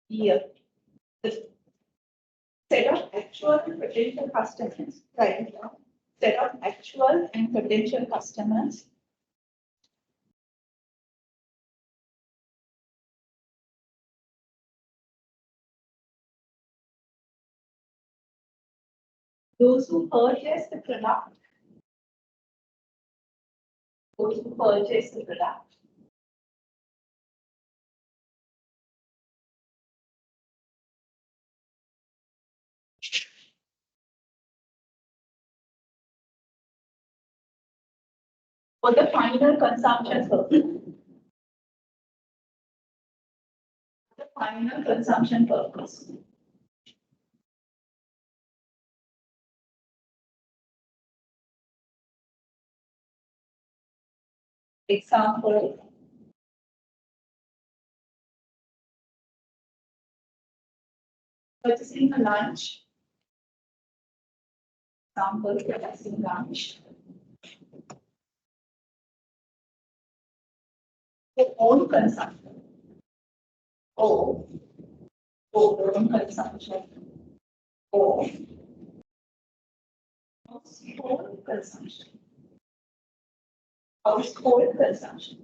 Here, the set of actual and potential customers, right? Set of actual and potential customers. Those who purchase the product. Those who purchase the product. For the final consumption purpose. The final consumption purpose. Example. Purchasing a lunch. Example, purchasing lunch. For own consumption. Or own consumption. Or household consumption. Household consumption.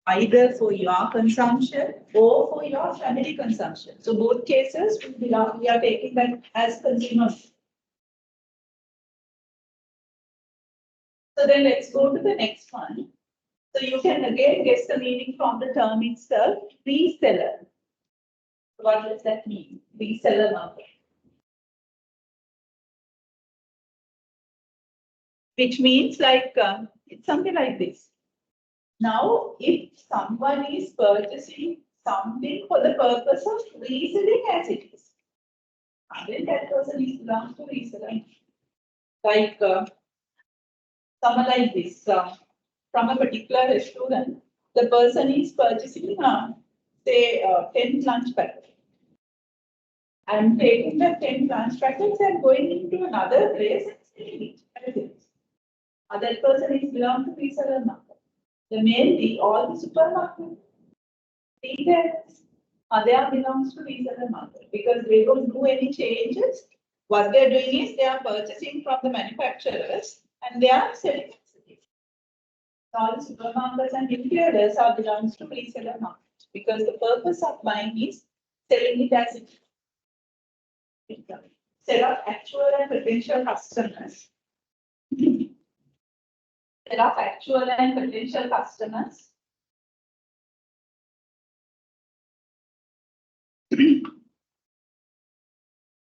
Either for your consumption or for your family consumption. So both cases we are taking that as consumers. So then let's go to the next one. So you can again guess the meaning from the term itself, reseller. What does that mean? Reseller market. Which means like, it's something like this. Now, if someone is purchasing something for the purpose of reselling as it is, then that person belongs to reseller. Like, someone like this, from a particular restaurant, the person is purchasing, say, 10 lunch packets. And taking the 10 lunch packets and going into another place and selling it. That person is belong to reseller market. The mainly all the supermarket retailers, they are belongs to reseller market because they don't do any changes. What they are doing is they are purchasing from the manufacturers and they are selling it. All the supermarkets and retailers are belongs to reseller market because the purpose of buying is selling it as it is. Set of actual and potential customers. Set of actual and potential customers.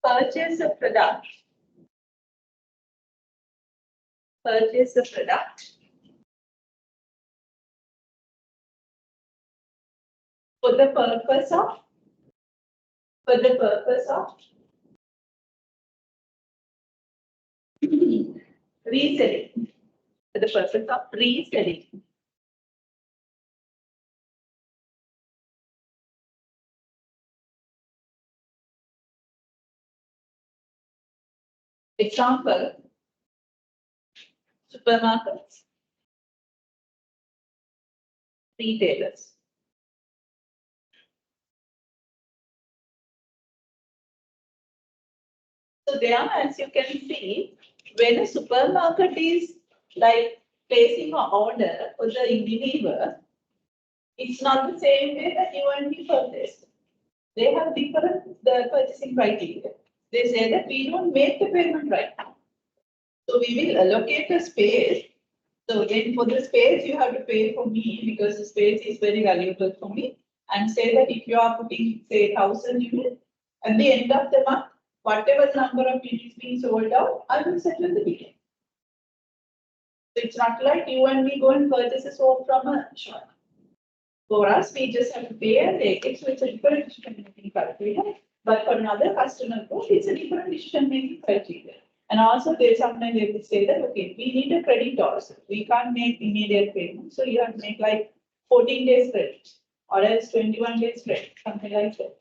Purchase a product. Purchase a product. For the purpose of reselling. For the purpose of reselling. Example, supermarkets, retailers. So there, as you can see, when a supermarket is like placing an order for the individual, it's not the same way that you and me purchase. They have different purchasing criteria. They say that we don't make the payment right now. So we will allocate a space. So then for the space, you have to pay for me because the space is very valuable for me. And say that if you are putting, say, 1,000 units, at the end of the month, whatever number of units being sold out, I will settle the bill. So it's not like you and me go and purchase a soap from a shop. For us, we just have to pay and take it. So it's a different decision-making criteria. But for another customer group, it's a different decision-making criteria. And also, they sometimes they will say that, okay, we need a credit also. We can't make immediate payment. So you have to make like 14 days credit or else 21 days credit, something like that.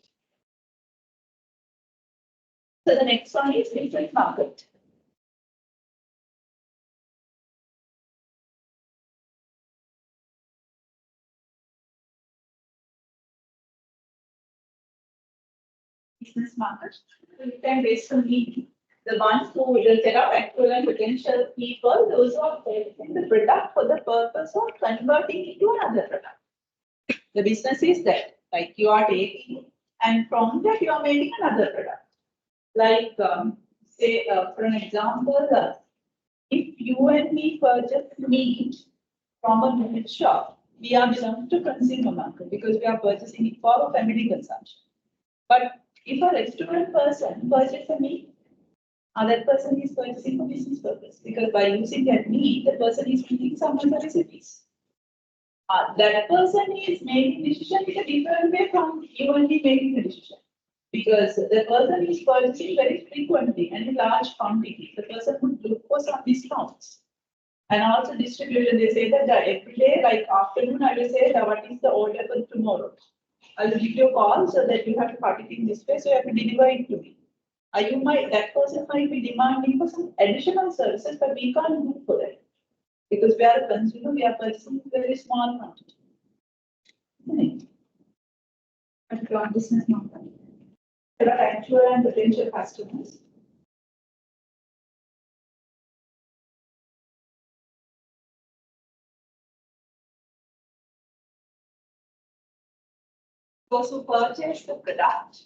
So the next one is different market. business market. So you can basically the ones who will set up actual and potential people, those who are purchasing the product for the purpose of converting it to another product. The business is that, like you are taking, and from that you are making another product. Like, say, for an example, if you and me purchase meat from a meat shop, we are belonging to consumer market because we are purchasing it for family consumption. But if a restaurant person purchases a meat, that person is purchasing for business purpose because by using that meat, the person is making some other recipes. That person is making decision in a different way from you only making the decision. Because the person is purchasing very frequently and in large quantity. The person would look for some discounts. And also distribution, they say that every day, like afternoon, I will say that what is the order for tomorrow. I will give you a call so that you have to cut it in this way, so you have to deliver it to me. That person might be demanding for some additional services, but we can't do for that. Because we are a consumer, we are purchasing very small quantity. At business market. There are actual and potential customers. Those who purchase the product.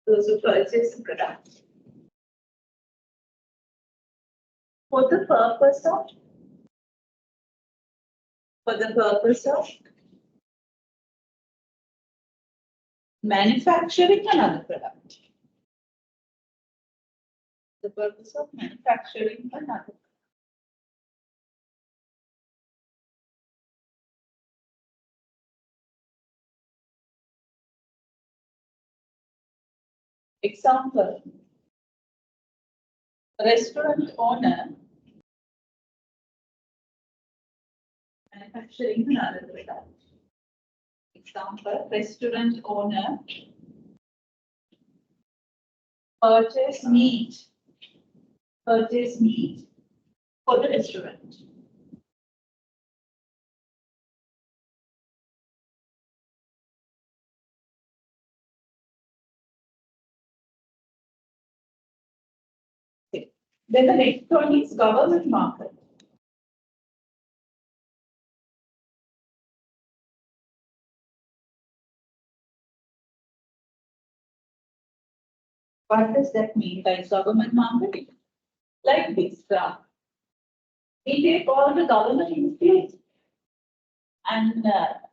Those who purchase the product. For the purpose of manufacturing another product. The purpose of manufacturing another product. Example, restaurant owner manufacturing another product. Example, restaurant owner purchase meat for the restaurant. Okay. Then the next one is government market. What does that mean by government marketing? Like this, we take all the government institutes and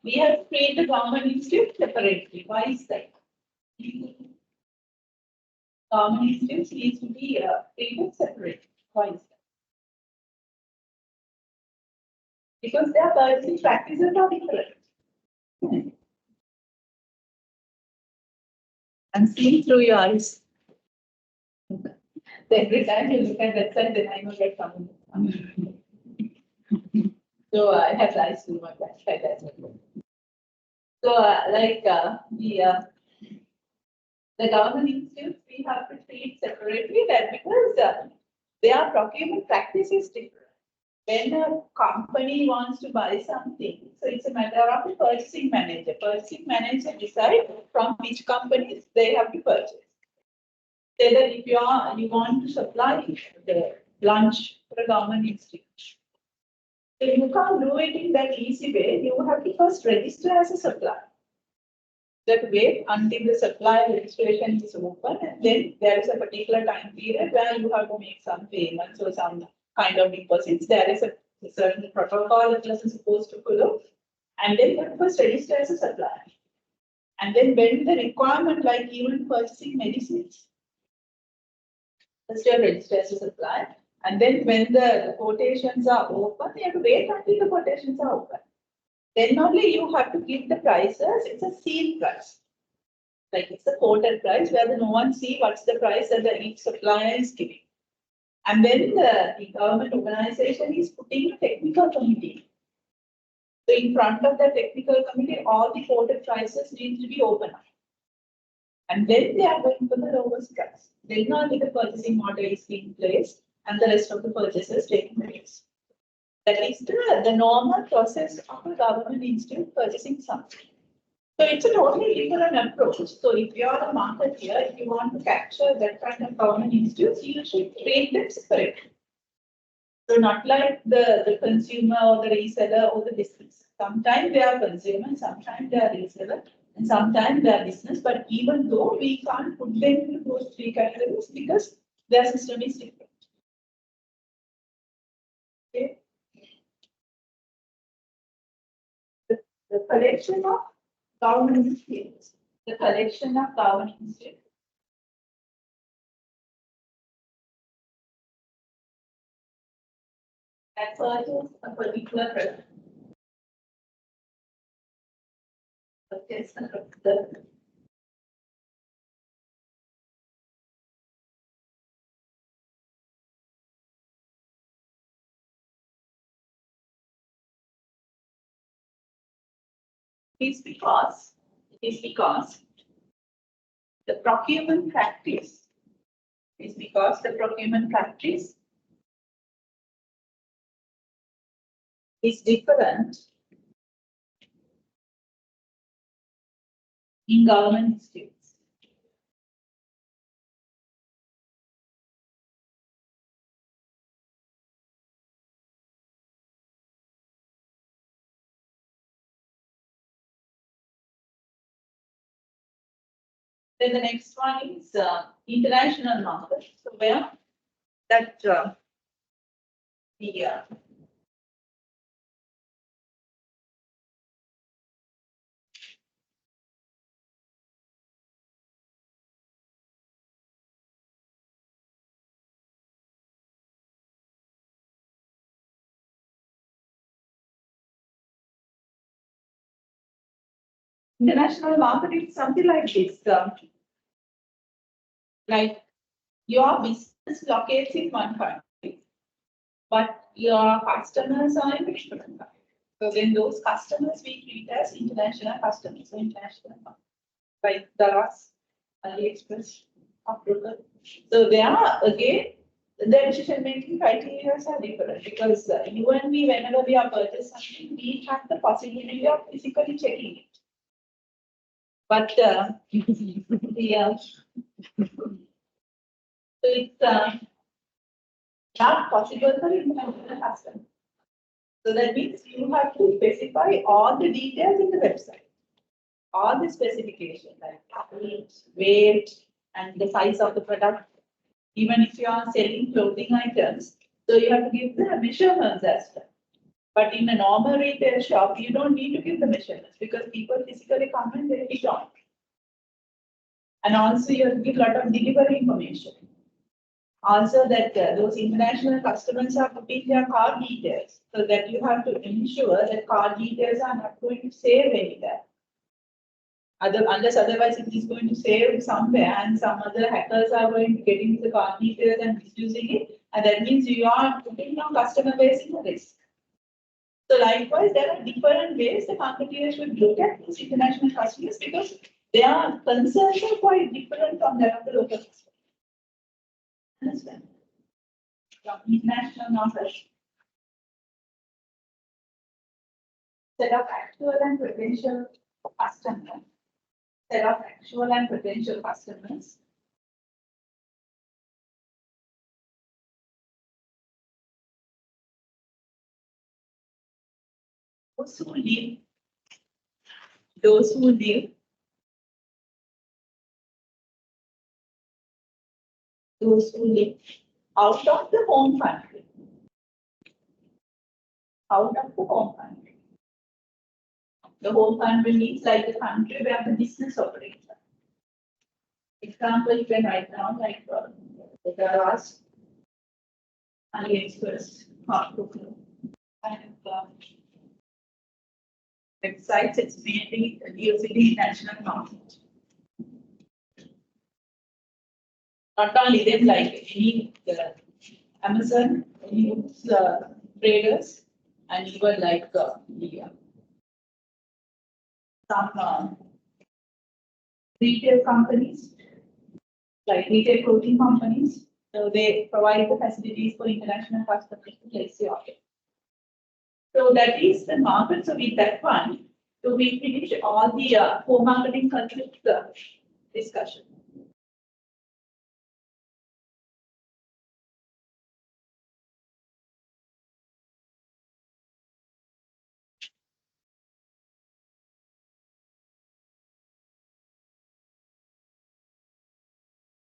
we have to create the government institute separately. Why is that? Government institutes needs to be treated separately. Why is that? Because their purchasing practices are different. I'm seeing through your eyes. So every time you look at that side, then I know that something. So I have eyes to my back side as well. So the government institutes, we have to treat separately that because their procurement practice is different. When a company wants to buy something, so it's a matter of the purchasing manager. Purchasing manager decides from which companies they have to purchase. Say that if you want to supply the lunch for a government institute, so you can't do it in that easy way. You have to first register as a supplier. That wait until the supply registration is open, and then there is a particular time period where you have to make some payments or some kind of deposits. There is a certain protocol that person is supposed to follow, and then you first register as a supplier. And then when the requirement, like even purchasing medicines, first you register as a supplier, and then when the quotations are open, you have to wait until the quotations are open. Then only you have to give the prices. It's a sealed price. Like it's a quoted price where no one see what's the price that each supplier is giving. And then the government organization is putting a technical committee. So in front of the technical committee, all the quoted prices need to be open up. And then they are going for the lowest price. Then only the purchasing order is being placed and the rest of the purchases taking place. That is the normal process of a government institute purchasing something. So it's a totally different approach. So if you are a marketeer, if you want to capture that kind of government institutes, you should treat them separately. So not like the consumer or the reseller or the business. Sometimes they are consumer, sometimes they are reseller, and sometimes they are business. But even though we can't put them into those three categories because their system is different. Okay. The collection of government institutes. The collection of government institutes. That purchase a particular product. Purchase a particular product. Is because the procurement practice is because the procurement practice is different in government institutes. Then the next one is international market. So where that the international market is something like this. Like your business locates in one country, but your customers are in different countries. So then those customers we treat as international customers, so international market. Like Dallas, AliExpress, Africa. So they are again the decision making criteria are different because you and me, whenever we are purchasing something, we have the possibility of physically checking it. But yeah, so it's not possible for international customer. So that means you have to specify all the details in the website, all the specifications like weight, and the size of the product. Even if you are selling clothing items, so you have to give the measurements as well. But in a normal retail shop, you don't need to give the measurements because people physically come and they pick on. And also you have to give a lot of delivery information. Also that those international customers are putting their card details, so that you have to ensure that card details are not going to save anywhere. Unless otherwise it is going to save somewhere and some other hackers are going to get into the card details and misusing it. And that means you are putting your customer base in a risk. So likewise, there are different ways the marketeers should look at these international customers because their concerns are quite different from that of the local customers. Understand? From international market, set of actual and potential customers. Set of actual and potential customers. Those who live out of the home country. Out of the home country. The home country means like the country where the business operates. Example, you can write down like the Dallas, AliExpress, Africa, and websites. It's mainly deals with the international market. Not only them, like any Amazon, any traders, and even like some retail companies, like retail clothing companies. So they provide the facilities for international customers to place the order. So that is the market. So with that one, So we finish all the co-marketing concepts discussion.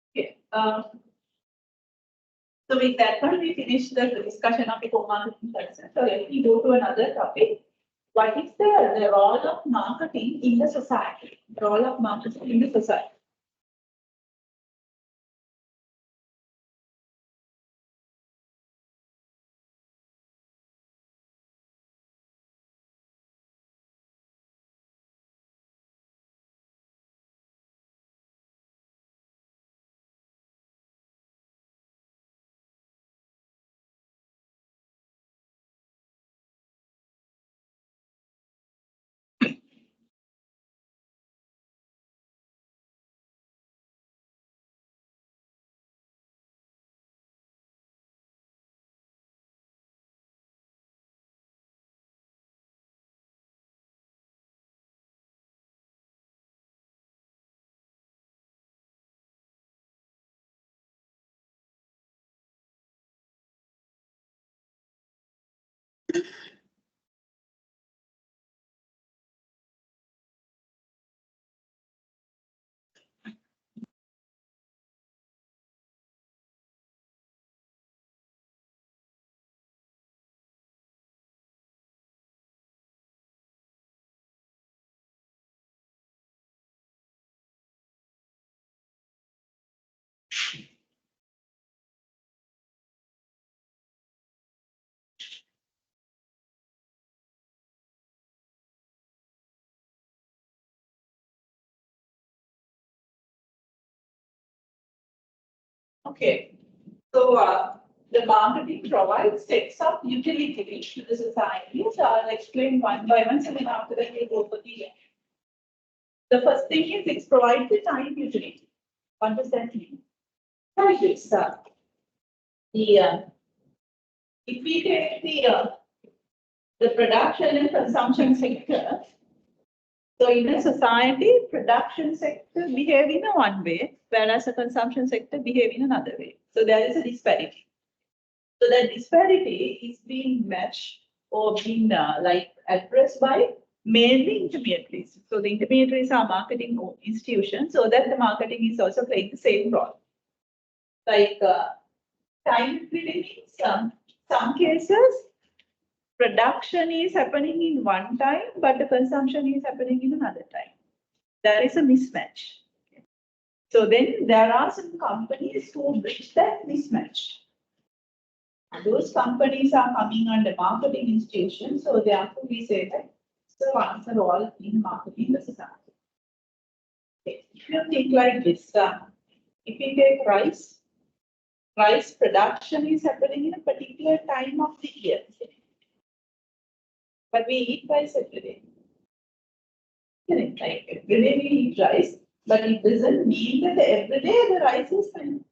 Okay. So with that one, we finish the discussion of the co-marketing concept. So let me go to another topic. What is the role of marketing in the society? The role of marketing in the society. Okay. So the marketing provides sets of utility to the society. So I'll explain one by one. So then after that we'll go for the first thing is it provides the time utility. What does that mean? Like this, if we take the production and consumption sector, so in a society, production sector behave in a one way, whereas the consumption sector behave in another way. So there is a disparity. So that disparity is being matched or being like addressed by mainly intermediaries. So the intermediaries are marketing institutions, so that the marketing is also playing the same role. Like time utility means some cases production is happening in one time, but the consumption is happening in another time. There is a mismatch. So then there are some companies who bridge that mismatch. Those companies are coming under marketing institutions, so therefore we say that so answer role in marketing the society. Okay. If you think like this, if you take rice production is happening in a particular time of the year. But we eat rice every day. Correct. Like every day we eat rice, but it doesn't mean that every day the rice is fine.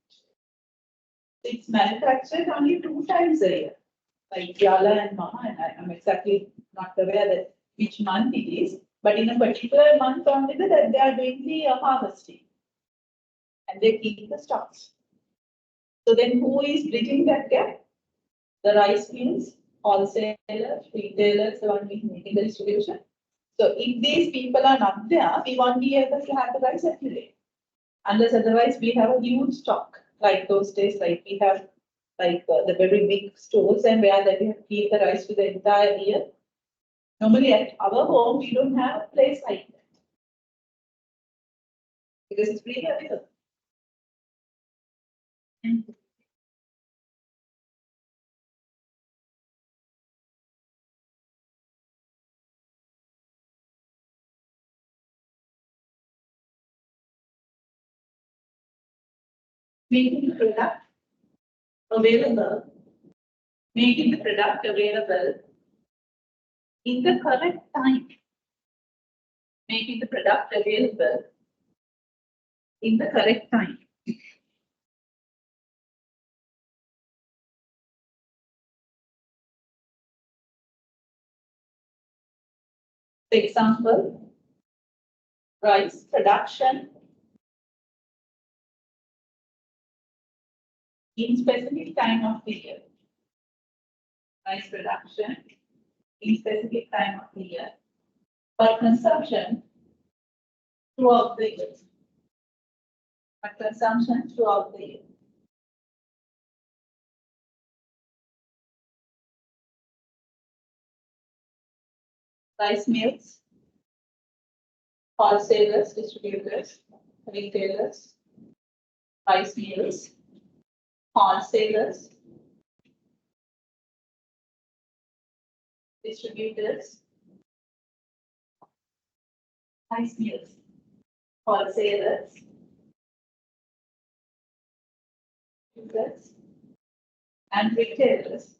It's manufactured only 2 times a year, like Galle and Mama, and I'm exactly not aware that which month it is, but in a particular month only that they are doing the harvesting, and they keep the stocks. So then who is bridging that gap? The rice mills, wholesalers, retailers, the one making the distribution. So if these people are not there, we won't be able to have the rice every day. Unless otherwise we have a huge stock. Like those days, like we have like the very big stores and where that we have to keep the rice for the entire year. Normally at our home, we don't have a place like that. Because it's really available. Making the product available, making the product available in the correct time, making the product available in the correct time. For example, rice production in specific time of the year. Rice production in specific time of the year, but consumption throughout the year. But consumption throughout the year. Rice mills, wholesalers, distributors, retailers, rice mills, wholesalers, distributors, rice mills, wholesalers, distributors, and retailers.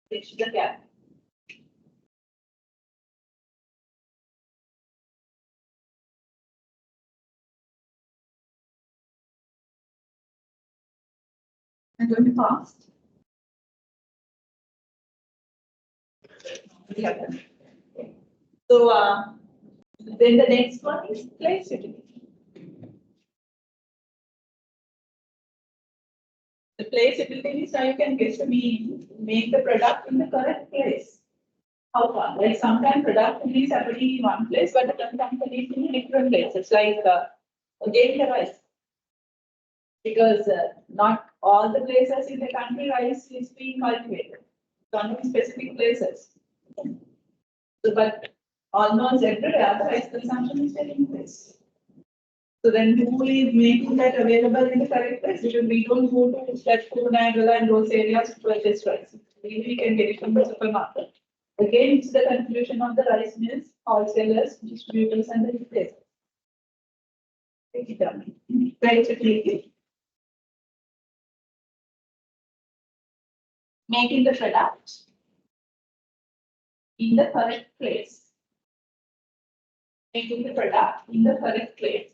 Which is the gap. I'm going to fast. So then the next one is place utility. The place utility is how you can guess the meaning, make the product in the correct place. How far? Like sometimes production is happening in one place, but the consumption is in different places. Like again the rice. Because not all the places in the country rice is being cultivated. Only specific places. So, but almost everywhere the rice consumption is taking place. So then who is making that available in the correct place? Because we don't go to that Galle and those areas to purchase rice. We can get it from the supermarket. Again, it's the contribution of the rice mills, wholesalers, distributors, and the retailers. Take it down. Try to take it. Making the product in the correct place. Making the product in the correct place.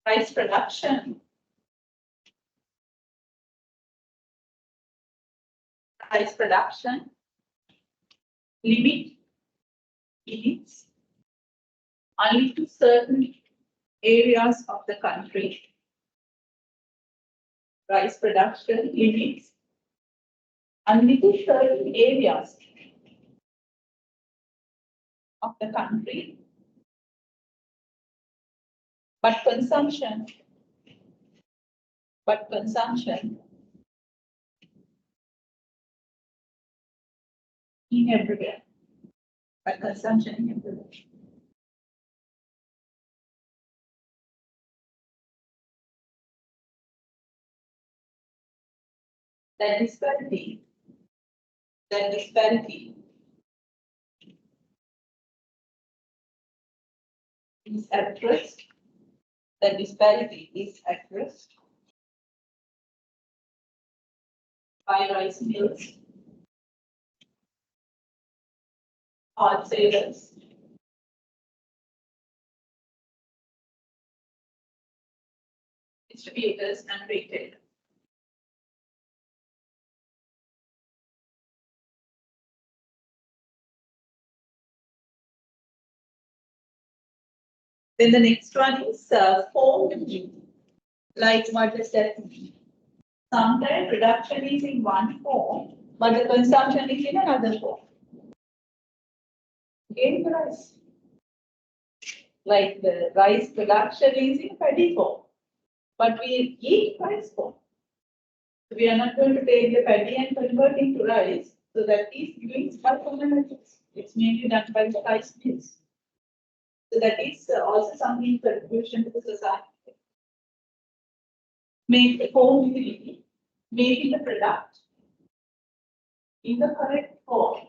Rice production. Rice production. Limits only to certain areas of the country. Rice production limits only to certain areas of the country, but consumption in everywhere. But consumption in everywhere. That disparity is addressed. The disparity is addressed by rice mills, wholesalers, distributors, and retailers. Then the next one is form. Like what does that mean? Sometimes production is in one form, but the consumption is in another form. Again, the rice. Like the rice production is in paddy form, but we eat rice form. So we are not going to take the paddy and convert into rice. So that is doing performance. It's mainly done by the rice mills. So that is also something contribution to the society. Make the home utility, making the product in the correct form.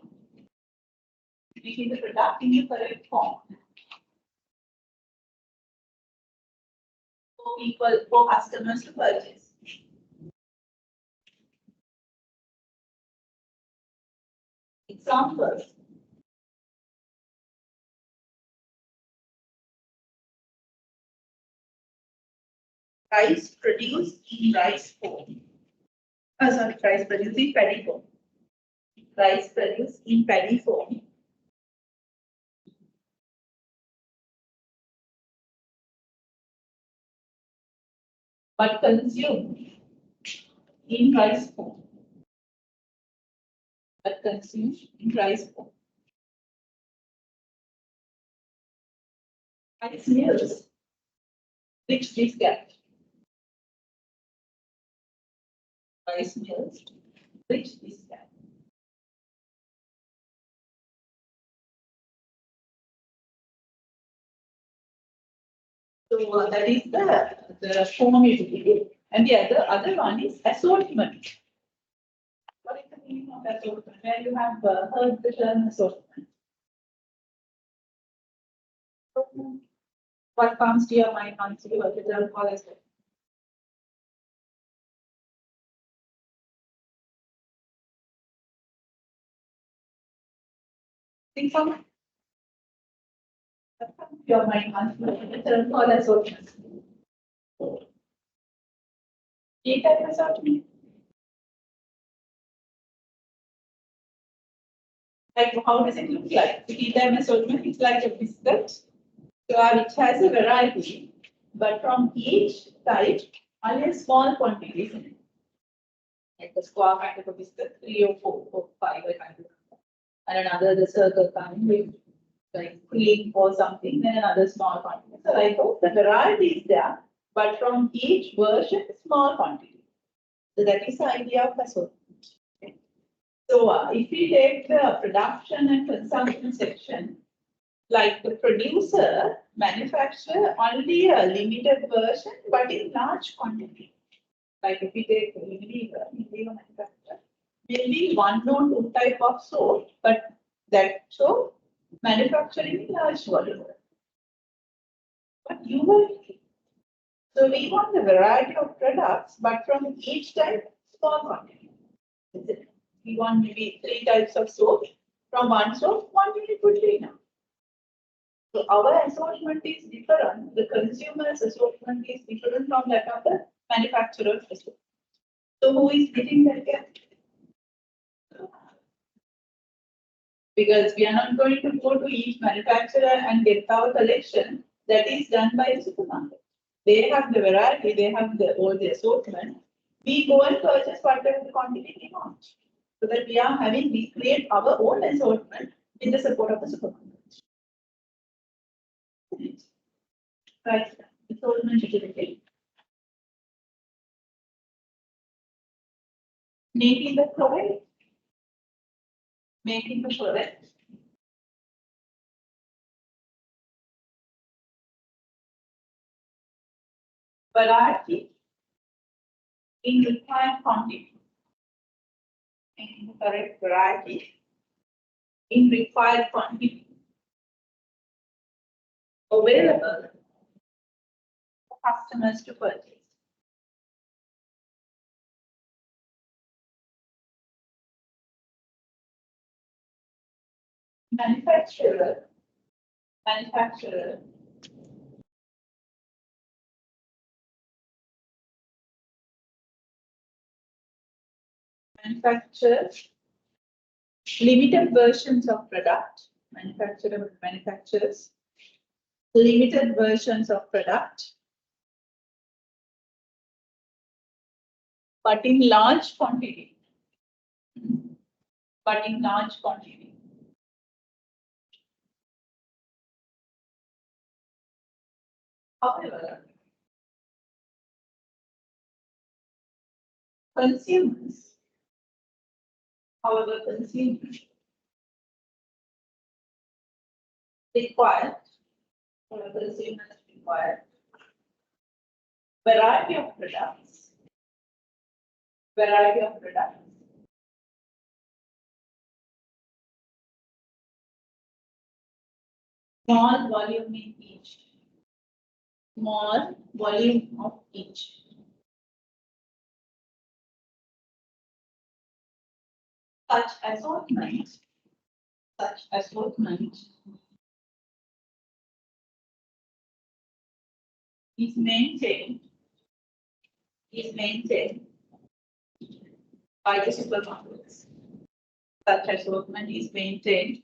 Making the product in the correct form. For customers to purchase. Examples. Rice produced in rice form. Sorry, rice produced in paddy form. Rice produced in paddy form. But consumed in rice form. But consumed in rice form. Rice mills bridge this gap. Rice mills bridge this gap. So that is the formula. And the other one is assortment. What is the meaning of assortment? Where you have heard the term assortment. What comes to your mind once you heard the term called assortment? Think of what comes to your mind once you heard the term called assortment. Data assortment. Like how does it look like? The tea time assortment is like a biscuit, which has a variety, but from each type, only a small quantity, isn't it? Like the square kind of a biscuit, 3 or 4 or 5 kind of, and another the circle kind with like cream or something, then another small quantity. So like the variety is there, but from each version, small quantity. So that is the idea of assortment. So if we take the production and consumption section, like the producer manufacture only a limited version, but in large quantity. Like if we take Unilever manufacturer, maybe 1 or 2 type of soap, but that soap manufacturing in large volume. But you will. So we want the variety of products, but from each type, small quantity. Is it? We want maybe 3 types of soap. From one soap, 1 unit would be enough. So our assortment is different. The consumer's assortment is different from that of the manufacturer's assortment. So who is getting that gap? Because we are not going to go to each manufacturer and get our collection. That is done by the supermarket. They have the variety, they have all the assortment. We go and purchase whatever the quantity we want. So that we create our own assortment with the support of the supermarket. Right. Assortment utility. Making the product. Making the product. Variety in required quantity. Making the correct variety in required quantity available for customers to purchase. Manufacturer manufactures limited versions of product. Manufacturer manufactures limited versions of product, but in large quantity. But in large quantity. However, consumers require variety of products. Small volume in each. Small volume of each. Such assortment is maintained by the supermarkets. Such assortment is maintained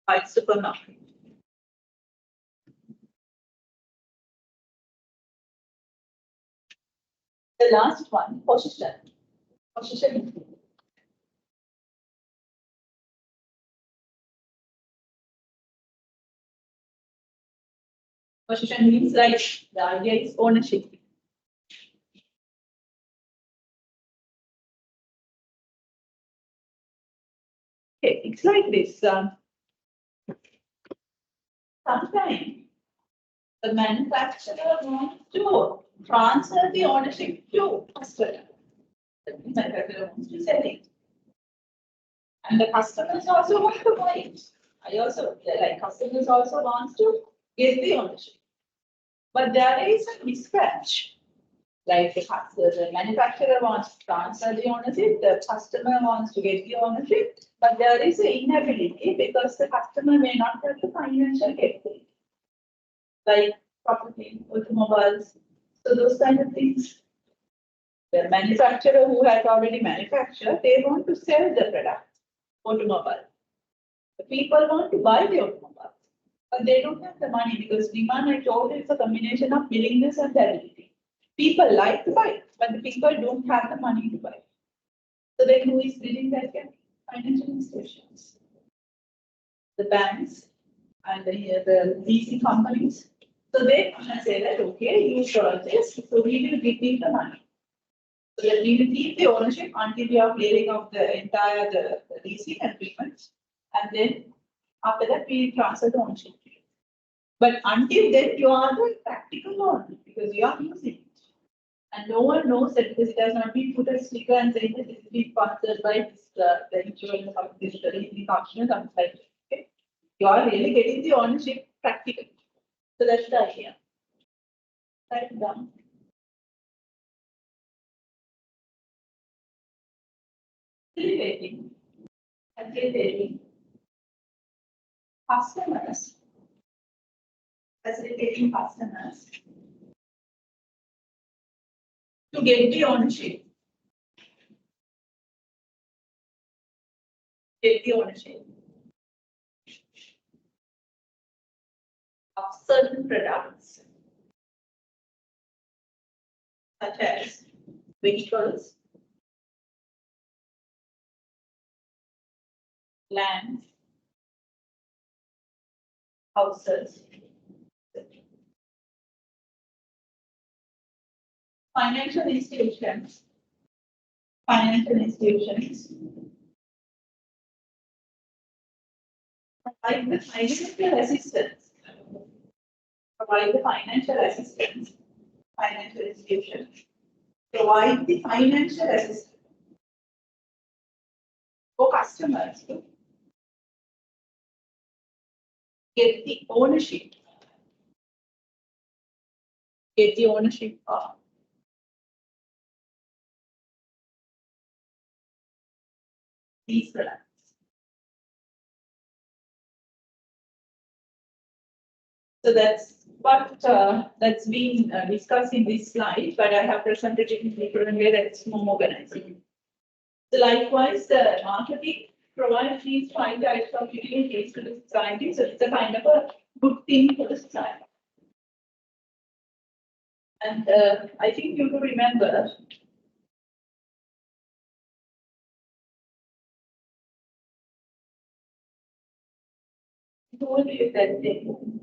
by the supermarket. The last one, position. Position. Position means like the idea is ownership. Okay, it's like this. Sometimes the manufacturer wants to transfer the ownership to customer. The manufacturer wants to sell it. And the customers also want to buy it. Customers also want to get the ownership. But there is a mismatch. Like the manufacturer wants to transfer the ownership, the customer wants to get the ownership, but there is an inability because the customer may not have the financial capability. Like property, automobiles, so those kind of things. The manufacturer who has already manufactured, they want to sell the product, automobile. The people want to buy the automobile, but they don't have the money because demand, I told you, is a combination of willingness and ability. People like to buy, but the people don't have the money to buy. So then who is bidding that game? Financial institutions. The banks and the leasing companies. So they say that, okay, you purchase, so we will give you the money. So that we will keep the ownership until we are clearing of the entire the leasing agreement. And then after that, we transfer the ownership. But until then, you are the practical owner because you are using it. And no one knows that because it has not been put a sticker and saying that this is being sponsored by this, the insurance of this leasing company, something like that. Okay? You are really getting the ownership practically. So that's the idea. Write it down. Facilitating customers. Facilitating customers to get the ownership. Get the ownership of certain products such as vehicles, land, houses, financial institutions, provide the financial assistance, financial institutions, provide the financial assistance for customers to get the ownership of these products. So that's what that's been discussed in this slide, but I have presented it in a different way that's more organized. So likewise, the marketing provides these 5 types of utilities to the society. So it's a kind of a good thing for the society. And I think you will remember told you that thing.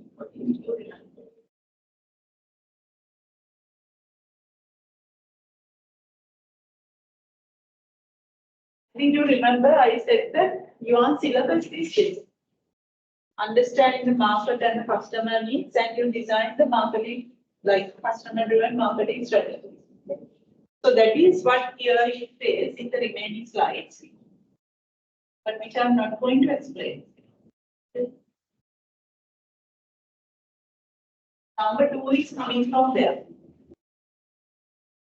I think you remember I said that your syllabus is this. Understanding the market and the customer needs, and you design the marketing, like customer-driven marketing strategies. So that is what here it says in the remaining slides, but which I'm not going to explain. Number 2 is coming from there.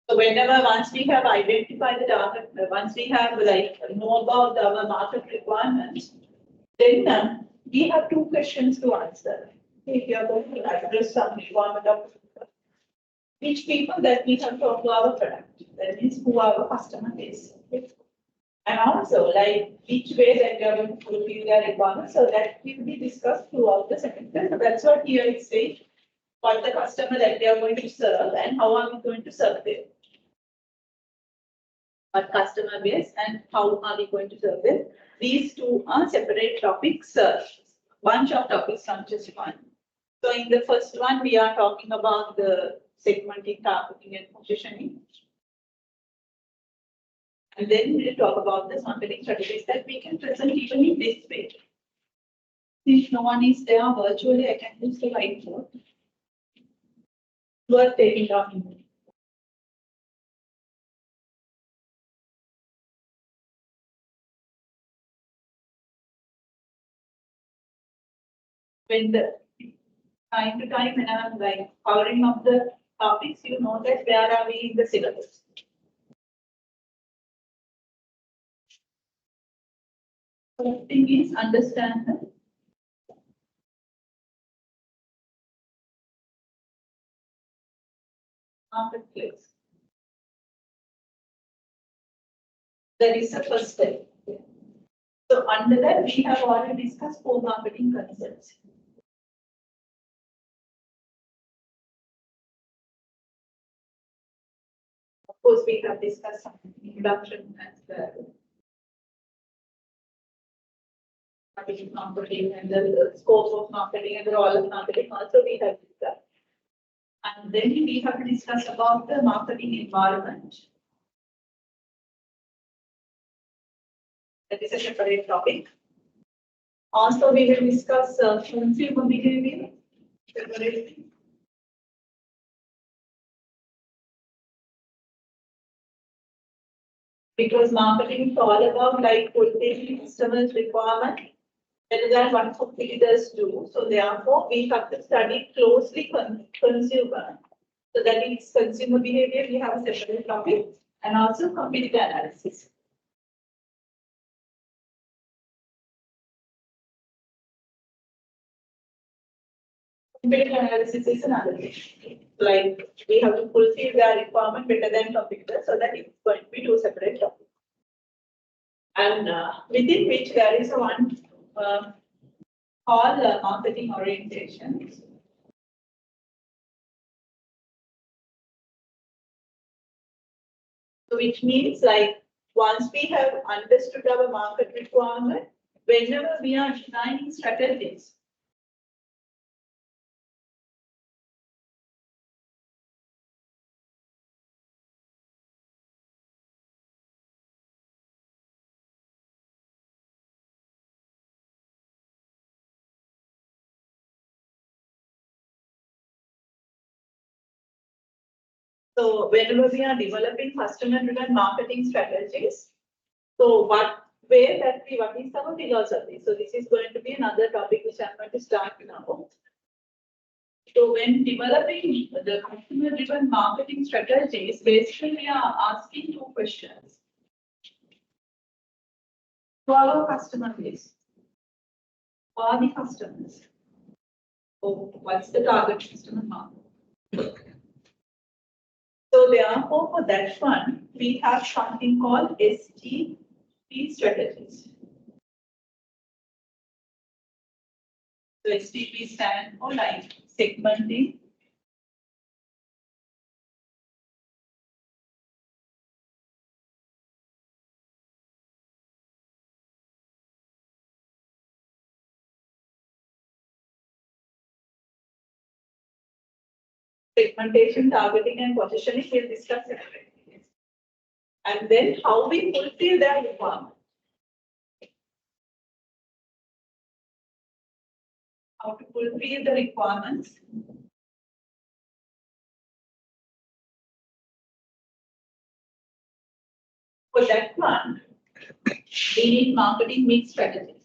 So whenever once we have identified the target, once we have know about our market requirements, then we have 2 questions to answer. If you are going to address some requirement of which people that we have talked to our product. That means who our customer is. And also like which way that we are going to fulfill their requirements. So that will be discussed throughout the semester. So that's what here it says. What the customer that we are going to serve and how are we going to serve them. What customer base and how are we going to serve them. These two are separate topics, bunch of topics, not just one. So in the first one, we are talking about the segmenting, targeting, and positioning. And then we'll talk about the marketing strategies that we can present even in this way. Since no one is there virtually, I can use the whiteboard. Worth taking down. When the time to time when I'm like covering up the topics, you know that where are we in the syllabus. First thing is understand the marketplace. That is the first step. So under that, we have already discussed 4 marketing concepts. Of course, we have discussed some introduction as well. Marketing and the scope of marketing and the role of marketing also we have discussed. And then we have to discuss about the marketing environment. That is a separate topic. Also, we will discuss consumer behavior separately. Because marketing is all about like fulfilling customers' requirement better than what competitors do. So therefore, we have to study closely consumer. So that is consumer behavior, we have a separate topic, and also competitor analysis. Competitor analysis is another thing. Like we have to fulfill their requirement better than competitors, so that it's going to be 2 separate topics. And within which there is a one called marketing orientation. So which means like once we have understood our market requirement, whenever we are designing strategies, so whenever we are developing customer-driven marketing strategies, so what is our philosophy? So this is going to be another topic which I'm going to start now. So when developing the customer-driven marketing strategies, basically we are asking 2 questions. To our customer base, who are the customers? So what's the target customer market? So therefore, for that one, we have something called STP strategies. So STP stands for like segmenting, segmentation, targeting, and positioning. We'll discuss separately. And then how we fulfill their requirement. How to fulfill the requirements. For that one, we need marketing mix strategies.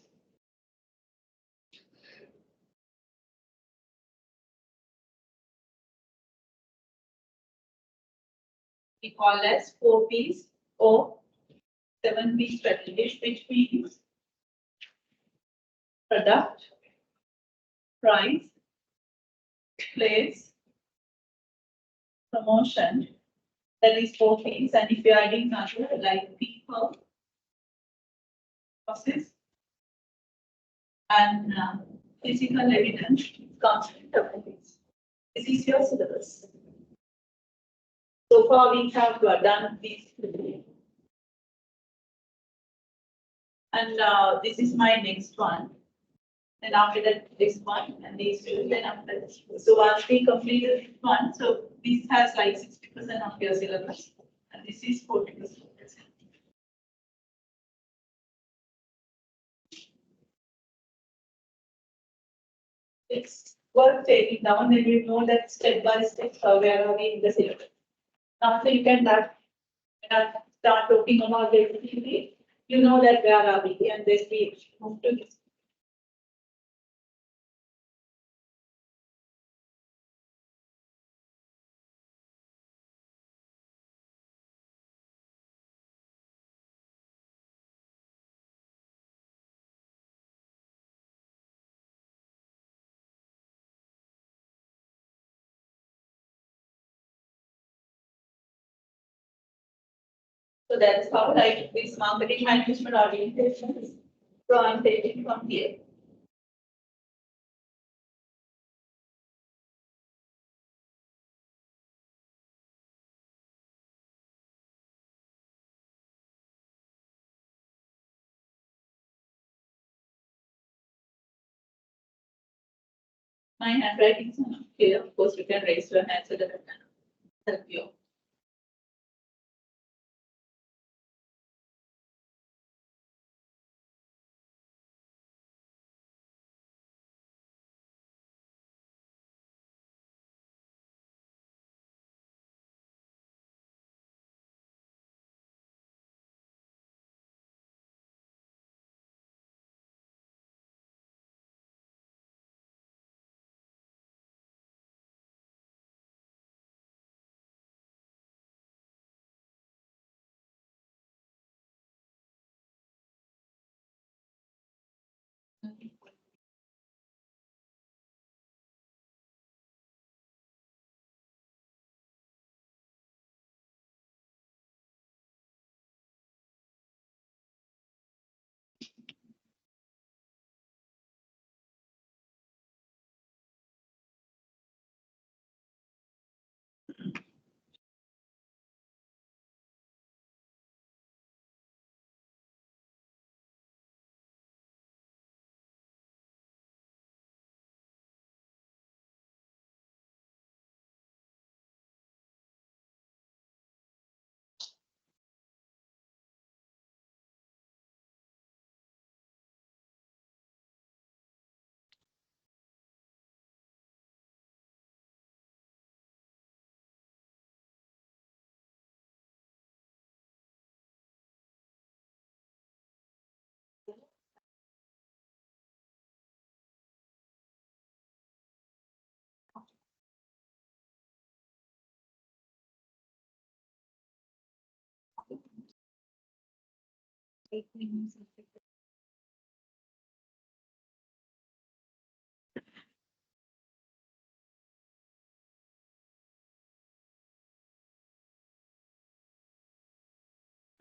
We call as 4Ps or 7P strategies, which means product, price, place, promotion, that is 4 Ps, and if you're adding another like people, process, and physical evidence, it comes with topics. This is your syllabus. So far, we have done these three. And this is my next one. And after that, this one, and these two, then after this. So once we completed this one, so this has like 60% of your syllabus, and this is 40%. It's worth taking down, then you know that step by step, where are we in the syllabus. After you can start talking about the activity, you know that where are we, and then we move to this. So that's how like this marketing management orientation. So I'm taking from here. My handwriting is not clear. Of course, you can raise your hand so that I can help you.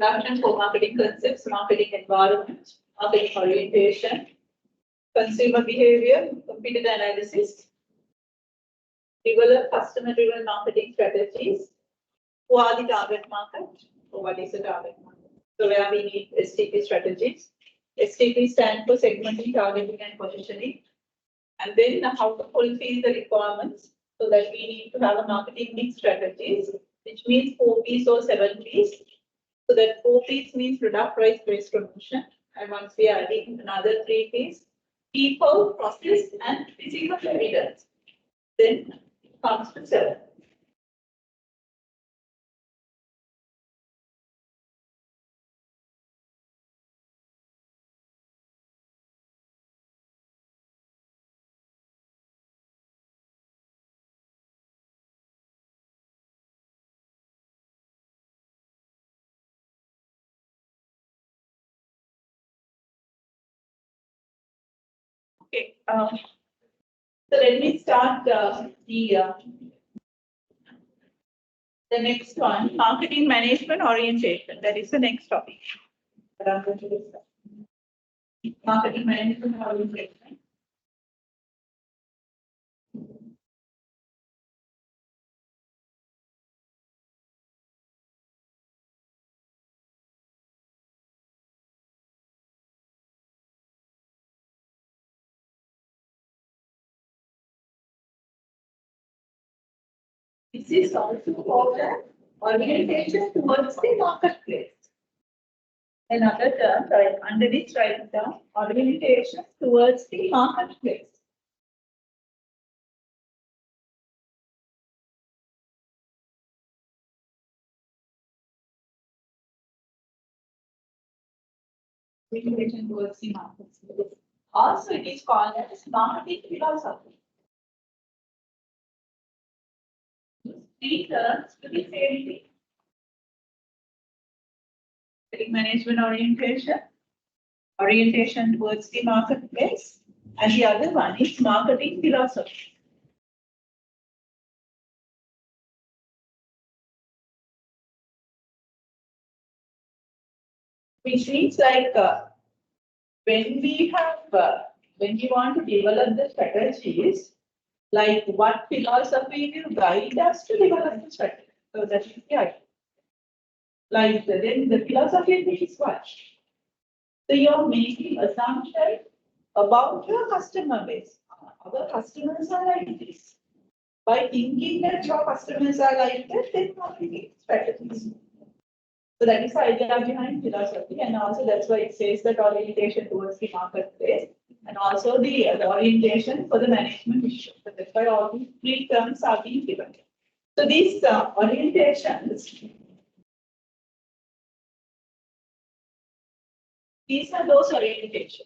Introduction for marketing concepts, marketing environment, marketing orientation, consumer behavior, computer analysis, develop customer-driven marketing strategies. Who are the target market? Or what is the target market? So where we need STP strategies. STP stands for segmenting, targeting, and positioning. And then how to fulfill the requirements. So that we need to have a marketing mix strategies, which means 4 Ps or 7 Ps. So that 4 Ps means product, price, place, promotion. And once we are adding another 3 Ps, people, process, and physical evidence. Then comes to 7. Okay. So let me start the The next one, marketing management orientation. That is the next topic that I'm going to discuss. Marketing management orientation. This is also called an orientation towards the marketplace. Another term, right, under this write down, orientation towards the marketplace. Orientation towards the marketplace. Also, it is called as marketing philosophy. Three terms to the same thing. Management orientation, orientation towards the marketplace, and the other one is marketing philosophy. Which means like when we want to develop the strategies, like what philosophy will guide us to develop the strategy. So that is the idea. Like then the philosophy is what? So you're making assumption about your customer base. Our customers are like this. By thinking that your customers are like that, then you are making strategies. So that is the idea behind philosophy, and also that's why it says that orientation towards the marketplace, and also the orientation for the management issue. So that's why all these three terms are being given. So these orientations, these are those orientations.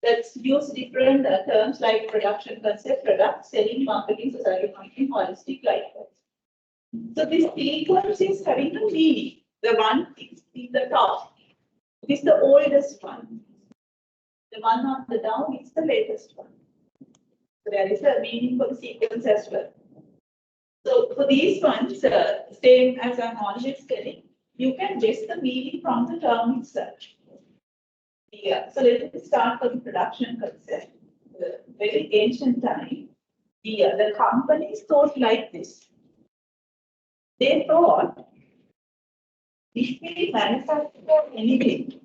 Let's use different terms like production concept, product, selling, marketing, society marketing, holistic, likewise. So this sequence is having a meaning. The one is in the top. It is the oldest one. The one on the down is the latest one. So there is a meaning for the sequence as well. So for these ones, same as I'm always telling, you can guess the meaning from the term itself. Yeah. So let's start with the production concept. The very ancient time, the companies thought like this. They thought if we manufacture anything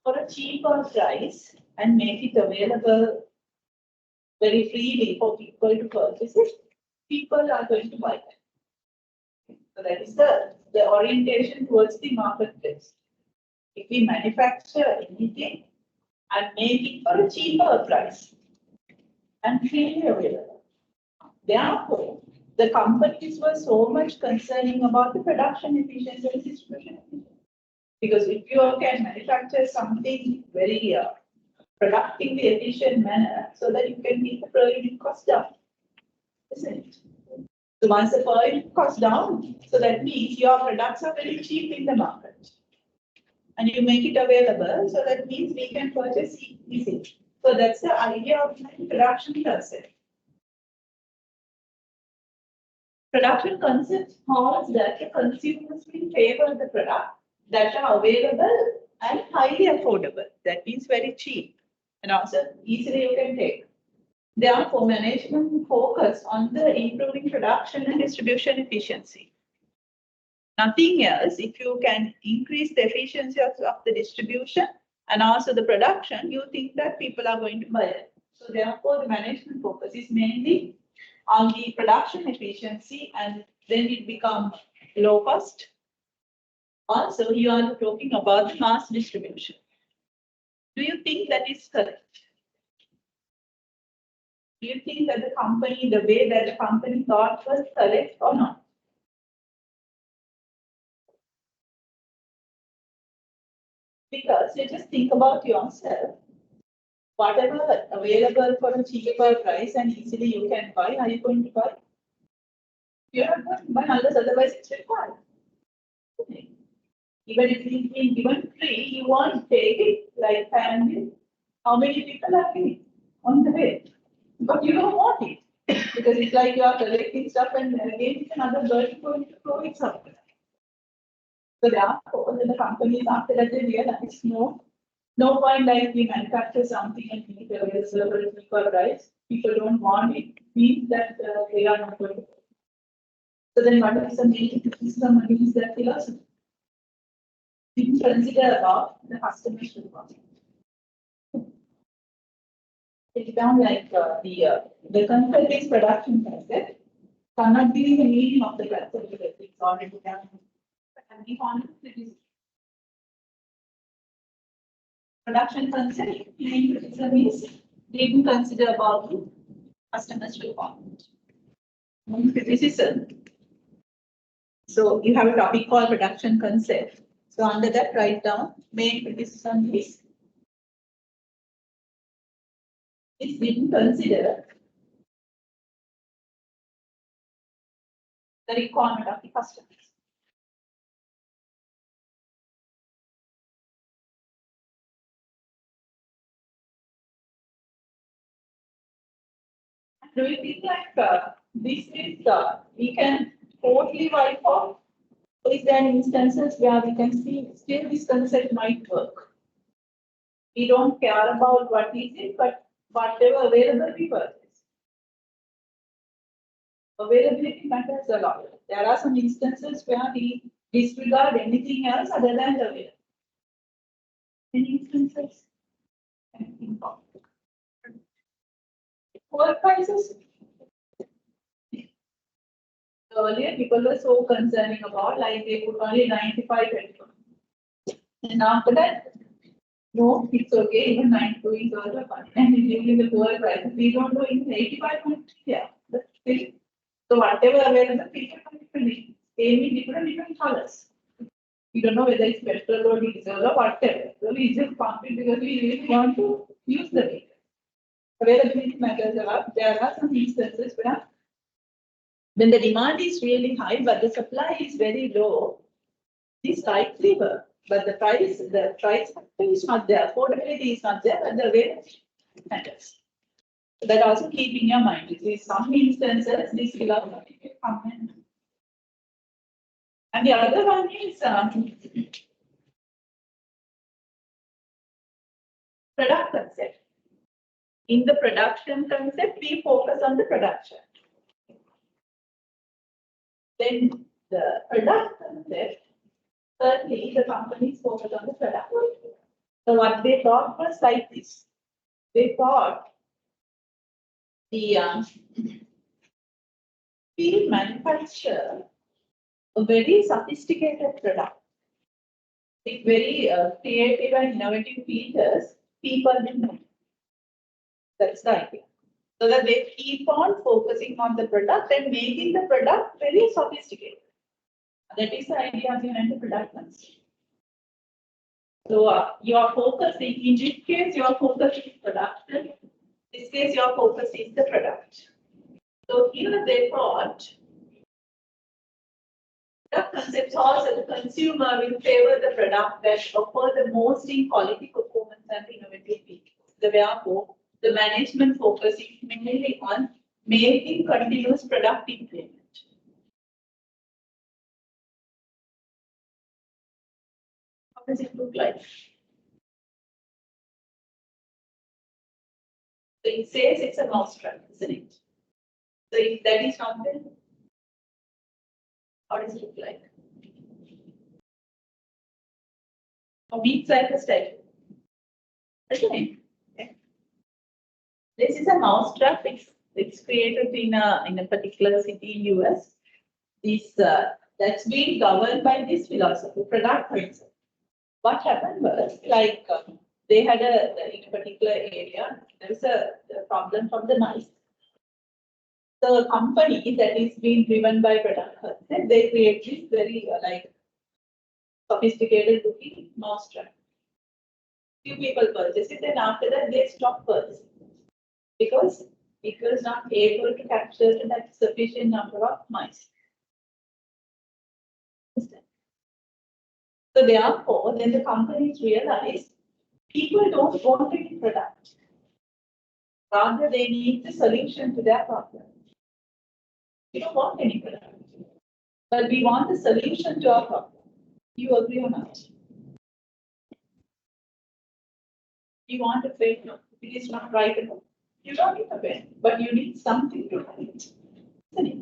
for a cheaper price and make it available very freely for people to purchase it, people are going to buy it. So that is the orientation towards the marketplace. If we manufacture anything and make it for a cheaper price and freely available, therefore, the companies were so much concerning about the production efficiency and distribution efficiency. Because if you can manufacture something very productively efficient manner, so that you can keep the per unit cost down, isn't it? So once the per unit cost down, so that means your products are very cheap in the market, and you make it available. So that means we can purchase it easily. So that's the idea of the production concept. Production concept holds that the consumers will favor the product that are available and highly affordable. That means very cheap and also easily you can take. Therefore, management focus on the improving production and distribution efficiency. Nothing else. If you can increase the efficiency of the distribution and also the production, you think that people are going to buy it. So therefore, the management focus is mainly on the production efficiency, and then it becomes low cost. Also, you are talking about the mass distribution. Do you think that is correct? Do you think that the way that the company thought was correct or not? Because you just think about yourself. Whatever available for a cheaper price and easily you can buy, are you going to buy? You're not going to buy unless otherwise it's required. Okay. Even if it's being given free, you won't take it like family. How many people are getting on the way? But you don't want it. Because it's like you are collecting stuff and again it's another burden going to throw it somewhere. So therefore, then the companies after that they realize no point like we manufacture something and make it available at cheaper price. People don't want it, means that they are not going to. So then what is the main criticism against that philosophy? We consider about the customer's requirement. It's down like the concept is production concept cannot be the meaning of the concept because it's already done. And be honest, it is production concept, main criticism is they didn't consider about the customer's requirement. Criticism. So you have a topic called production concept. So under that, write down main criticism is it didn't consider the requirement of the customers. Do you think like this is we can totally wipe off? Or is there instances where we can see still this concept might work? We don't care about what is it, but whatever available we purchase. Availability matters a lot. There are some instances where we disregard anything else other than the availability. Any instances? Anything wrong? Poor prices. Earlier, people were so concerning about like they put only 95 and after that, no, it's okay, even 92 is also fine. And during the poor prices, we don't do even 85.3, yeah, but still. So whatever available, people can different, same in different colors. We don't know whether it's petrol or diesel or whatever. So we just pump it because we really want to use the vehicle. Availability matters a lot. There are some instances where when the demand is really high, but the supply is very low, this likely work. But the price factor is not there. Affordability is not there, but the availability matters. So that also keep in your mind. In some instances, this will come in. And the other one is product concept. In the production concept, we focus on the production. Then the product concept, certainly the companies focus on the product. So what they thought was like this. They thought the we manufacture a very sophisticated product with very creative and innovative features people will know. That's the idea. So that they keep on focusing on the product and making the product very sophisticated. That is the idea behind the product concept. So you are focusing, in this case, your focus is production. In this case, your focus is the product. So here they thought product concepts also the consumer will favor the product that offers the most in quality performance and innovative features. Therefore, the management focusing mainly on making continuous product improvement. How does it look like? So it says it's a mousetrap, isn't it? So if that is not there, how does it look like? A meat cycle style. Okay. This is a mousetrap. It's created in a particular city in US. This that's being governed by this philosophy, product concept. What happened was like they had in a particular area there was a problem from the mice. The company that is being driven by product concept, they create this very like sophisticated looking mousetrap. Few people purchase it, and after that they stop purchasing because it was not able to capture that sufficient number of mice. So therefore, then the companies realize people don't want any product. Rather, they need the solution to their problem. We don't want any product. But we want the solution to our problem. You agree or not? You want a pen. It is not right enough. You don't need a pen, but you need something to write. Isn't it?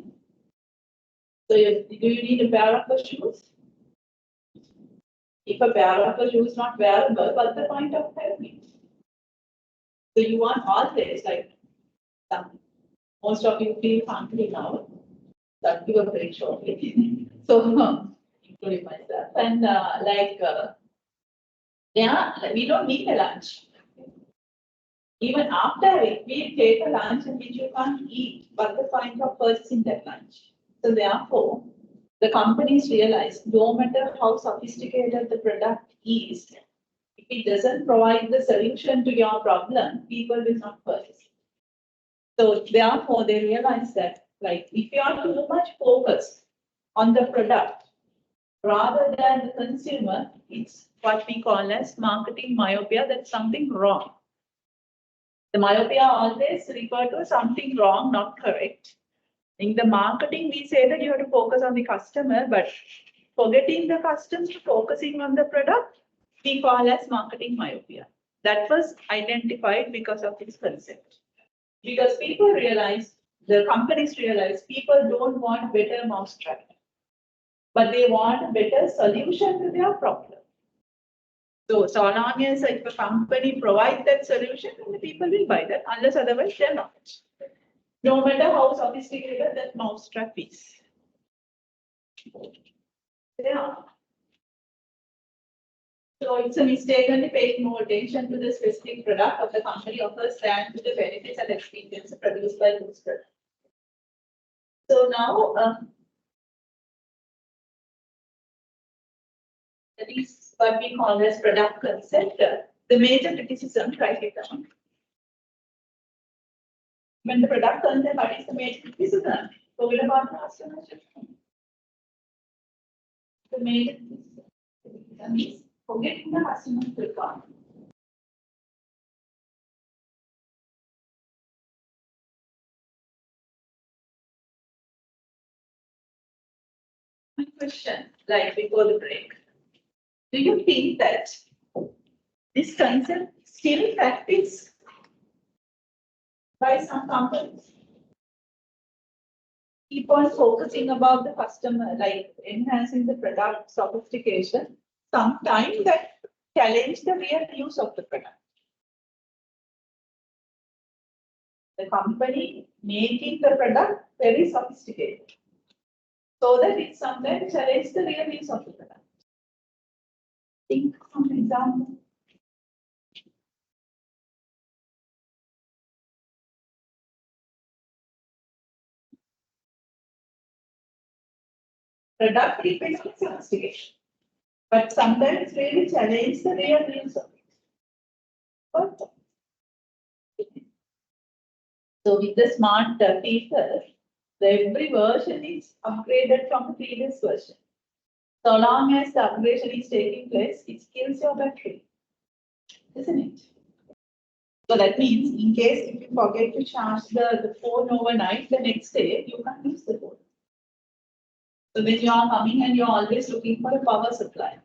So do you need a pair of shoes? If a pair of shoes is not wearable, what's the point of having it? So you want all this, like most of you feel hungry now. That you are very shortly. So including myself. And we don't need a lunch. Even after it, we take a lunch in which you can't eat, but the point of purchasing that lunch. So therefore, the companies realize no matter how sophisticated the product is, if it doesn't provide the solution to your problem, people will not purchase it. So therefore, they realize that, like, if you are too much focused on the product rather than the consumer, it's what we call as marketing myopia. That's something wrong. The myopia always refer to something wrong, not correct. In the marketing, we say that you have to focus on the customer, but forgetting the customer, focusing on the product, we call as marketing myopia. That was identified because of this concept. Because people realize, the companies realize, people don't want better mousetrap, but they want a better solution to their problem. So long as if a company provides that solution, then the people will buy that, unless otherwise they're not. No matter how sophisticated that mousetrap is. Yeah. So it's a mistakenly paying more attention to the specific product of the company offers than to the benefits and experience produced by this product. So now, that is what we call as product concept. The major criticism, write it down. When the product concept, what is the major criticism? Forget about customer. The major criticism is forgetting the customer requirement. My question, like before the break, do you think that this concept still practiced by some companies? Keep on focusing about the customer, like enhancing the product sophistication, sometimes that challenge the real use of the product. The company making the product very sophisticated, so that it sometimes challenges the real use of the product. Think of an example. Product depends on sophistication, but sometimes really challenge the real use of it. But, so with the smart feature, every version is upgraded from the previous version. So long as the upgradation is taking place, it kills your battery, isn't it? So that means in case if you forget to charge the phone overnight, the next day you can't use the phone. So when you are coming and you're always looking for a power supply.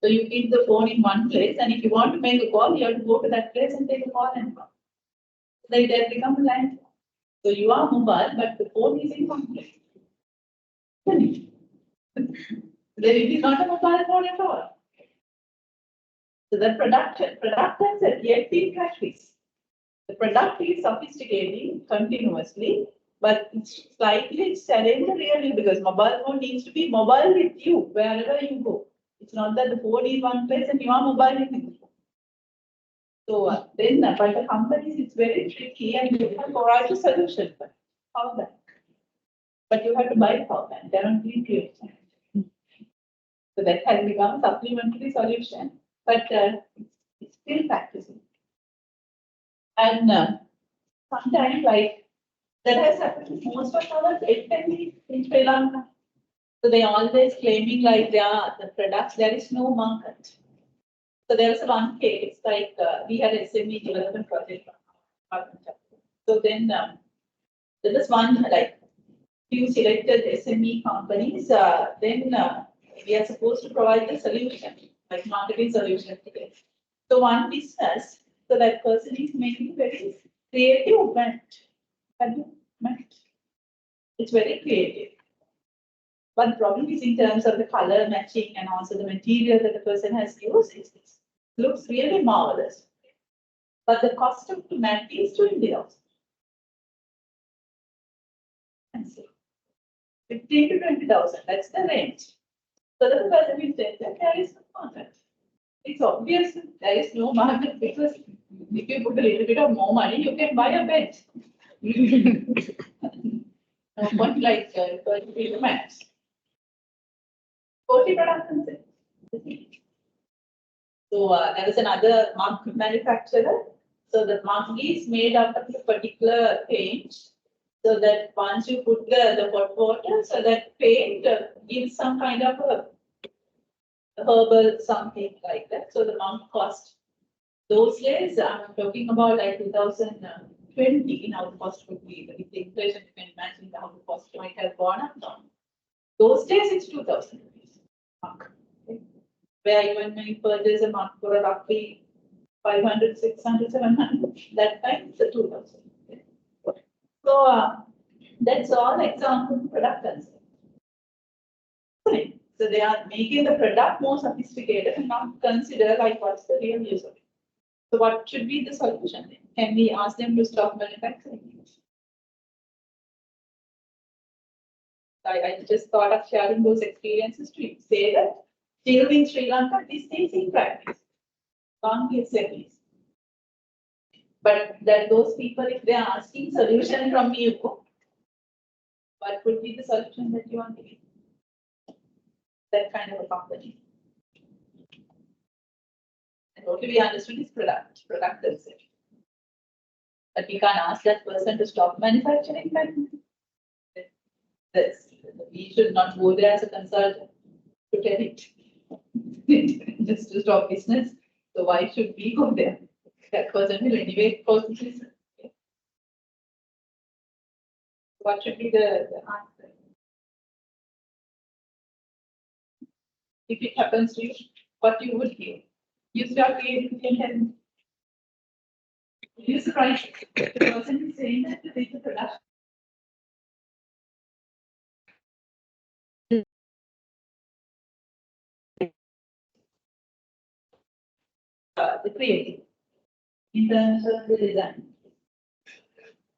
So you keep the phone in one place, and if you want to make a call, you have to go to that place and take a call and come. Like that becomes a landline. So you are mobile, but the phone is in one place. Then it is not a mobile phone at all. So the product concept yet in practice. The product is sophisticating continuously, but it's slightly challenging really because mobile phone needs to be mobile with you wherever you go. It's not that the phone is one place and you are mobile with it. So then, but the companies, it's very tricky and you have to provide a solution for power bank. But you have to buy power bank, they don't give you. So that has become a supplementary solution, but it's still practicing. And sometimes, like, that has happened to most of our SMEs in Sri Lanka. So they always claiming like they are the products, there is no market. So there was one case, like we had a SME development project. So then there was one, like, few selected SME companies, then we are supposed to provide the solution, like marketing solution to them. So one business, so that person is making very creative mat. It's very creative. But the problem is in terms of the color matching and also the material that the person has used, it looks really marvelous. But the cost of the mat is 20,000. 15 to 20,000, that's the range. So the person will say that there is no market. It's obvious there is no market because if you put a little bit of more money, you can buy a bed. What like 30 mats. 40 products. So there was another mug manufacturer. So the mug is made out of a particular paint. So that once you put the hot water, so that paint gives some kind of a herbal something like that. So the mug cost. Those days, I'm talking about like 2020, now the cost would be, with the inflation, you can imagine how the cost might have gone up now. Those days, it's 2,000 rupees. Okay. Where even when you purchase a mug for a roughly 500, 600, 700, that time it's a 2,000. Okay. So that's all example product concept. So they are making the product more sophisticated and not consider like what's the real use of it. So what should be the solution then? Can we ask them to stop manufacturing? I just thought of sharing those experiences to say that still in Sri Lanka, this is in practice. Can't be service. But that those people, if they are asking solution from you, what would be the solution that you want to give? That kind of a company. And what we understood is product concept. But we can't ask that person to stop manufacturing. We should not go there as a consultant to tell it just to stop business. So why should we go there? That person will anyway close the business. Okay. What should be the answer? If it happens to you, what you would hear? You start creating and use the price. The person is saying that this is a production. The creative in terms of the design.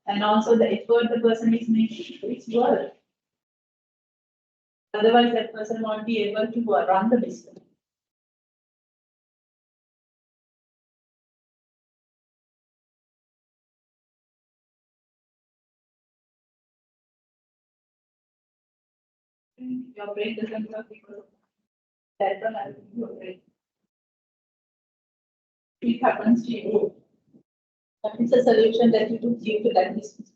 And also the effort the person is making, it's worth. Otherwise, that person won't be able to run the business. Your brain doesn't work because of that one. I think your brain. It happens to you. That is a solution that you could give to that business.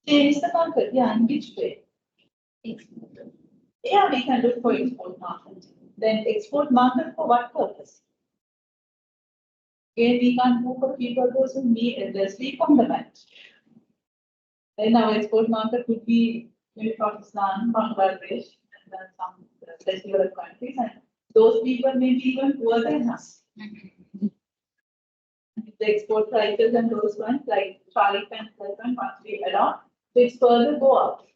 Change the market, yeah, in which way? Yeah, we can look for export market. Then export market for what purpose? Again, we can't move for people who sleep on the mat. Then our export market would be maybe Pakistan, Bangladesh, and then some less developed countries, and those people may be even poorer than us. The export prices and those ones like Charlie and Husband, once we adopt, so it's further go up.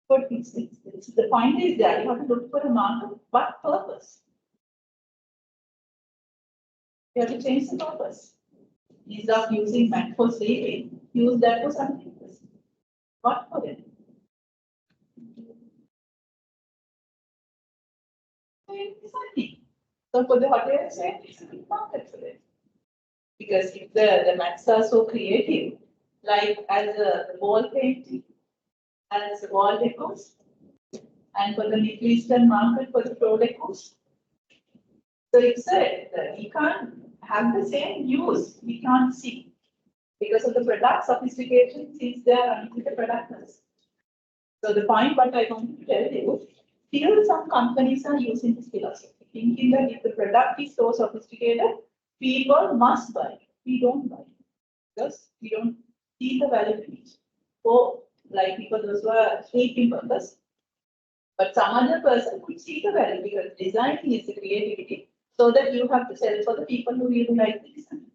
But the point is that you have to look for a market. What purpose? You have to change the purpose. Instead of using mat for sleeping, use that for something else. What for it? So for the hotels, it's a big market for it. Because if the mats are so creative, like as a wall painting, as wall decors, and for the Middle Eastern market for the floor decors. So it's we can't have the same use, we can't see. Because of the product sophistication, since they are running the products. So the point what I want to tell you, still some companies are using this philosophy, thinking that if the product is so sophisticated, people must buy it. We don't buy it. Because we don't see the value in it. For like people those who are sleeping purpose. But some other person could see the value because design is the creativity. So that you have to sell for the people who really like the design.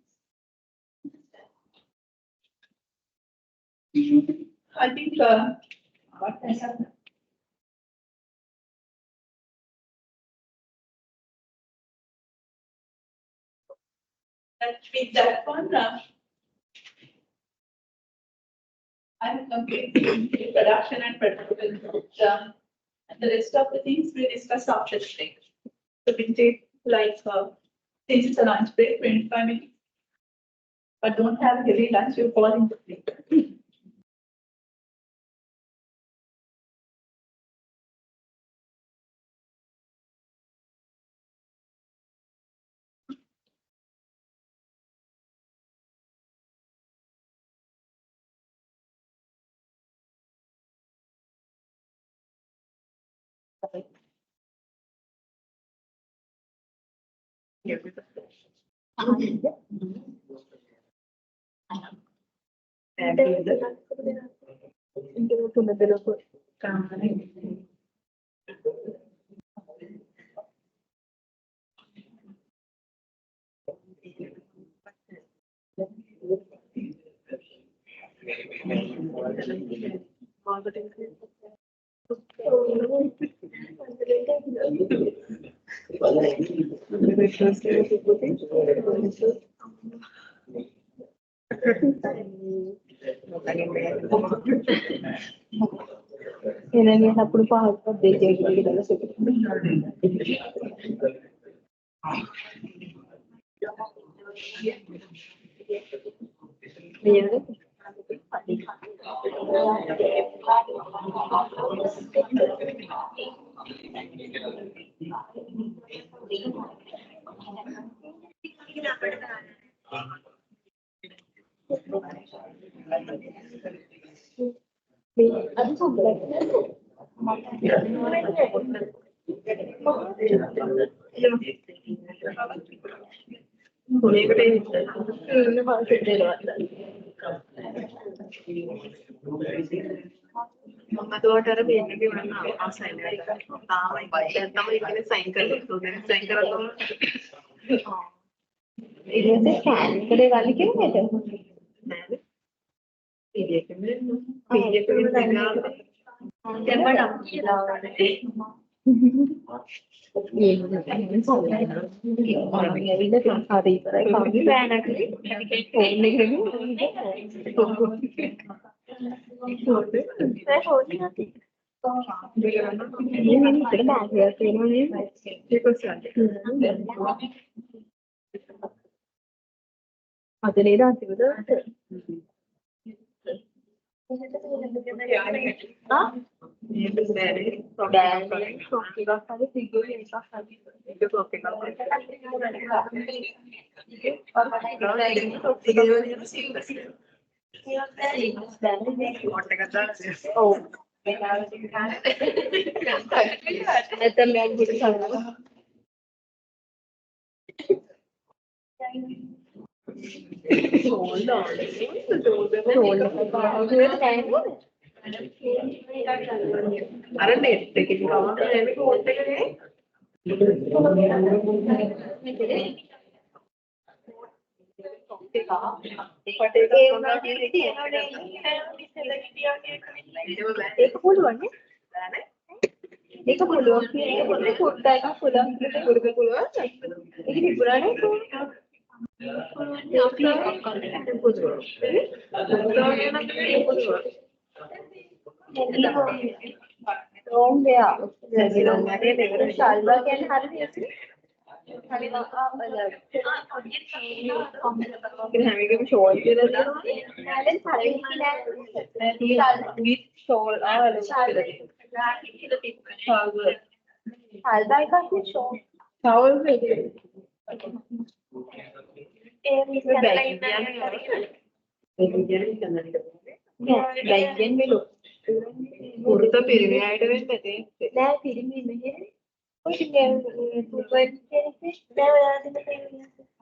I think what has happened? And with that one, I'm completing production and production. And the rest of the things we discuss after the break. So we take like since it's a lunch break, 25 minutes. But don't have heavy lunch, you fall into sleep.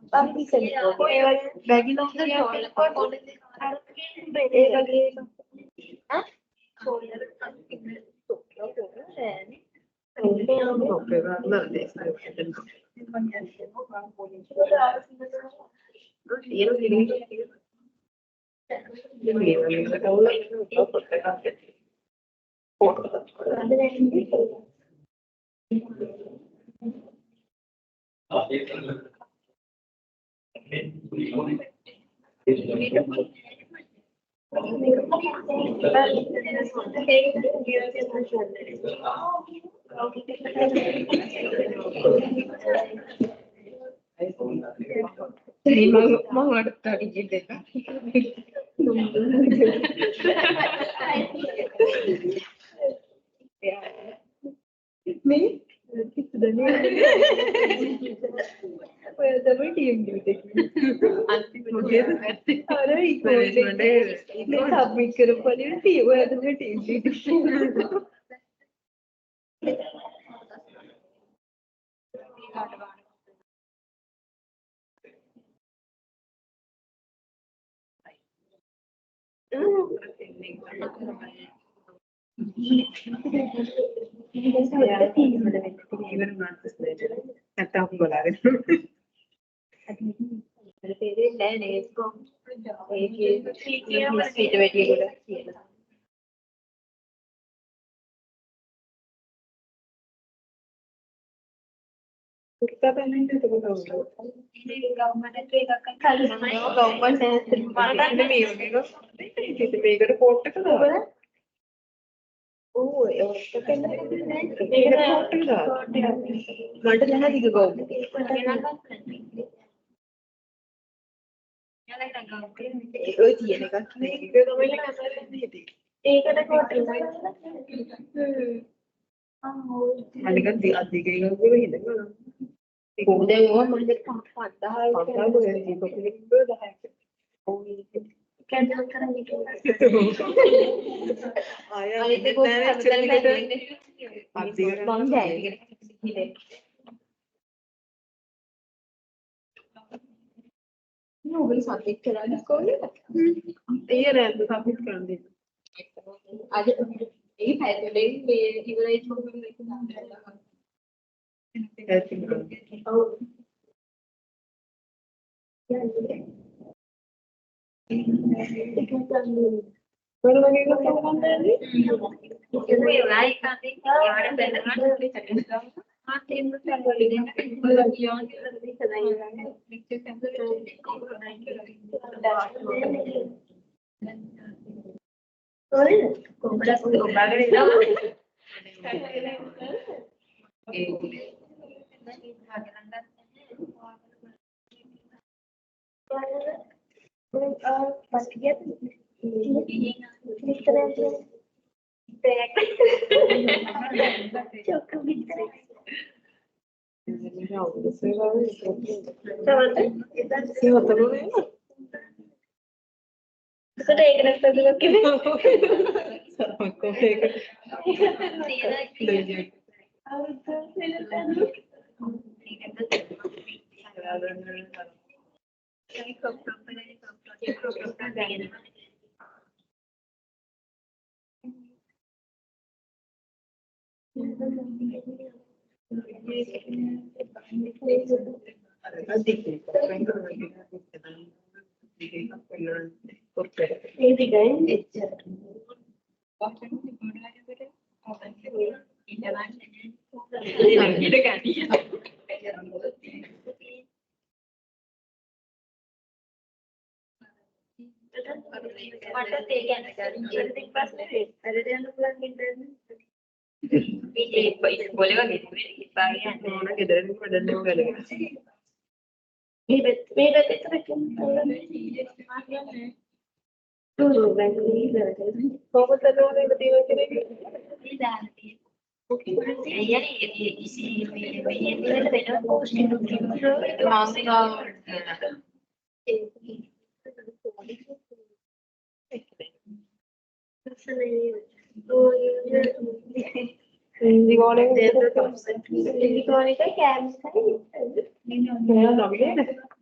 Bagging of the shoulder.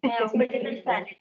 Original planet.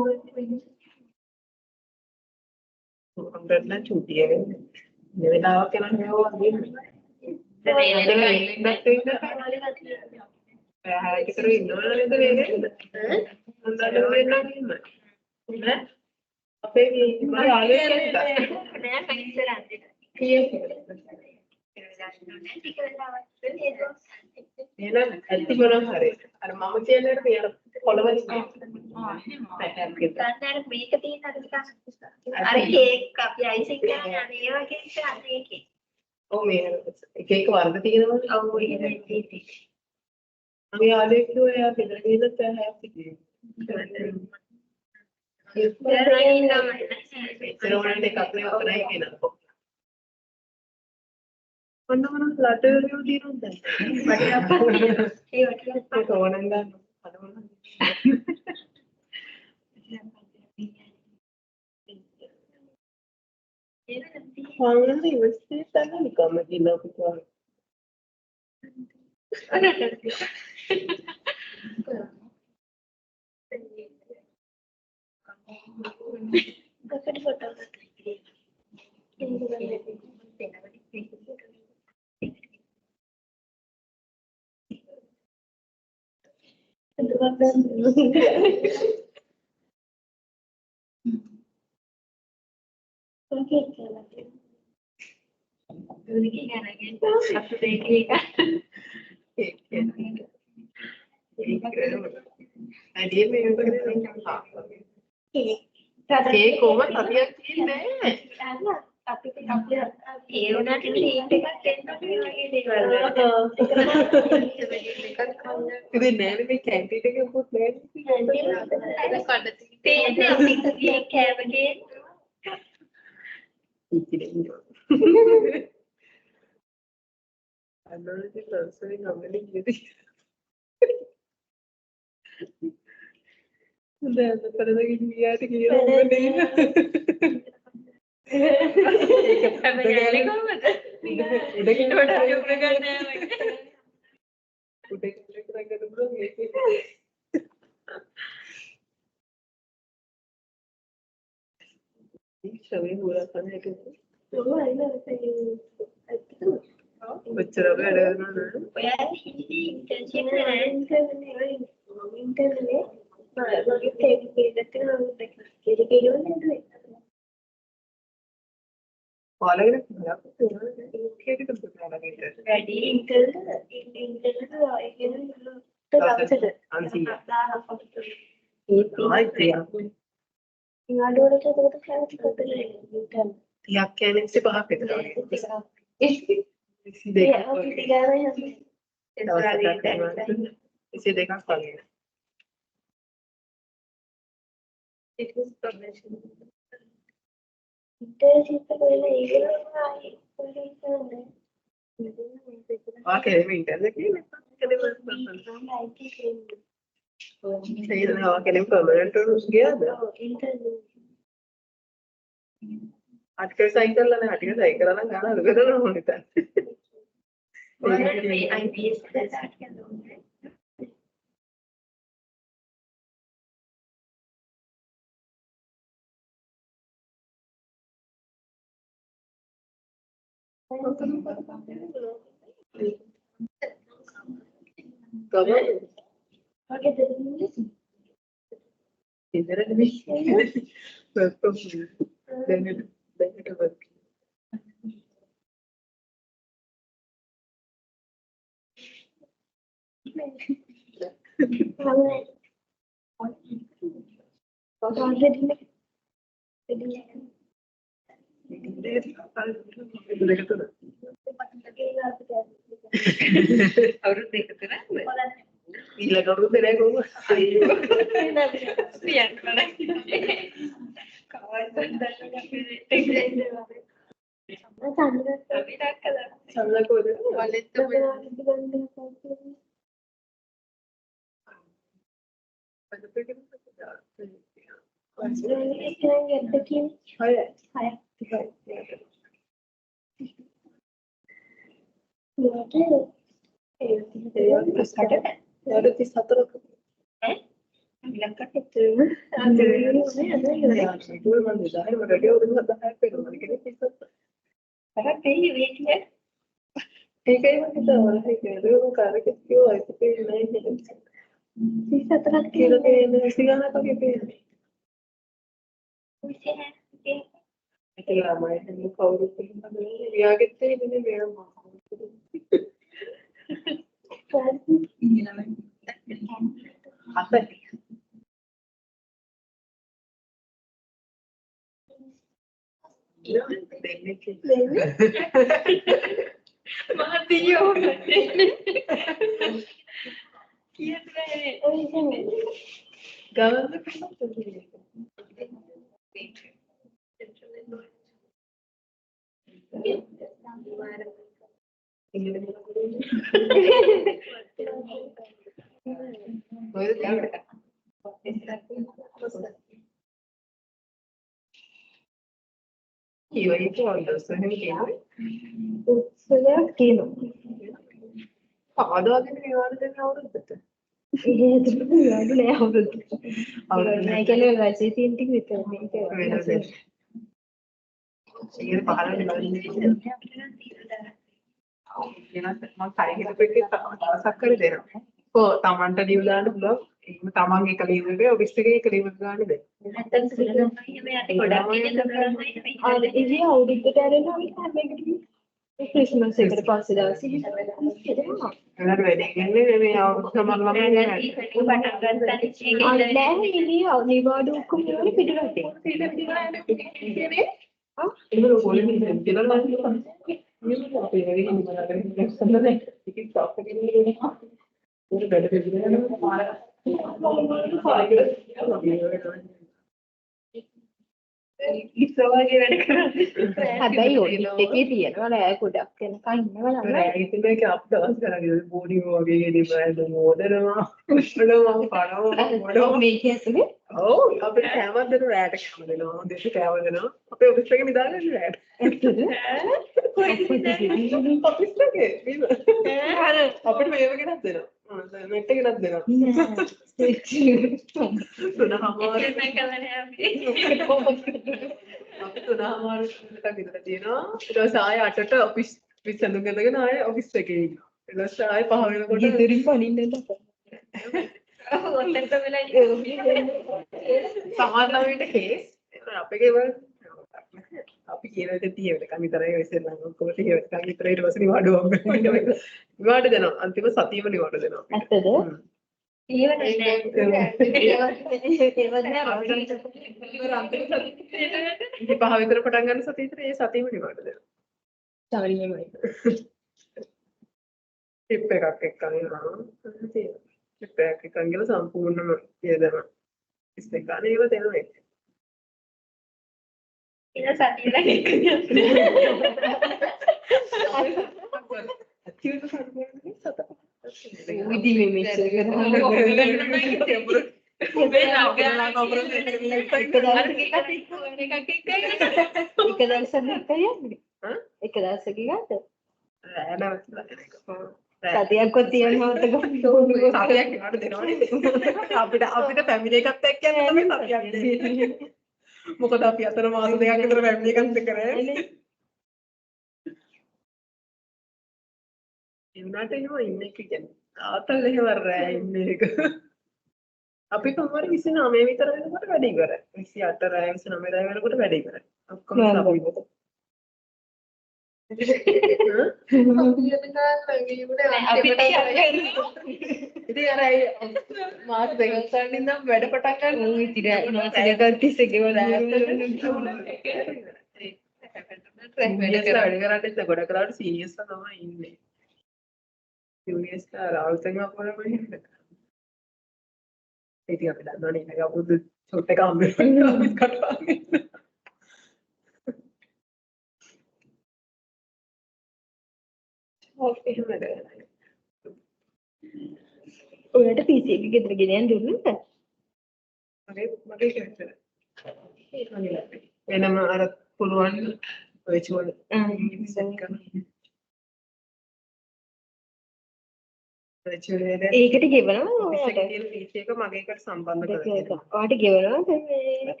ඒකට ගෙවනවා office ඔයාලට. එකේ තියෙන PC එක මගේ එකට සම්බන්ධ කරගන්න. ඔයාලට ගෙවනවා දැන් මේක.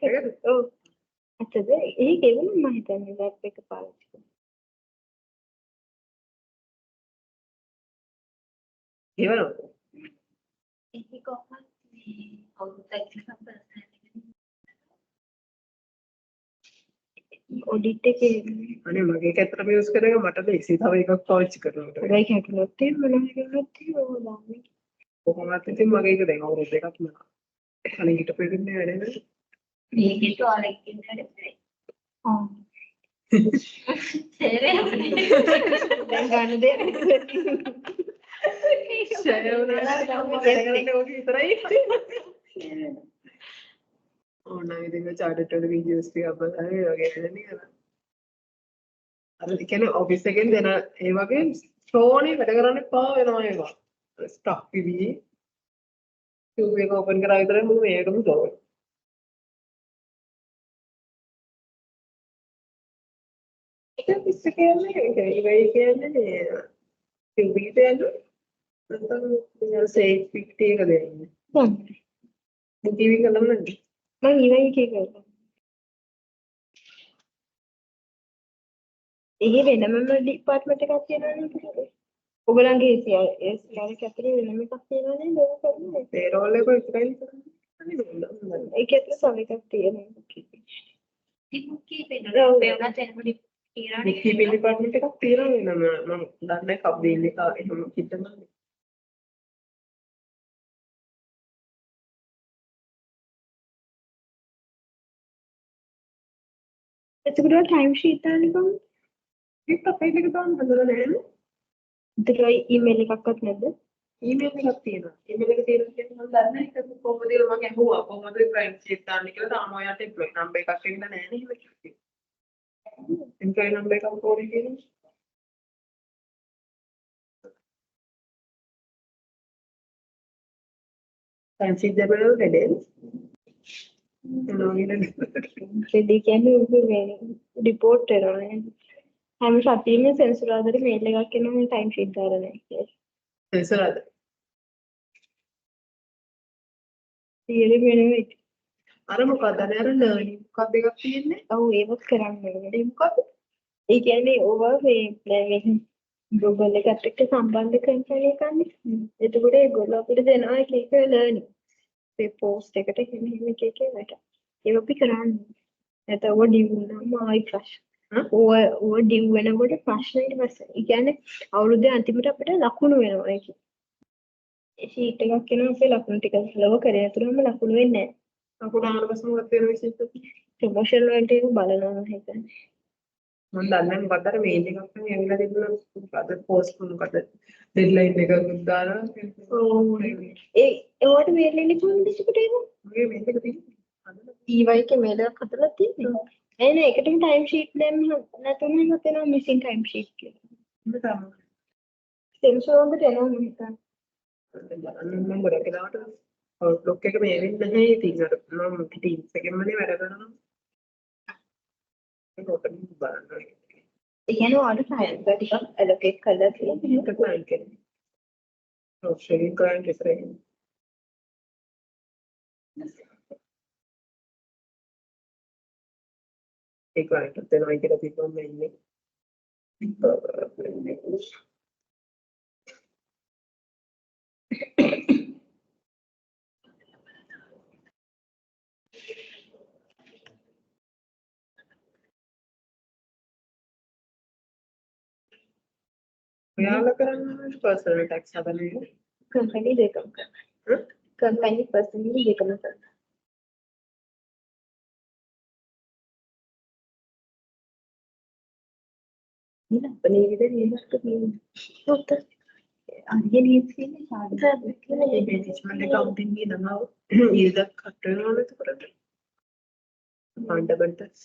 ඔව්. ඇත්තද? ඒ ගෙවනවා මම හිතන්නේ ලැප් එක පාවිච්චි කරනවා. ගෙවනවා. ඒක කොහොමද මේ අවුරුද්දක් සම්බන්ධ ඔඩිට් එකේ අනේ මගේ එක ඇත්තටම යූස් කරගෙන මට ලේසි තව එකක් පාවිච්චි කරනකොට. හැබැයි කැටලොග් තියෙන මොනවා කරනවත් තියෙනවා දාන්නේ. කොහොමද ඉතින් මගේ එක දැන් අවුරුදු දෙකක් නා. කලින් හිටපු එකක් නේ වැඩ නේද? මේකේ ඔයාලකින් හරියි. ආ. දැන් ගන්න දෙයක් ෂෙයාර් වුණා දැනගන්න ඕක විතරයි. ඕනනම් ඉතින් චාට් වල වීඩියෝස් ටිකක් බලලා ඒ වගේ නේද නේද? අර කියන්නේ ඔෆිස් එකෙන් දෙන ඒ වගේ ෂෝනේ වැඩ කරන්න එපා වෙනවා ඒවා. ස්ටොක් පිවි. ටියුබ් එක ඕපන් කරා විතරයි මම මේකම තෝරන්නේ. ඒක ඉස්ස කියන්නේ ඉවයි කියන්නේ ටියුබ් එක කියන්නේ නැත්නම් සේෆ් 50 එක දෙන්නේ. ටීවී කලම නැද්ද? මම ඉවයි එකේ කරලා. ඒ වෙනම ඩිපාර්ට්මන්ට් එකක් තියෙනවා නේද? ඔයගලන්ගේ ඒ සියාරක ඇතුලේ වෙනම එකක් තියෙනවා නේද? ඒක කරන්නේ. පේරෝල් එක විතරයි කරන්නේ. ඒක ඇතුලේ සම එකක් තියෙනවා. බුක් කීපින් ඩිපාර්ට්මන්ට් එකක් තියෙනවා නේද? මම දන්නේ කවුද එක එහෙම කිව්වම එතකොට ටයිම් ෂීට් දාන්නේ කොහොමද? ඒක අපේ එක දාන්න හදලා නැහැ නේ. ඒතරයි ඊමේල් එකක්වත් නැද්ද? ඊමේල් එකක් තියෙනවා. ඊමේල් එක තියෙනවා කියන්නේ මම දන්නේ ඒක කොහොමද කියලා මම අහුවා. කොහොමද ටයිම් ෂීට් දාන්න කියලා තාම ඔයාලට එම්ප්ලොයි නම්බර් එකක් එන්න නැහැ නේ එහෙම කිව්වේ. එම්ප්ලොයි නම්බර් එකක් ඕනේ කියන්නේ. ටයිම් ෂීට් දෙබලු දෙදෙන්. රෙඩි කියන්නේ මේ රිපෝට් කරනවා. හැම සතියෙම සෙන්සුරාදාට මේල් එකක් එනවා ටයිම් ෂීට් දාලා නැහැ කියලා. සෙන්සරාද? ඊයේ වෙනවා. අර මොකක්ද අර ලර්නින් මොකක්ද එකක් තියෙන්නේ? ඔව් ඒවත් කරන්න ඕනේ. ඒ මොකක්ද? ඒ කියන්නේ ඕවා මේ ග්ලෝබල් එකත් එක්ක සම්බන්ධ කරන එකන්නේ. එතකොට ඒගොල්ලෝ අපිට දෙනවා එක එක ලර්නින්. ඒ පෝස්ට් එකට එහෙම එක එක වැඩ. ඒක අපි කරන්නේ. නැත්නම් ඔය ඩිව් නම් ආයි ප්‍රශ්න. ඔය ඩිව් වෙනකොට ප්‍රශ්න ඊට පස්සේ. ඒ කියන්නේ අවුරුද්දේ අන්තිමට අපිට ලකුණු වෙනවා ඒක. ඒ ෂීට් එකක් එනවා අපේ ලකුණු ටික ලව කරේ අතුරම ලකුණු වෙන්නේ නැහැ. අපුඩ ආනපස් මොකක්ද වෙන විශේෂද? ප්‍රොමෝෂන් වලට ඒක බලනවා හිතන්නේ. මම දන්නේ මොකක්ද අර මේල් එකක් නම් ඇවිල්ලා තිබුණා මොකද පෝස්ට් මොකද ඩෙඩ්ලයින් එකක් දාලා ඒ ඒවට මේල් එන්නේ කොහොමද ඒකට ඒක? මගේ මේල් එක තියෙනවා. ඊවයි එකේ මේල් එකක් හදලා තියෙනවා. නෑ නෑ ඒකටම ටයිම් ෂීට් දැම්ම නැතුනම හිතෙනවා මිසින් ටයිම් ෂීට් කියලා. මම තමයි. සෙන්සර් වලට එනවා මම හිතන්නේ. මම ගොඩක් වෙලාවට අවුට්ලුක් එක මේ වෙන්නේ නැහැ ඉතින් අර මම ටීම්ස් එකෙන්මනේ වැඩ කරනවා. ඒක ඔතන බලන්න. ඒ කියන්නේ ඔයාලට ටයිම් ටිකක් ඇලොකේට් කරලා තියෙනවා. ඒක ප්ලෑන් කරනවා. ඔව් ෂෙඩියුල් කරන්න ඉස්සරහින්. ඒ ක්ලයන්ට් එකත් එනවා කියලා තිබ්බම ඉන්නේ. ඔයාලා කරන්නේ පර්සනල් ටැක්ස් හදන්නේ කම්පැනි දෙකම කරනවා. කම්පැනි පර්සනලි දෙකම කරනවා. නේද? අපේ විදිහට නේදක් තියෙන්නේ. ඔත් අනිත් කියන්නේ සාධාරණ කියලා මේ මැනේජ්මන්ට් එකවුන්ටින් කියනවා ඊළඟ කට වෙනවලු එතකොට ෆන්ඩමෙන්ටල්ස්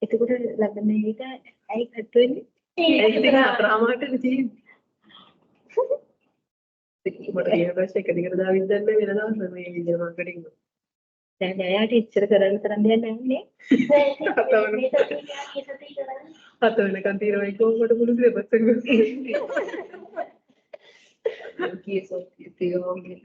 එතකොට ලබන එක ඇයි කට් වෙන්නේ? ඒක ඉතින් අතරාමකට තියෙන්නේ මට කියන ප්‍රශ්න එක දිගට දාවිත් දැන් මේ වෙන දවස් මේ විදිහට මාකටිං දැන් එයාට ඉච්චර කරන්න තරම් දෙයක් නැහැ නේ. හත වෙනකන් තියෙනවා ඒක උඹට පුළුවන් දෙපැත්තක Case of theory.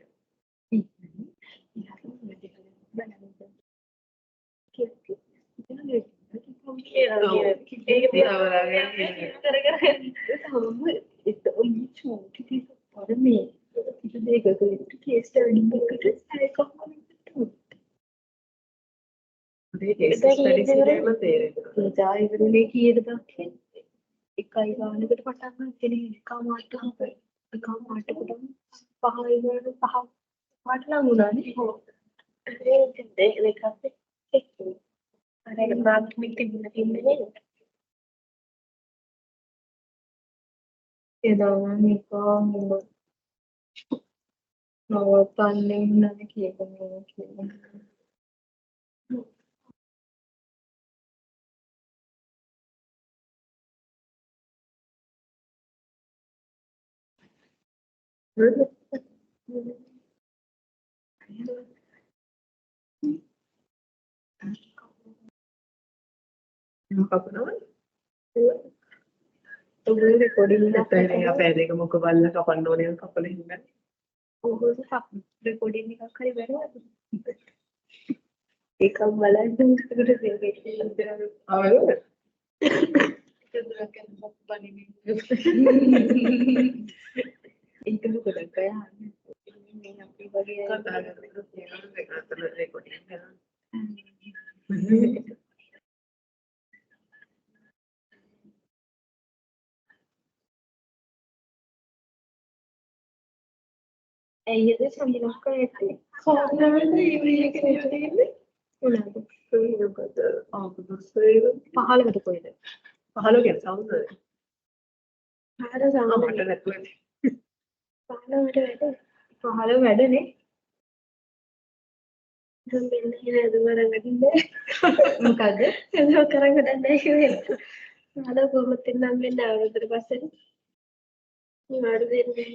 එකයි ගානකට පටන් ගන්න කෙනෙක් එකම මාට හම්බෙයි. එකම මාටකට පහ ඉවරට පහ පාට ලඟුණානේ. ඔව්. ඒක අපේ එක්ක. අර ඒක ප්‍රාථමික තිබුණ තින්නේ නේද? එදා නිකන් නවත්තන්නේ නැහැ කියනවා. ඔබේ රෙකෝඩින් නැත්නම් අපේ දෙක මොක බලලා කපන්න ඕනේ කපලා ඉන්න. ඔහොම රෙකෝඩින් එකක් හරි වැරවද? එකක් බලන්න උඩට දෙන්නේ. ආවද? ඒක දුකක් ගියා. මේ අපි වගේ කතා කරලා රෙකෝඩින් කරනවා. ඇයිද සම්මත කරන්නේ? කොහොමද ඉවරේ කියන්නේ? උනන්දු. ඒකද ආපුස්සේ 15කට කොහෙද? 15 කියන සවුන්ද? ආර සාමට මට නැතුව 15ට වැඩ. 15 වැඩනේ. දැන් මෙන්න නේද වරංගදින්නේ. මොකද? ඒක කරන් ගන්නෑ කිව්වේ. ආද කොහොමද නම් වෙන්න අවුරුද්දට පස්සේ. මේ වඩ දෙන්නේ.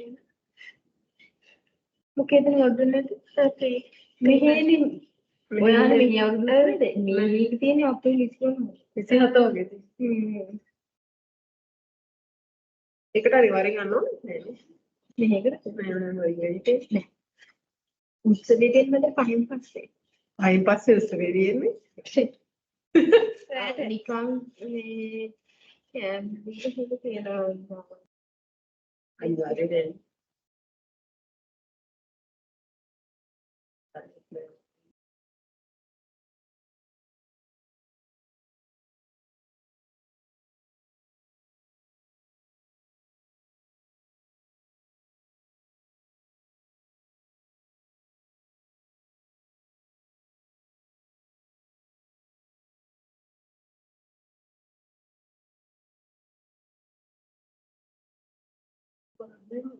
මොකේද වඩුනේ? අපේ මෙහෙලින් ඔයාලා මෙහි අවුරුද්දට මේ තියෙන අපේ 27 වගේ තියෙනවා. ඒකට හරි වරින් යන්න ඕනේ නේද? මෙහෙකට මම වරින් නෑ. උත්සවයේ දෙන්නද පහෙන් පස්සේ. අයින් පස්සේ උත්සවේ දෙන්නේ. නිකන් මේ කැම්ප් එක කියලා අනිවාර්යයෙන්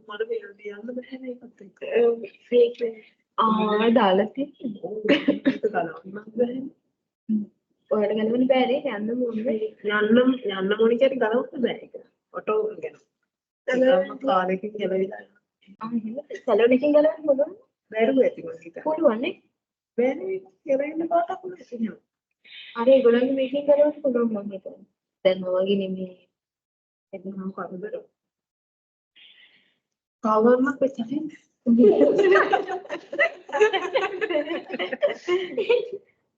මට වෙලදී යන්න බෑ මේකත් එක්ක. ෆේක් දාලා තියෙනවා. ඒක ගලවන්න බෑ. ඔයාලට ගලවන්න බෑනේ යන්න ඕනේ. යන්න මොනික හරි ගලවන්න බෑ ඒක. ඔටෝ ගැන. ඒකම කාලෙකින් ගලවිලා යනවා. එහෙනම් සැලොන් එකකින් ගලවන්න පුළුවන්. බැරුව ඇති මං හිතා. පුළුවන් නේ. බෑනේ ගලවෙන්න පාටක් නෙවෙයි. අර ඒගොල්ලන්ගේ මේකෙන් ගලවන්න පුළුවන් මම හිතන්නේ. දැන් ඔයගේ නෙමෙයි. එතනම කරදර. කවර්ම කොච්චරින්?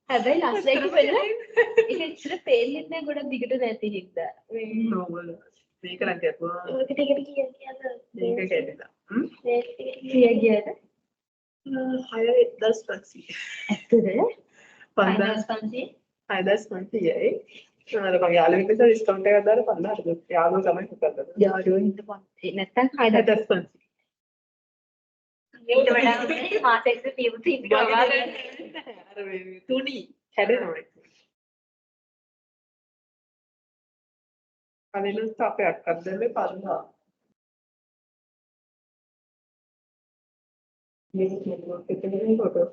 හැබැයි ලස්සනට වෙලා ඒක ඉස්සර පේන්නේ නැහැ ගොඩක් දිගට නැති හින්දා. නෝමල්. මේක නම් කියපුවා. ඔය ටිකට කියන්නේ මේක කැඩෙලා. ගියද? 6500. ඇත්තද? 5500. 6500යි. අර මගේ යාළුවෙක් නිසා ඩිස්කවුන්ට් එකක් දාලා 5000ට යාළුවා තමයි හිතන්නේ. යාළුවෝ හින්දා නැත්තම් 6500. ඊට වඩා හොඳයි මාසෙකට තියුතු ඉන්නවා. අර මේ තුනි කැඩෙනවා. කලින් ස්ටොපයක් අද්දන්නේ 5000. මේක නෙමෙයි පිටින් photo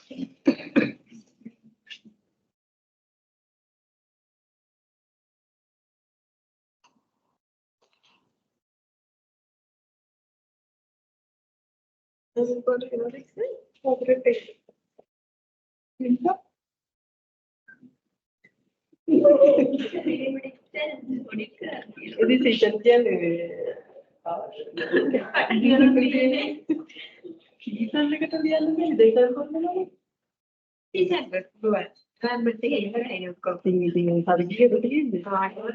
Ini sih kerjaan kita mereka terlihat lebih dari kalau tinggi tinggi hari dia begini. Apa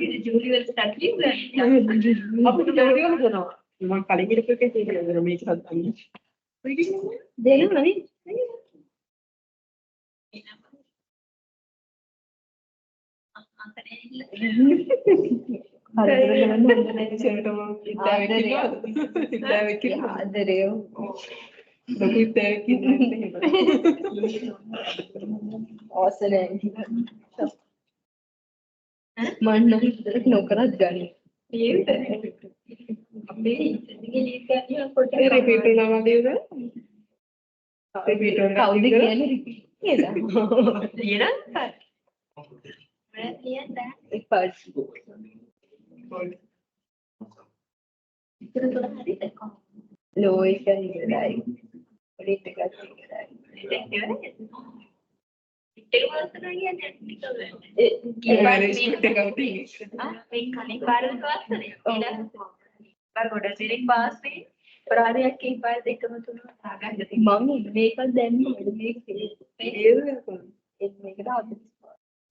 tu jauh dia macam mana? Memang kali ini dekat sini ada ramai cerita. දෙනවා නේ ආදරේ අවසරයි මන්න විතරක් නොකරත් ගනි අපේ ඉතින් ගිහින් පොඩ්ඩක් Repeat nama dia. Repeat කවුද කියන්නේ රිපීට් කියලා ලියන මම ලියන්න එපස් ලෝ එක ඉවරයි පොලිට් එකක් ඉවරයි ඒක වස්තන කියන්නේ management accounting. මේ කලින් පාරක වස්තනේ ඊළඟ පාර ගොඩ සිරින් පාස් වේ ප්‍රාණයක් ඒ පාර දෙකම තුනම සාගන්න මම මේක දැම්ම මේක මේකට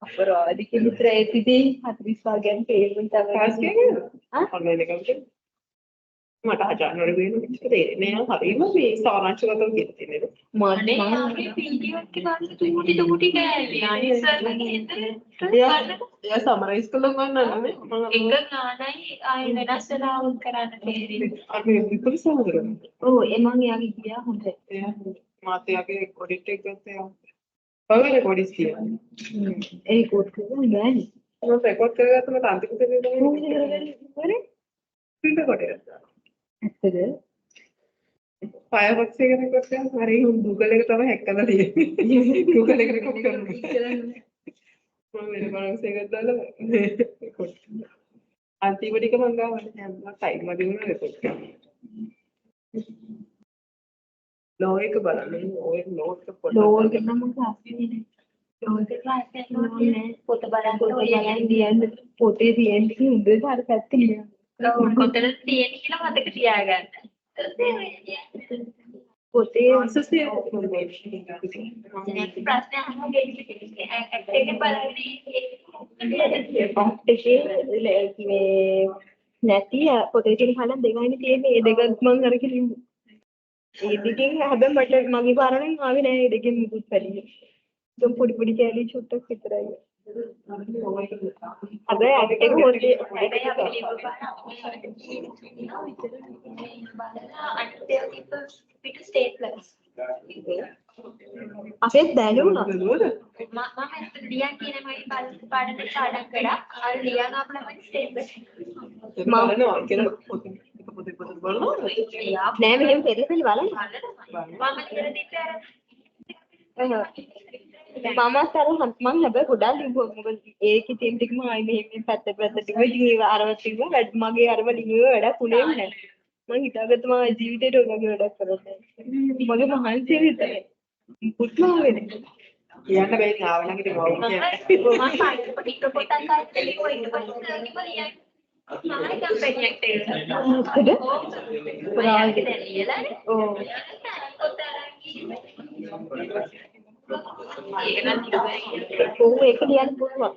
අපරාධ කිමිත්‍ර ඒතිදී 40 වගේන් පේමන්ට් Pass තමයි किया online accounting. මට ආචාර්යවරු වෙන විදිහට නෑ හරිම මේ සාරාංශගතව කියන්නේ නේද මන්නේ අපේ පීඩියෝ එකේ පාස් තුටි තුටි ගෑවේ අනිසර් එයා සමරයිස් කළා ගන්නන්නේ එක ගානයි ආයෙ වෙනස් වෙලා වුන් කරන්න තේරෙන්නේ අපි විපුල සමරන ඔව් ඒ මං එයාගේ ගියා හොඳයි එයා මාත්‍යාගේ ඔඩිට් එක ගත්තා පවර කොඩිස් කියන්නේ ඒ කෝඩ් කරලා ගෑනි මම රෙකෝඩ් කරගත්ත මට අන්තිමට දෙන්නේ පිට කොටේ ඇත්තද Firefox එක රෙකෝඩ් කරලා හරි Google එක තමයි හැක් කරලා තියෙන්නේ Google එක රෙකෝඩ් කරනවා මම වෙන බලස් එකක් දාලා රෙකෝඩ් අන්තිම ටික මම ගාවන්නේ හැම ටයිම් වලින් රෙකෝඩ් කරනවා ලෝ එක බලන්න ඔය නෝට් එක පොඩ්ඩක් ලෝ එක නම් මම ක්ලාස් එකේ නේ ලෝ එක ක්ලාස් එකේ නෝනේ පොත බලන්න තියන්න පොතේ තියෙන ටික උදේ පාර පැත්තේ ලියන්න ඔව් කොතනද තියෙන්නේ කියලා මතක තියාගන්න පොතේ ආන්සර්ස් ප්‍රශ්න අහන්න ගෙන්නේ එකේ බලන්නේ මේ නැති පොතේ තියෙන කලන් දෙකයිනේ තියෙන්නේ ඒ දෙකත් මම අරගෙන ඉන්නේ ඒ දෙකෙන් හැබැයි මට මගේ පාරණෙන් ආවේ නෑ ඒ දෙකෙන් මුකුත් පැලියේ දුම් පොඩි පොඩි කැලි චුට්ටක් විතරයි හැබැයි අකට එක හොටේ හැබැයි අපි ලියපු පාර පිට ස්ටේප්ලර්ස් අපේ බැලුණා මම ලියන් කියන මයි පාඩම පාඩම් කළා අර ලියන අපලම ස්ටේප්ලර්ස් බලනවා කියලා පොතේ බලනවා නෑ මෙහෙම පෙරලෙ බලන්න මම කියලා දෙන්න මම අතර මම හැබැයි ගොඩාක් ලිව්වා මොකද ඒකේ තියෙන ටිකම ආයි මෙහෙම පැත්ත ටික ඉතින් අරව තිබ්බ මගේ අරව ලිව්ව වැඩක් උනේම නෑ මම හිතාගත්තා මම ජීවිතේට ඔය වගේ වැඩක් කරන්නේ මගේ මහන්සිය විතරයි පුත්මා වෙන්නේ කියන්න බෑ නාවලඟට ගවුම් කියන්නේ මම සායිප ටික පොතක් අරගෙන ලිව්වා ඊට පස්සේ කිව්වා මම කම්පැනියක් තේරුණා ප්‍රායිවට් දැන් ලියලානේ ඔව් ඒක ලියන්න පුළුවන්.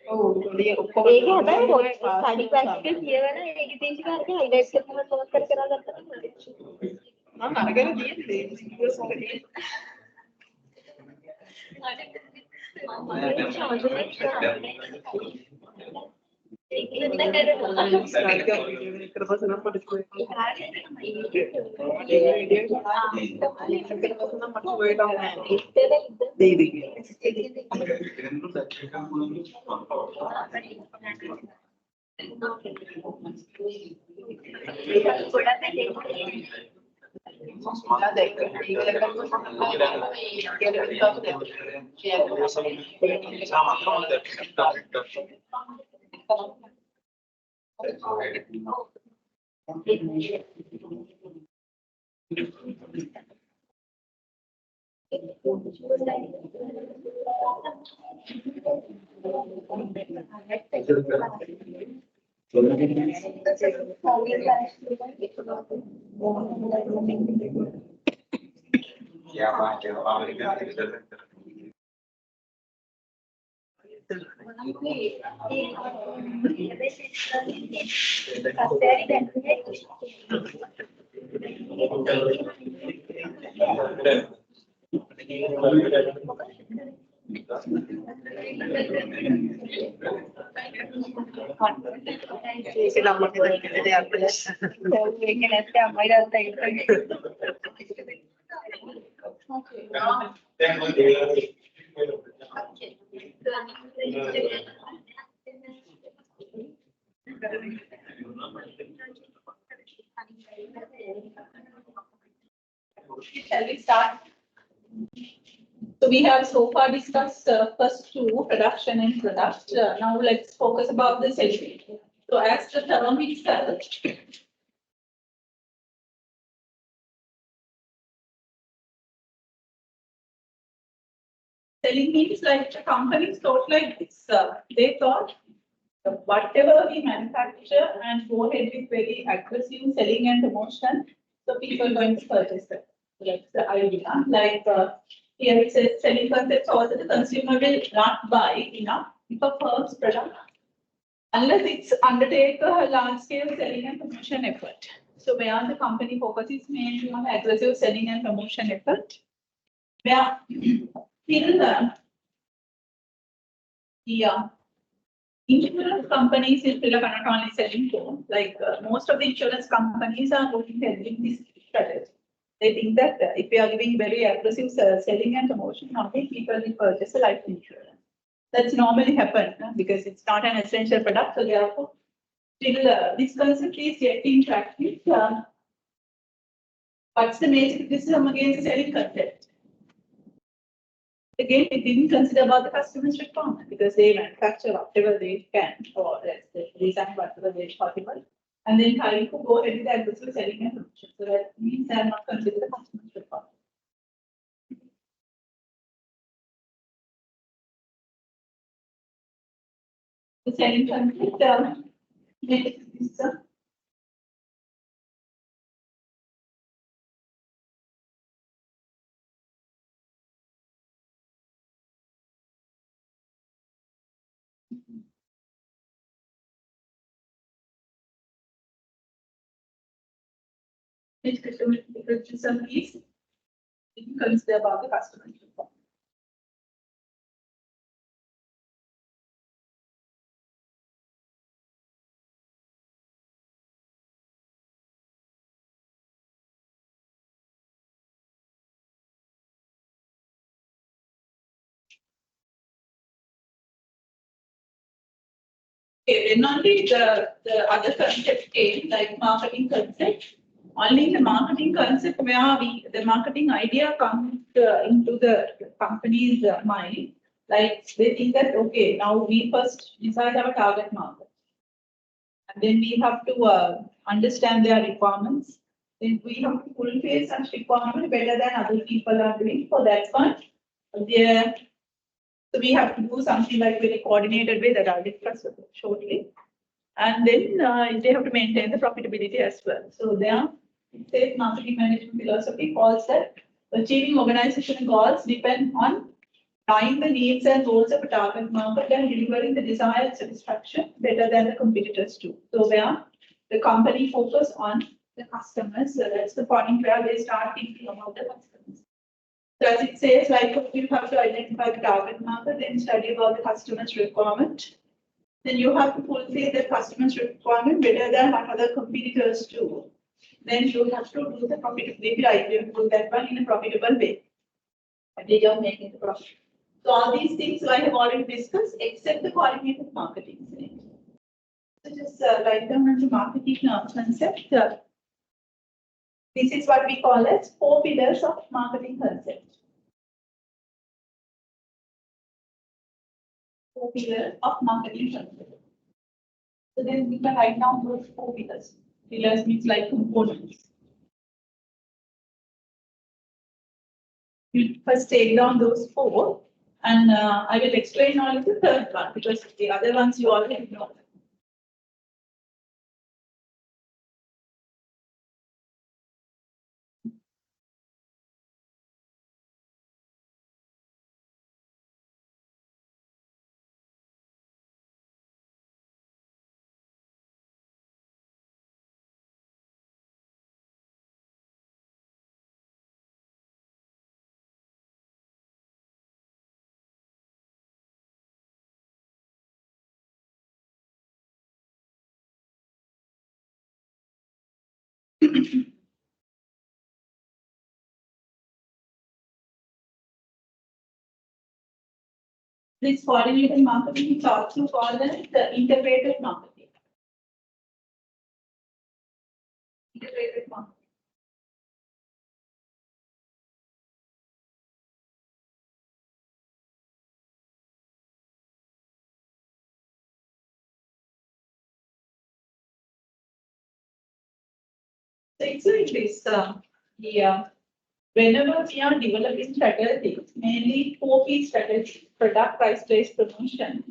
ඔව් ලිය ඔක්කොම ඒක හැබැයි ස්ටඩි පැක් එක කියවන ඒක තියෙන කාර්ක හයිලයිට් එක තමයි මොකක් කර ගත්තා තමයි. මම අරගෙන තියෙන්නේ සිංගල්ස් එකේ. Shall we start? So we have so far discussed first two, production and product. Now let's focus about the selling. So as the term itself, selling means like the companies thought like this. They thought whatever we manufacture and go ahead with very aggressive selling and promotion, so people are going to purchase it. So that's the idea. Like here it says selling concepts also the consumer will not buy enough if a firm's product unless it's undertake a large scale selling and promotion effort. So where the company focuses mainly on aggressive selling and promotion effort, where till insurance companies in Sri Lanka are not only selling home, like most of the insurance companies are looking at this strategy. They think that if we are giving very aggressive selling and promotion, only people will purchase a life insurance. That's normally happen because it's not an essential product. So therefore, still this concept is yet in practice. What's the major criticism against the selling concept? Again, it didn't consider about the customer's requirement because they manufacture whatever they can or let's design whatever they possible and then trying to go ahead with the aggressive selling and promotion. So that means they are not considered the customer's requirement. The selling concept is criticism is didn't consider about the customer's requirement. Okay, then only the other concept came, like marketing concept. Only in the marketing concept where the marketing idea comes into the company's mind. Like they think that, okay, now we first decide our target market. And then we have to understand their requirements. Then we have to fulfill such requirement better than other people are doing. For that one, so we have to do something like very coordinated way that I'll discuss shortly. And then they have to maintain the profitability as well. So there, it says marketing management philosophy calls that achieving organizational goals depend on knowing the needs and goals of a target market and delivering the desired satisfaction better than the competitors do. So where the company focus on the customers, so that's the point where they start thinking about the customers. So as it says, like you have to identify the target market, then study about the customer's requirement. Then you have to fulfill the customer's requirement better than what other competitors do. Then you have to do the profitability, right? You have to do that one in a profitable way. And they are making the profit. So all these things I have already discussed, except the coordinated marketing. So just write down the marketing concept. This is what we call as 4 pillars of marketing concept. 4 pillars of marketing concept. So then we can write down those 4 pillars. Pillars means like components. You first take down those 4, and I will explain only the third one because the other ones you already know. This coordinated marketing is also called as the integrated marketing. Integrated marketing. So it's like this. Whenever we are developing strategies, mainly 4 key strategies: product, price, place, promotion.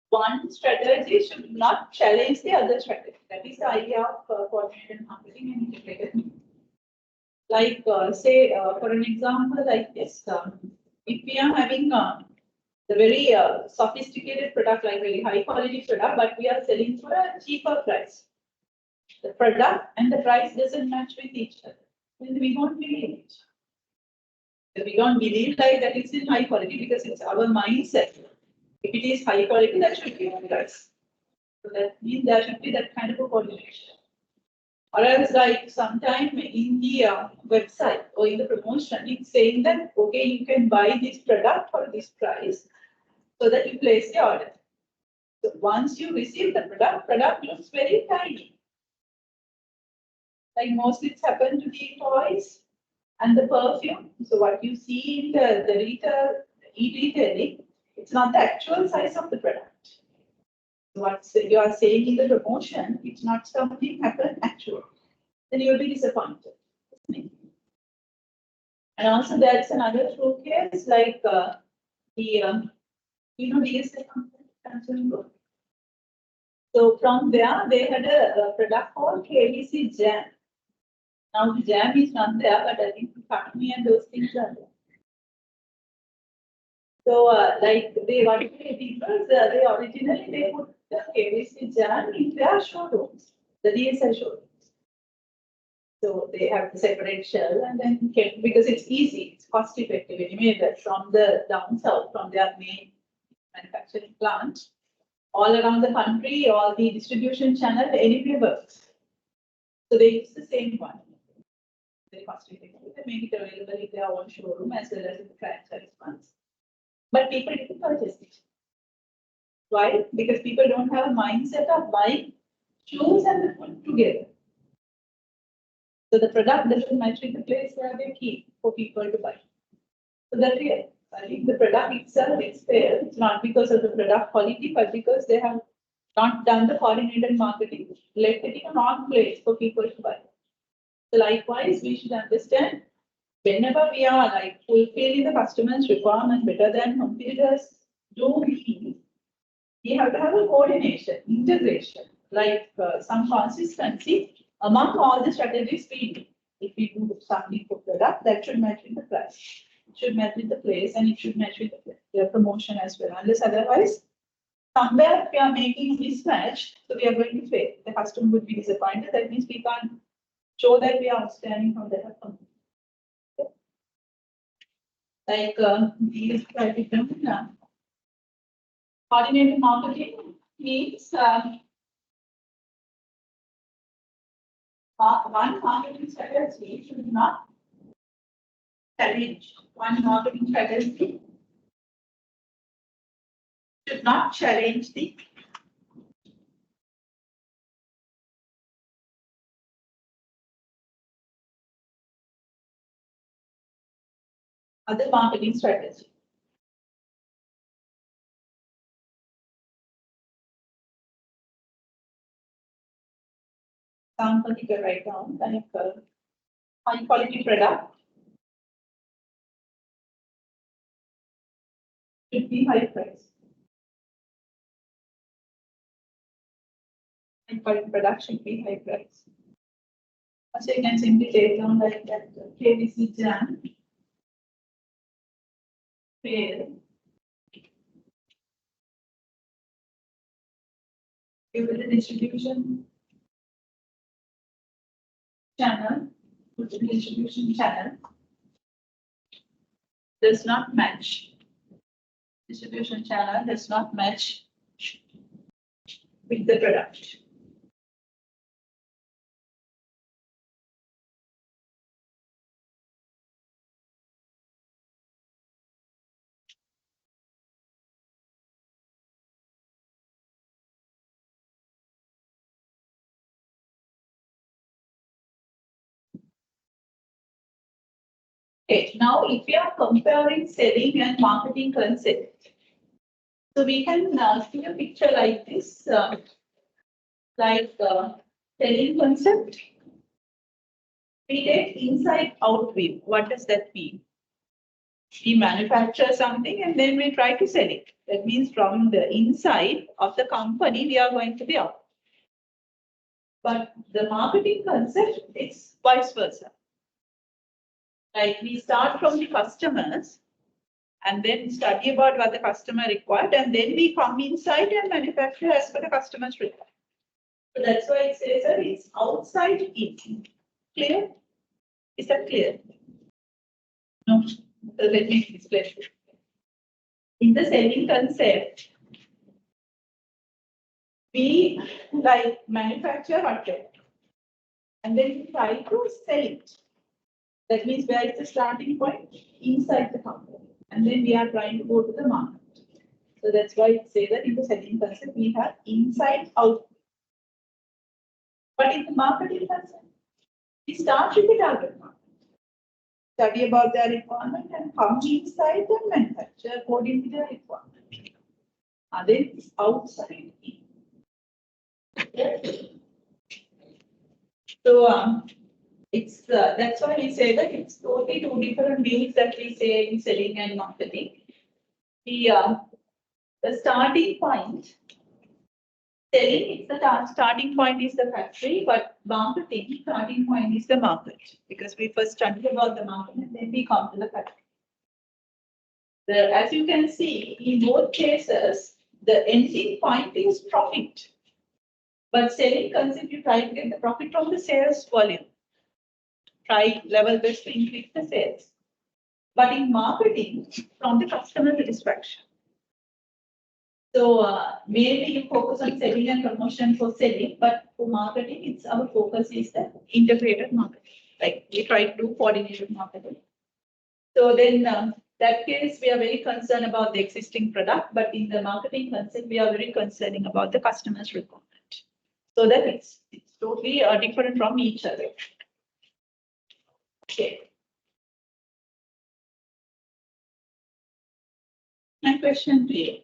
One strategy should not challenge the other strategy. That is the idea of coordinated marketing and integrated marketing. Like, say, for an example, like this, if we are having the very sophisticated product, like very high quality product, but we are selling for a cheaper price. The product and the price doesn't match with each other. Then we won't believe it. We don't believe like that it's in high quality because it's our mindset. If it is high quality, that should be on price. So that means there should be that kind of a coordination. Or else, like sometime in the website or in the promotion, it's saying that, okay, you can buy this product for this price so that you place the order. So once you receive the product looks very tiny. Like mostly it's happened to the toys and the perfume. So what you see in the retail, e-retailing, it's not the actual size of the product. What you are saying in the promotion, it's not something happened actual. Then you'll be disappointed. And also there's another true case like BSAA company. So from there, they had a product called KBC Jam. Now the jam is not there, but I think chutney and those things are there. So like what they did was they originally put the KBC jam in their showrooms, the DSI showrooms. So they have the separate shell and then because it's easy, it's cost effective anyway, that from the down south, from their main manufacturing plant, all around the country, all the distribution channel anyway works. So they use the same one. They cost effective. They make it available in their own showroom as well as in the franchise ones. But people didn't purchase it. Why? Because people don't have a mindset of buying shoes and the food together. So the product doesn't match with the place where they keep for people to buy. So that's real. I think the product itself is fair. It's not because of the product quality, but because they have not done the coordinated marketing, left it in a wrong place for people to buy. So likewise, we should understand whenever we are like fulfilling the customer's requirement better than competitors do, we have to have a coordination, integration, like some consistency among all the strategies we do. If we do something for product, that should match with the price. It should match with the place and it should match with the promotion as well. Unless otherwise, somewhere we are making a mismatch, so we are going to fail. The customer would be disappointed. That means we can't show that we are outstanding from that company. Like these coordinated marketing means one marketing strategy should not challenge. One marketing strategy should not challenge the Other marketing strategy. Example, you can write down like high quality product should be high price. High quality product should be high price. So you can simply take down like that. Okay, this is jam. Fail. Give it the distribution channel. Put the distribution channel does not match. Distribution channel does not match with the product. Okay, now if we are comparing selling and marketing concept, so we can see a picture like this, selling concept. We take inside out view. What does that mean? We manufacture something and then we try to sell it. That means from the inside of the company, we are going to be out. But the marketing concept is vice versa. Like we start from the customers and then study about what the customer required, and then we come inside and manufacture as per the customer's requirement. So that's why it says that it's outside in. Clear? Is that clear? No. So let me explain. In the selling concept, we like manufacture object and then we try to sell it. That means where is the starting point? Inside the company. And then we are trying to go to the market. So that's why it says that in the selling concept, we have inside out. But in the marketing concept, we start with the target market. Study about their requirement and come inside and manufacture according to their requirement. And then it's outside in. So it's that's why we say that it's totally two different views that we say in selling and marketing. The starting point, selling, it's the starting point is the factory, but marketing starting point is the market, because we first study about the market and then we come to the factory. As you can see, in both cases, the ending point is profit. But selling concept, you try to get the profit from the sales volume. Try level best to increase the sales. But in marketing, from the customer satisfaction. So mainly you focus on selling and promotion for selling, but for marketing, it's our focus is the integrated marketing. Like we try to do coordinated marketing. So then that case, we are very concerned about the existing product, but in the marketing concept, we are very concerned about the customer's requirement. So that it's totally different from each other. Okay. My question to you.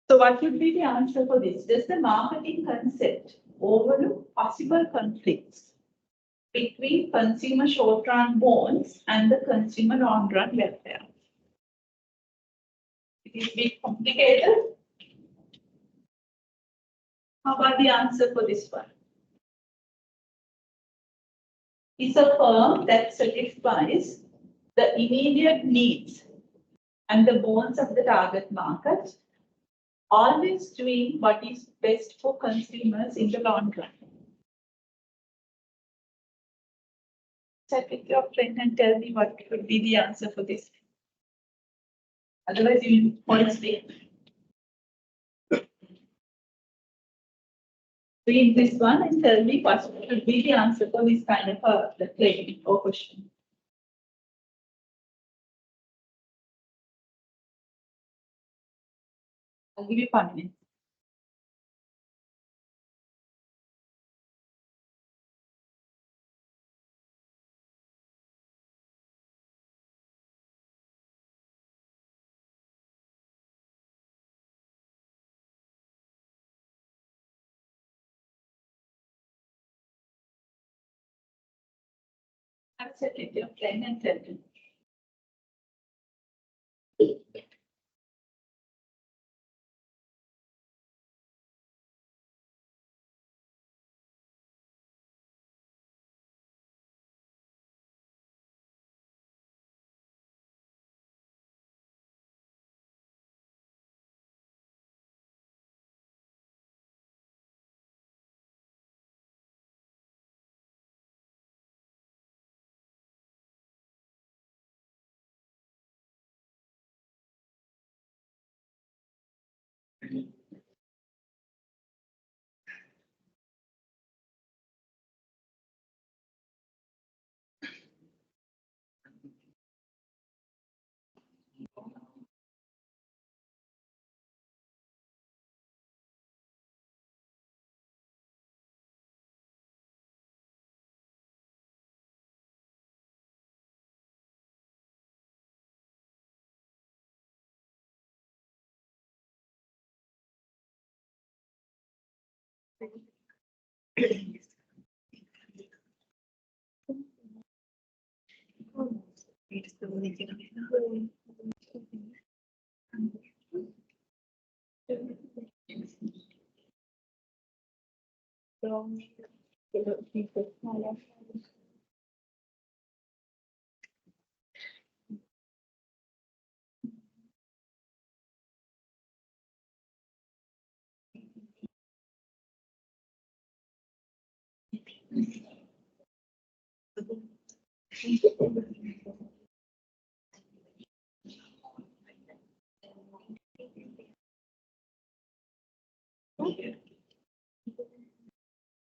So what would be the answer for this? Does the marketing concept overlook possible conflicts between consumer short-run wants and the consumer long-run welfare? It is a bit complicated. How about the answer for this one? Is a firm that satisfies the immediate needs and the wants of the target market, always doing what is best for consumers in the long run. Chat with your friend and tell me what would be the answer for this. Otherwise, you will fall asleep. Read this one and tell me what should be the answer for this kind of the claim or question. I'll give you 5 minutes. Absolutely, plain and tell them.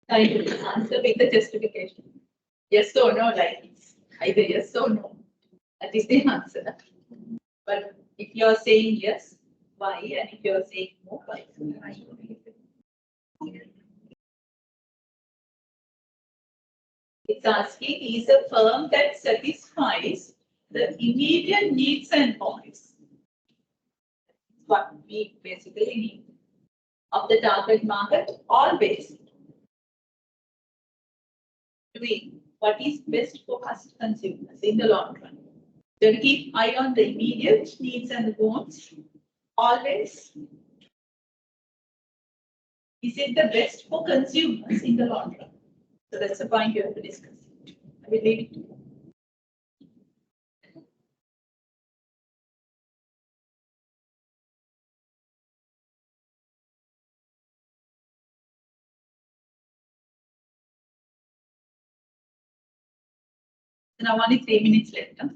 I will answer with the justification. Yes or no, like it's either yes or no. That is the answer. But if you are saying yes, why? And if you are saying no, why? It's asking, is a firm that satisfies the immediate needs and wants. What we basically need of the target market, always doing what is best for consumers in the long run. Then keep eye on the immediate needs and wants. Always. Is it the best for consumers in the long run? So that's the point you have to discuss. I will leave it to you. So now only 3 minutes left. Huh?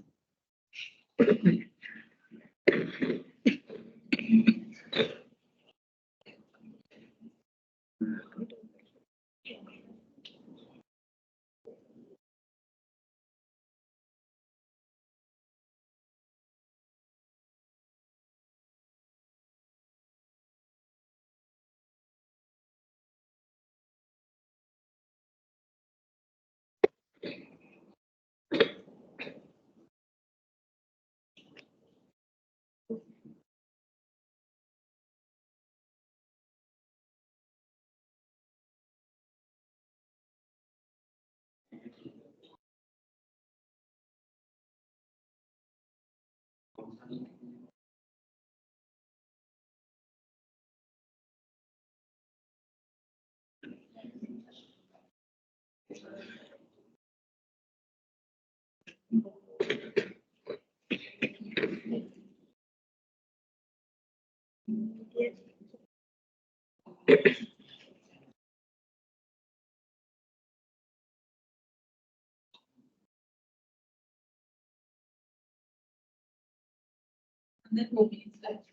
And then 4 minutes left.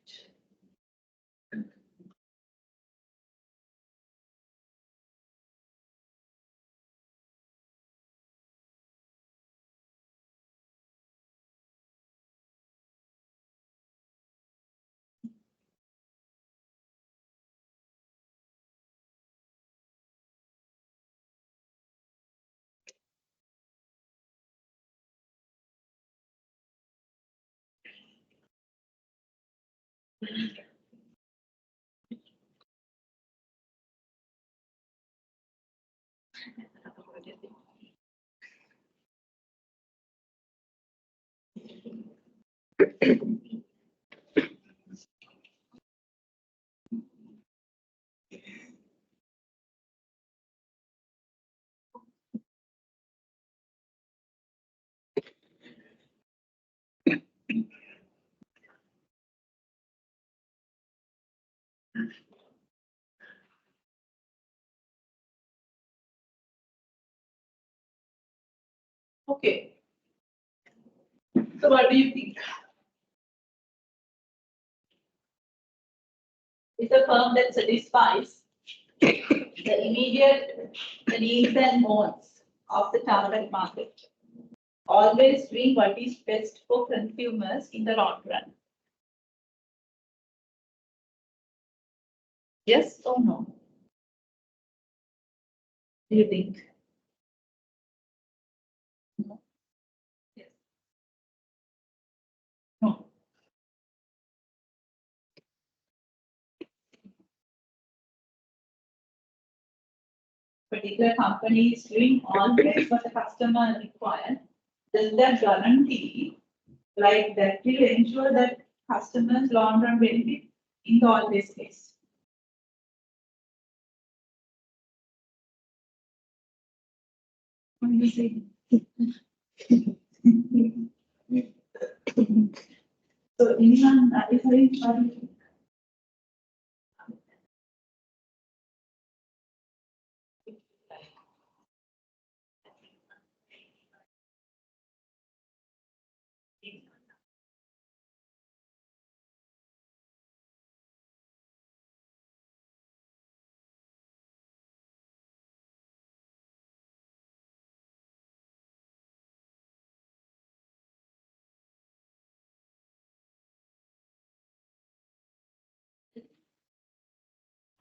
Okay. So what do you think? It's a firm that satisfies the immediate needs and wants of the target market, always doing what is best for consumers in the long run. Yes or no? Do you think? No. Yes. No. Particular company is doing always what the customer requires. Does that guarantee like that will ensure that customers long run benefit in the always case? What do you say? So anyone is having fun?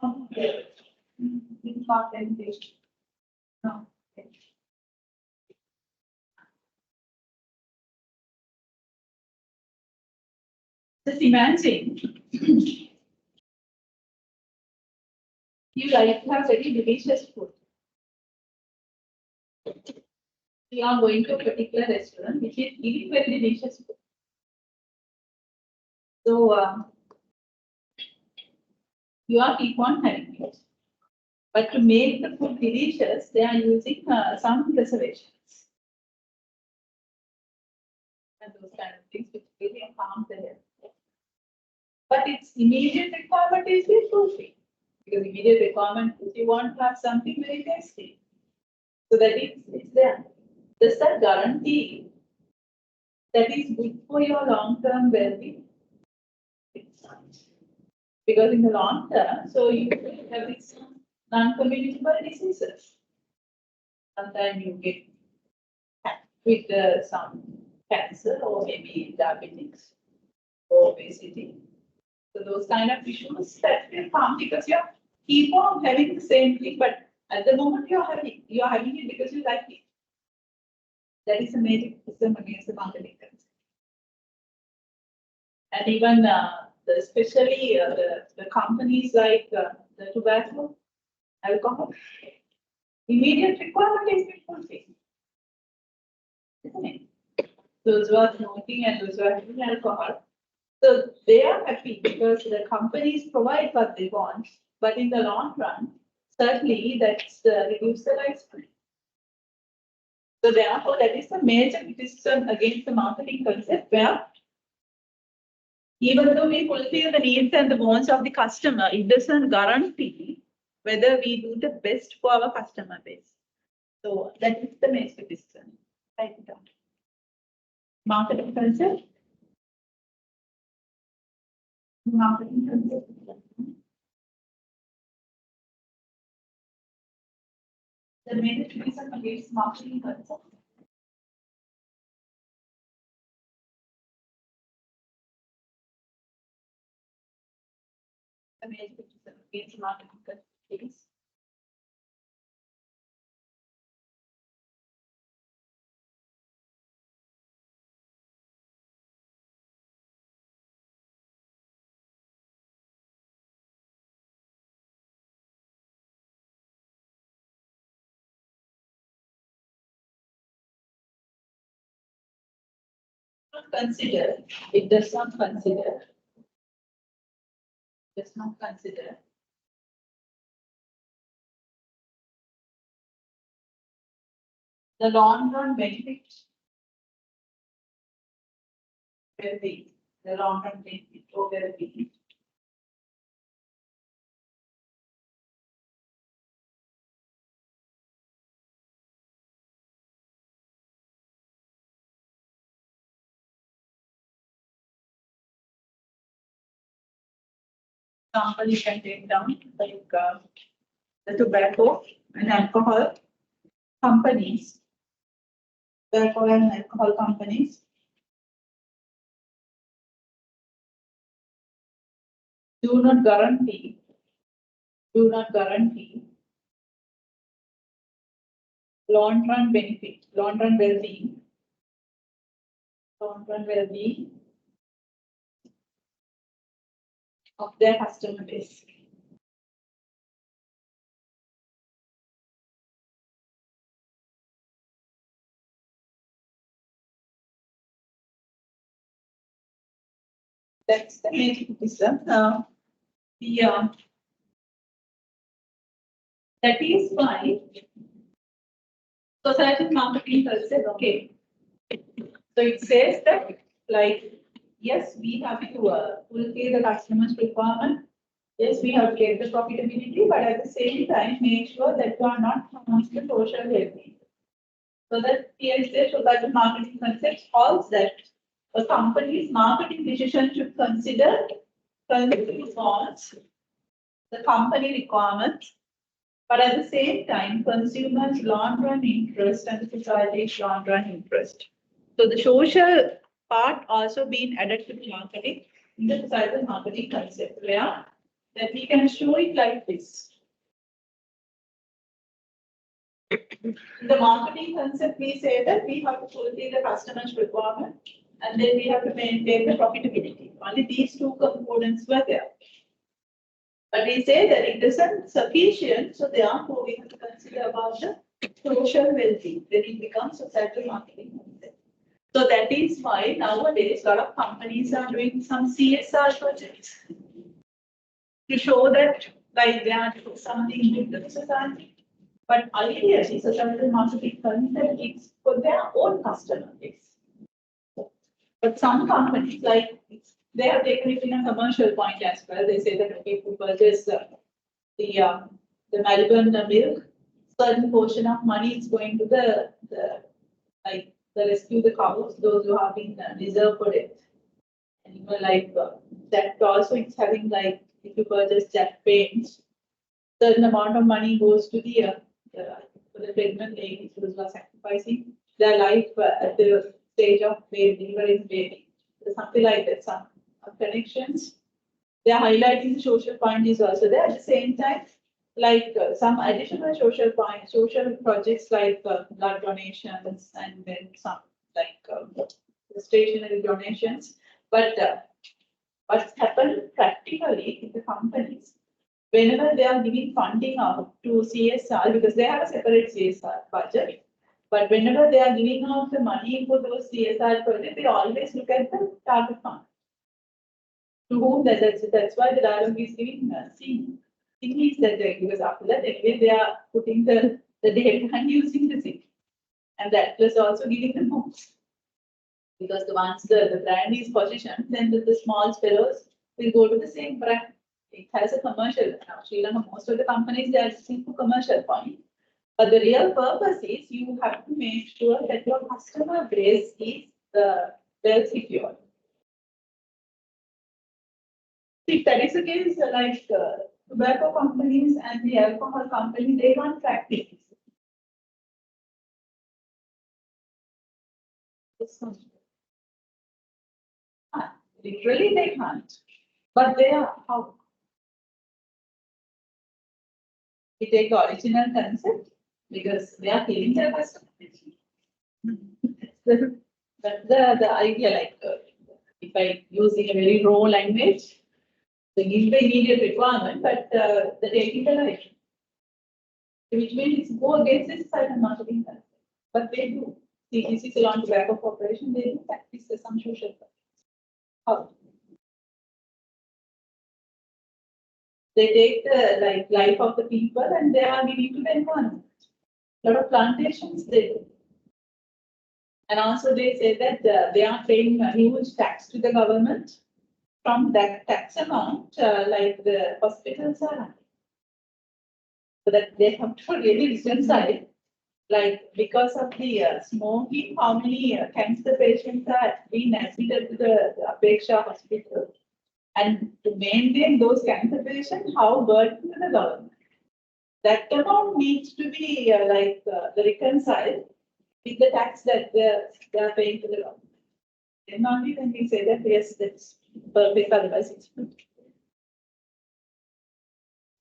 Okay. Important. No. Okay. Just imagine you like to have very delicious food. You are going to a particular restaurant which is eating very delicious food. So you are keep on having it. But to make the food delicious, they are using some preservations. And those kind of things which really harm the health. But its immediate requirement is the fulfilled. Because immediate requirement is you want to have something very tasty. So that it's there. Does that guarantee that is good for your long-term well-being? It's not. Because in the long term, so you will have these non-communicable diseases. Sometimes you get with some cancer or maybe diabetes or obesity. So those kind of issues that will come because you keep on having the same thing, but at the moment you're having it because you like it. That is a major criticism against the marketing concern. And even especially the companies like the tobacco, alcohol, immediate requirement is fulfilled. Isn't it? Those who are smoking and those who are having alcohol. So they are happy because the companies provide what they want, but in the long run, certainly that's reduce the lifespan. So therefore, that is a major criticism against the marketing concept where even though we fulfill the needs and the wants of the customer, it doesn't guarantee whether we do the best for our customer base. So that is the major criticism. Write it down. Marketing concept. Marketing concept. The major criticism against marketing concept. The major criticism against marketing concept is not consider. It does not consider. Does not consider the long run benefit. Well-being. The long run benefit or well-being example you can take down, like the tobacco and alcohol companies. Tobacco and alcohol companies do not guarantee long-run benefit, long-run well-being of their customer base. That's the main criticism. That is why societal marketing says, okay. So it says that, like, yes, we have to fulfill the customer's requirement. Yes, we have to get the profitability, but at the same time, make sure that you are not harming the social well-being. So that PSA, societal marketing concept calls that a company's marketing decision should consider wants, the company requirements, but at the same time, consumers' long-run interest and the society's long-run interest. So the social part also being added to the marketing in the societal marketing concept, where that we can show it like this. In the marketing concept, we say that we have to fulfill the customer's requirement and then we have to maintain the profitability. Only these two components were there. But we say that it isn't sufficient, so therefore we have to consider about the social well-being. Then it becomes societal marketing concept. So that is why nowadays a lot of companies are doing some CSR projects to show that like they are doing something good to the society. But ideally, societal marketing concept is for their own customer base. But some companies, like they have taken it in a commercial point as well. They say that okay, if you purchase the Melbourne milk, certain portion of money is going to the rescue the cows, those who have been reserved for it. And you know, like that also it's having like if you purchase that paint, certain amount of money goes to for the pregnant ladies who are sacrificing their life at the stage of delivering baby. So something like that, some connections. They are highlighting the social point is also there. At the same time, like some additional social projects like blood donations and then some like stationary donations. But what's happened practically in the companies, whenever they are giving funding out to CSR, because they have a separate CSR budget, but whenever they are giving out the money for those CSR projects, they always look at the target fund. To whom that's why the dialogue is giving seen. Is that because after that anyway they are putting the data and using the thing. And that plus also giving them homes. Because the once the brand is positioned, then the small fellows will go to the same brand. It has a commercial. Now, Srilanka, most of the companies they are using for commercial point. But the real purpose is you have to make sure that your customer base is well secured. If that is the case, like tobacco companies and the alcohol company, they can't practice. Literally, they can't. But they are how? We take the original concept because they are killing their customers. That's the idea. Like if I use in a very raw language, they give the immediate requirement, but the taking the life, which means it's go against this side of marketing concept. But they do. CTC, Ceylon Tobacco Corporation, they do practice some social purpose. How? They take the life of the people and they are giving to the environment. A lot of plantations they do. And also they say that they are paying a huge tax to the government. From that tax amount, like the hospitals are running. So that they have to really reconcile. Like because of the smoking, how many cancer patients are being admitted to the Apeksha hospital? And to maintain those cancer patients, how burden to the government. That amount needs to be reconciled with the tax that they are paying to the government. Then only when we say that yes, that's perfect, otherwise it's not.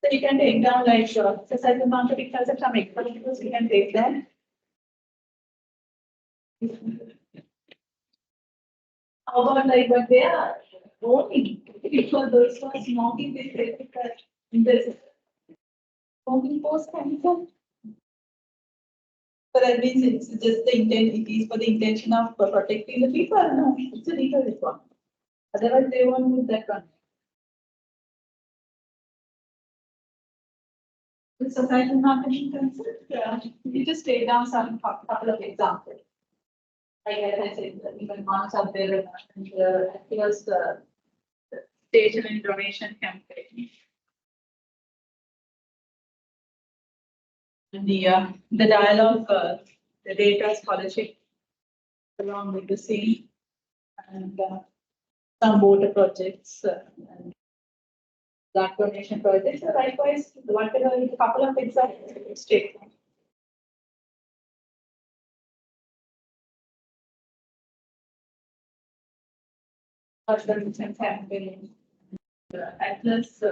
So you can take down like societal marketing concept, some examples we can take down. How about like what they are voting? Because those who are smoking, they say that there's smoking post cancer. So that means it's just the intent, it is for the intention of protecting the people. No, it's a legal requirement. Otherwise, they won't put that one. The societal marketing concept, you just take down some couple of examples. Like I said, even ones up there, and here's the station and donation campaign. And the dialogue, the data scholarship along with the scene, and some water projects and blood donation projects. So likewise, whatever a couple of examples, take. Donation campaign, Atlas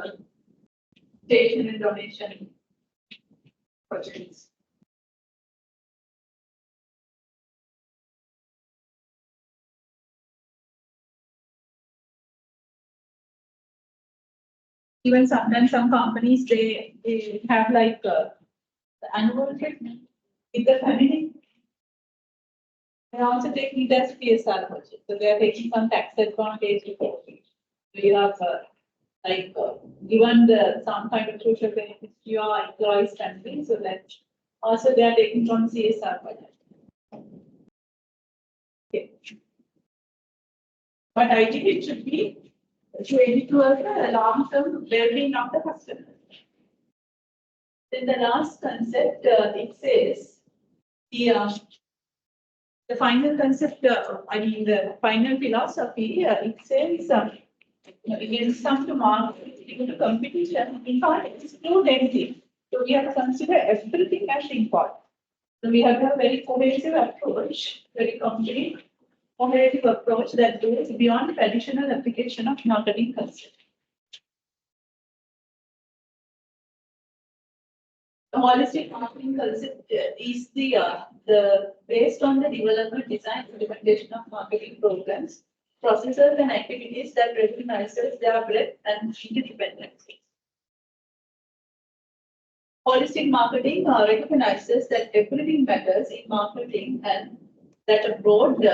station and donation projects. Even sometimes some companies they have like the annual trip with the family. They are also taking it as PSR budget, so they are taking some tax advantage. We have given some kind of social benefits to your employees family, so that also they are taking from CSR budget. Okay. But ideally it should be related towards the long-term well-being of the customer. Then the last concept, it says the final concept, the final philosophy, it says against some to market, due to competition, we can't exclude anything. So we have to consider everything as important. So we have to have a very cohesive approach, very complete, cohesive approach that goes beyond traditional application of marketing concept. The holistic marketing concept is the based on the development, design, implementation of marketing programs, processes, and activities that recognizes their breadth and interdependence. Holistic marketing recognizes that everything matters in marketing and that a broad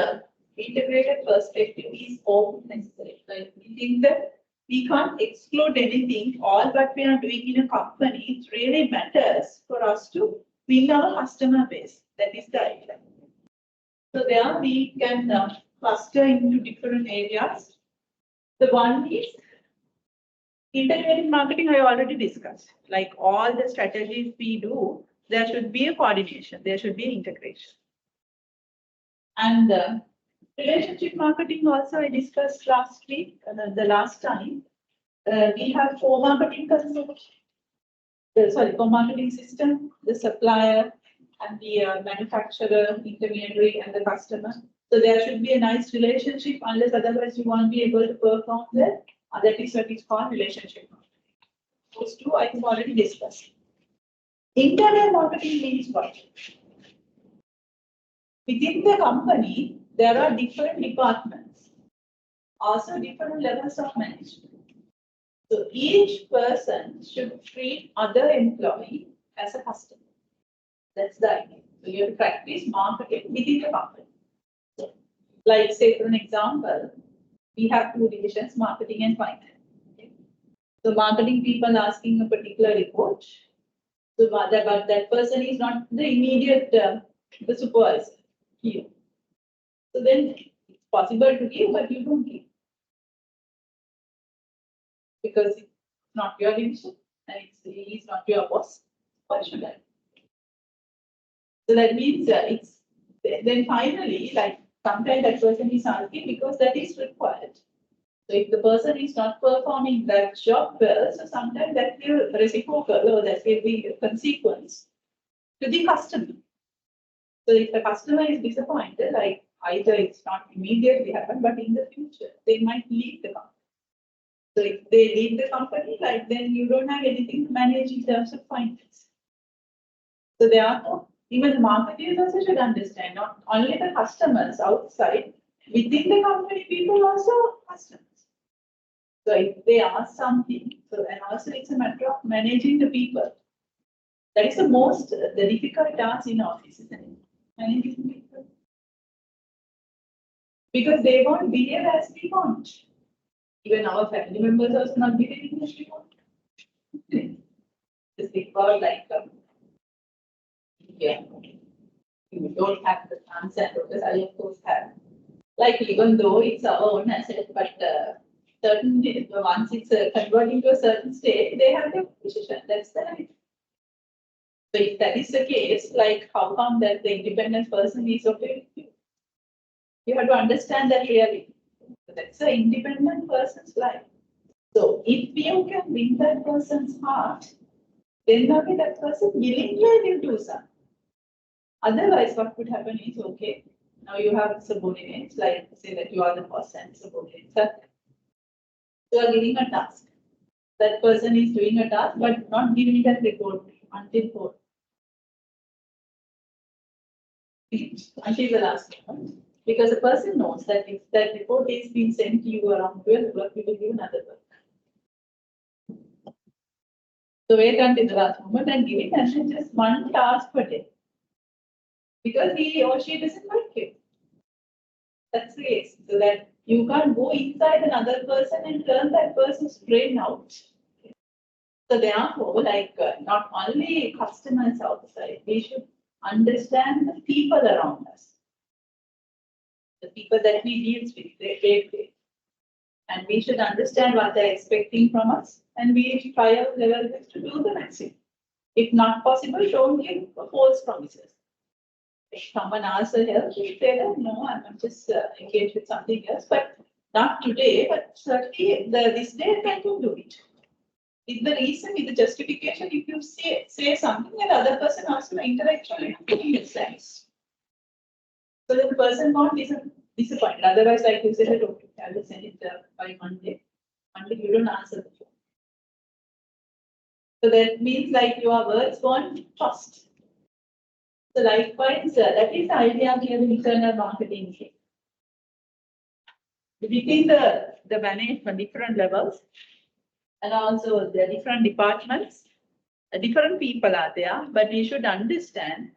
integrated perspective is all necessary. Like we think that we can't exclude anything. All what we are doing in a company, it really matters for us to win our customer base. That is the idea. So there we can cluster into different areas. The one is integrated marketing. I already discussed. Like all the strategies we do, there should be a coordination. There should be integration. And relationship marketing also I discussed last week, the last time. We have co-marketing concept, co-marketing system, the supplier and the manufacturer, intermediary and the customer. So there should be a nice relationship, unless otherwise you won't be able to perform that. That is what is called relationship marketing. Those two I have already discussed. Internal marketing means what? Within the company, there are different departments, also different levels of management. So each person should treat other employee as a customer. That's the idea. So you have to practice marketing within the company. So, like say for an example, we have two divisions, marketing and finance. Okay. So marketing people asking a particular report. So but that person is not the immediate the supervisor here. So then it's possible to give, but you don't give. Because it's not your division and he's not your boss. Why should I? So that means it's then finally, like sometimes that person is asking because that is required. So if the person is not performing that job well, so sometimes that will reciprocal or that will be a consequence to the customer. So if the customer is disappointed, like either it's not immediately happen, but in the future, they might leave the company. So if they leave the company, like then you don't have anything to manage in terms of finance. So therefore, even the marketers also should understand, not only the customers outside, within the company, people also customers. So if they ask something, so and also it's a matter of managing the people. That is the difficult task in office, isn't it? Managing people. Because they won't behave as we want. Even our family members also not behaving as we want. Just think about like, yeah, you don't have the chance and because I of course have. Like even though it's our own asset, but certainly once it's converting to a certain state, they have their position. That's the right. So if that is the case, like how come that the independent person is okay with you? You have to understand that really. So that's the independent person's life. So if you can win that person's heart, then maybe that person willingly will do something. Otherwise, what could happen is, okay, now you have subordinates, like say that you are the boss and subordinates. You are giving a task. That person is doing a task, but not giving that report until the last moment. Because the person knows that if that report is being sent to you around 12 o'clock, you will give another work. So wait until the last moment and give it, and then just one task per day. Because he or she doesn't like you. That's the case. So that you can't go inside another person and turn that person's brain out. So therefore, like not only customers outside, we should understand the people around us. The people that we deal with, they day. And we should understand what they're expecting from us, and we should try our level best to do the maximum. If not possible, don't give false promises. If someone asks for help, we say that no, I'm just engaged with something else, but not today, but certainly this day I can do it. With the reason, with the justification, if you say something, and the other person also intellectually understands. So the person won't be disappointed. Otherwise, like you said, okay, I will send it by Monday. Monday, you don't answer the phone. So that means like your words won't trust. So likewise, that is the idea here in internal marketing. Within the management, different levels, and also the different departments, different people are there, but we should understand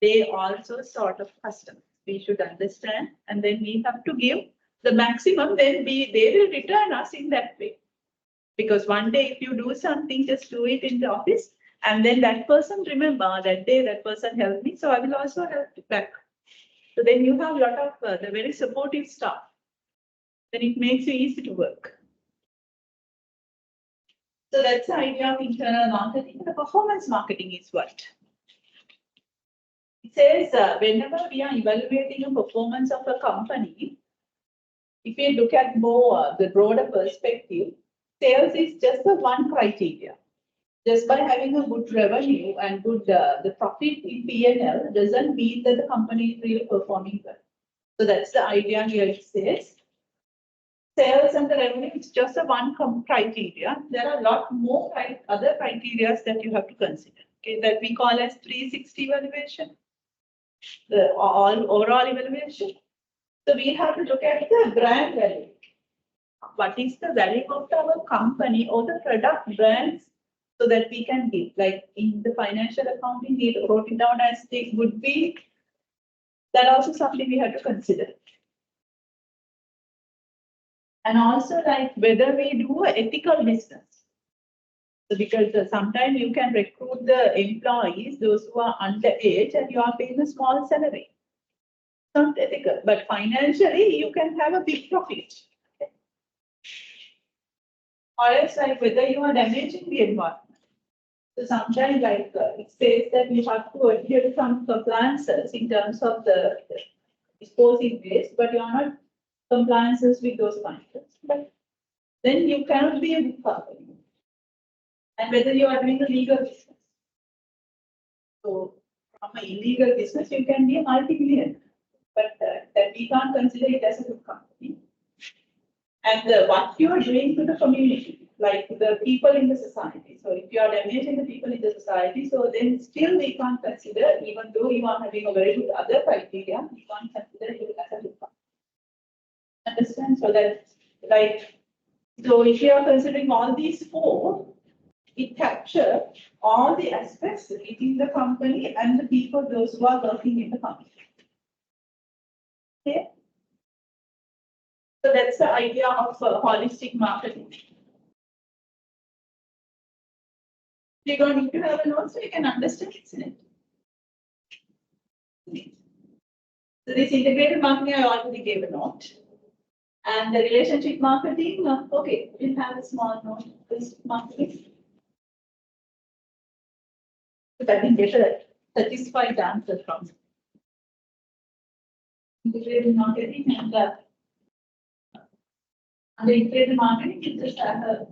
they also sort of customers. We should understand, and then we have to give the maximum, then they will return us in that way. Because one day if you do something, just do it in the office, and then that person remember that day that person helped me, so I will also help back. So then you have a lot of the very supportive staff. Then it makes you easy to work. So that's the idea of internal marketing. The performance marketing is what? It says whenever we are evaluating the performance of a company, if we look at more the broader perspective, sales is just the one criteria. Just by having a good revenue and good the profit in P&L doesn't mean that the company is really performing well. So that's the idea here. It says sales and the revenue is just a one criteria. There are a lot more other criteria that you have to consider. Okay, that we call as 360 evaluation, the overall evaluation. So we have to look at the brand value. What is the value of our company or the product brands, so that we can give, like in the financial accounting, we wrote it down as the goodwill. That also something we have to consider. And also like whether we do ethical business. So because sometimes you can recruit the employees, those who are underage, and you are paying a small salary. Not ethical, but financially you can have a big profit. Okay. Or else like whether you are damaging the environment. So sometimes like it says that you have to adhere to some compliances in terms of the disposing waste, but you are not compliances with those functions. But then you cannot be a good company. And whether you are doing a legal business. So from an illegal business, you can be a multi-millionaire, but that we can't consider it as a good company. And what you are doing to the community, like the people in the society. So if you are damaging the people in the society, so then still we can't consider, even though you are having a very good other criteria, we can't consider you as a good company. Understand? So that, like, so if you are considering all these four, it captures all the aspects within the company and the people, those who are working in the company. Okay? So that's the idea of holistic marketing. You don't need to have a note so you can understand it. So this integrated marketing, I already gave a note. And the relationship marketing, okay, we'll have a small note. This marketing. But I can get a satisfied answer from integrated marketing and under integrated marketing, it just has a,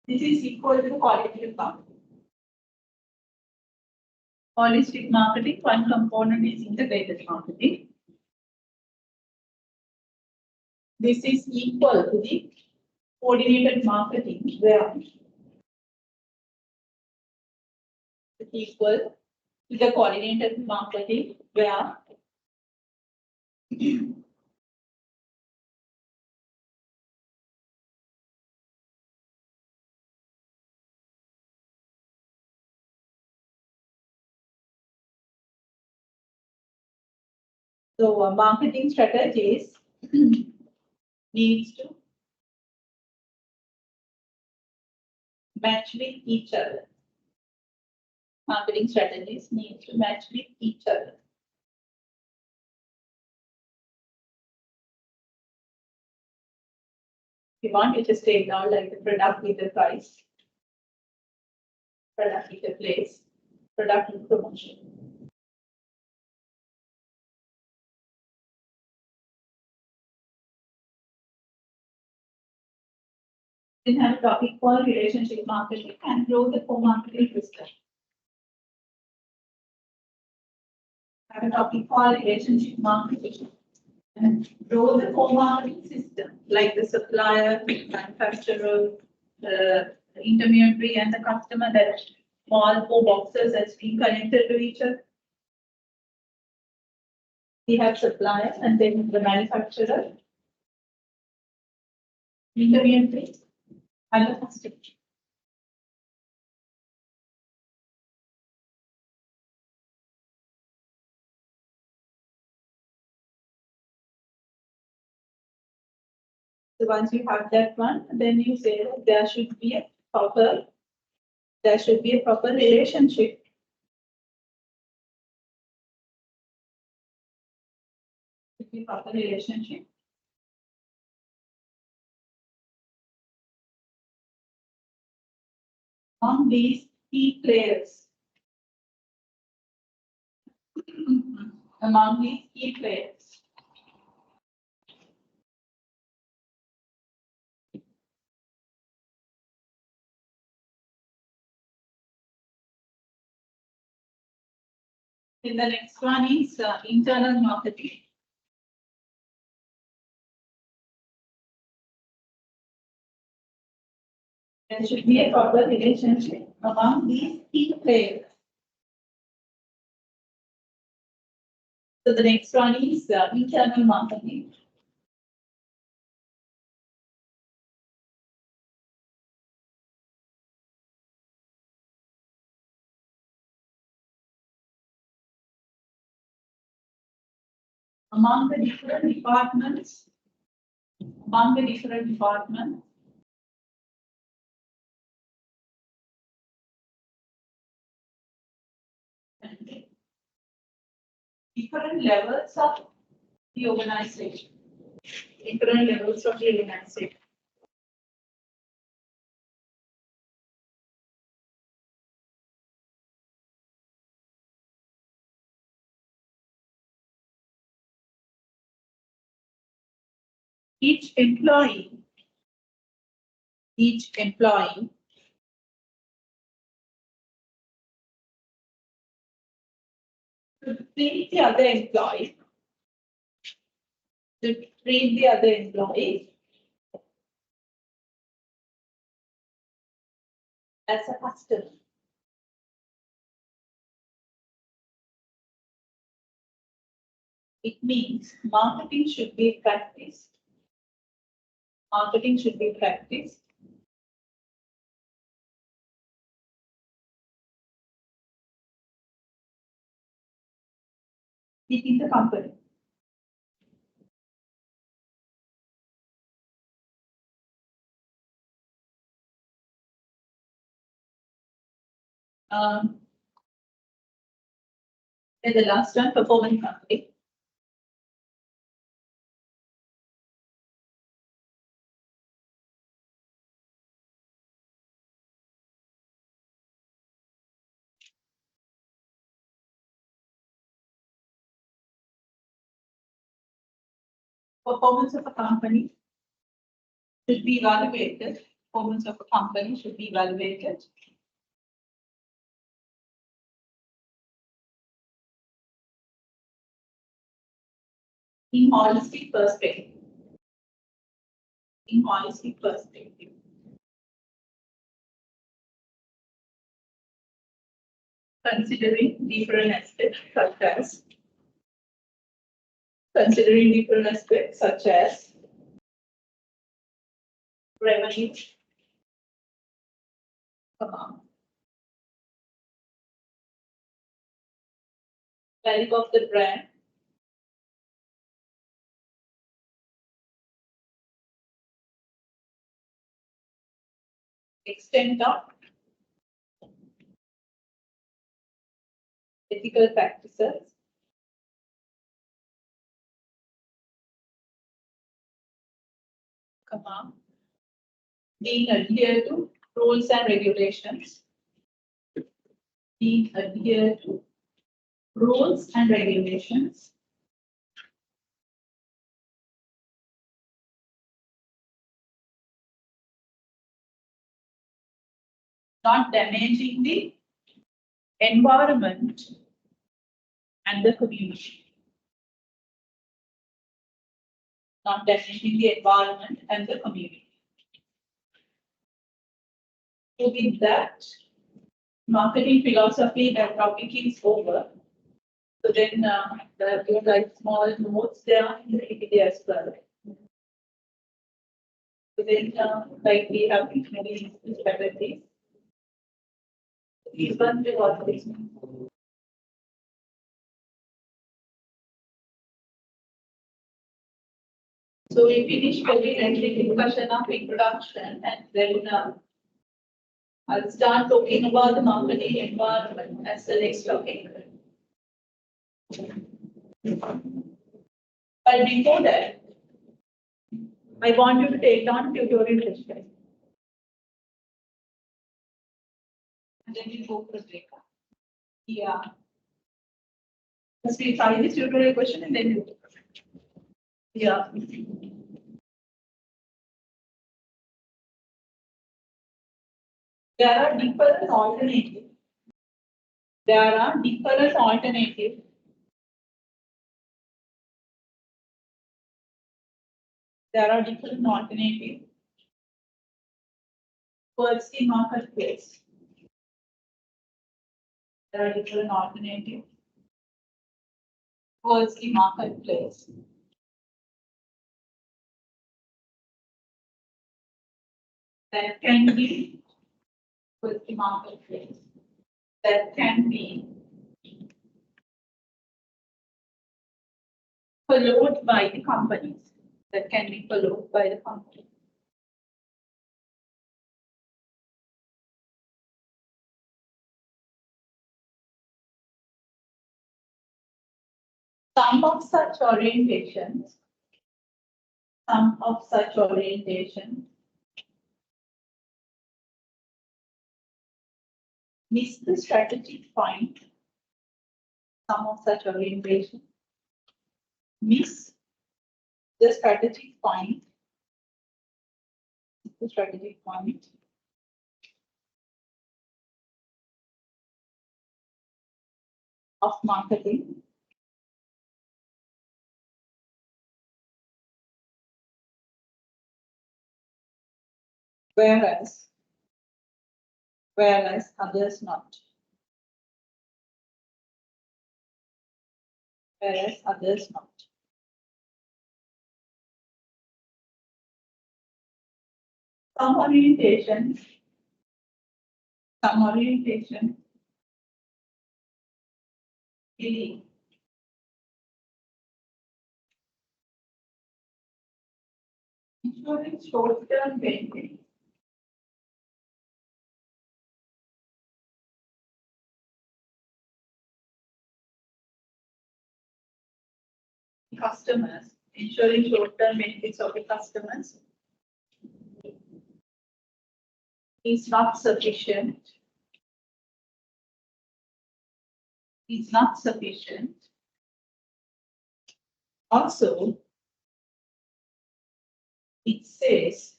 this is equal to qualitative marketing. Holistic marketing, one component is integrated marketing. This is equal to the coordinated marketing, where it's equal to the coordinated marketing, where so marketing strategies needs to match with each other. Marketing strategies need to match with each other. If you want, you just take down like the product with the price, product with the place, product with promotion. Then have a topic called relationship marketing and grow the co-marketing system. Have a topic called relationship marketing and grow the co-marketing system, like the supplier, manufacturer, the intermediary, and the customer, that all four boxes that's being connected to each other. We have supplier and then the manufacturer, intermediary, and the customer. So once you have that one, then you say that there should be a proper relationship. Should be proper relationship among these key players. Among these key players. Then the next one is internal marketing. There should be a proper relationship among these key players. So the next one is internal marketing. Among the different departments, different levels of the organization. Different levels of the organization. Each employee each employee to treat the other employee, as a customer. It means marketing should be practiced. Marketing should be practiced within the company. And the last one, performance marketing. Performance of a company should be evaluated. Performance of a company should be evaluated in holistic perspective. In holistic perspective. Considering different aspects such as revenue, value of the brand, extent of ethical practices, being adhered to rules and regulations, being adhered to rules and regulations, not damaging the environment and the community. Not damaging the environment and the community. So with that, marketing philosophy, that topic is over. So then there are like small notes there in the PPT as well. So then like we have many strategies. These ones will also be. So we finish very lengthy discussion of introduction, and then I'll start talking about the marketing environment as the next topic. But before that, I want you to take down tutorial history. And then we go for a break. Yeah. First we try this tutorial question and then we go. Yeah. There are different alternatives. There are different alternatives. There are different alternatives towards the marketplace. There are different alternatives towards the marketplace. That can be towards the marketplace. That can be followed by the companies. That can be followed by the company. Some of such orientations miss the strategic point. Some of such orientation miss the strategic point the strategic point. Of marketing. Whereas others not. Whereas others not. Some orientation. Belief. Ensuring short-term benefit. Customers, ensuring short-term benefits of the customers is not sufficient. Is not sufficient. Also, it says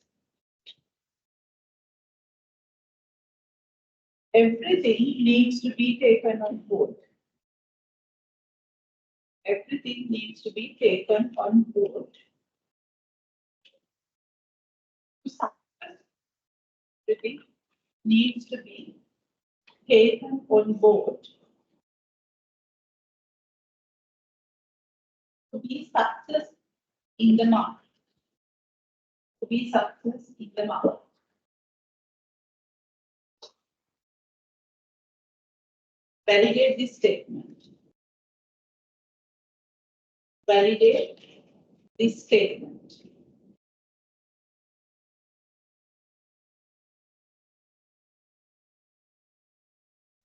everything needs to be taken on board. Everything needs to be taken on board. Everything needs to be taken on board to be success in the market. To be success in the market. Validate this statement. Validate this statement.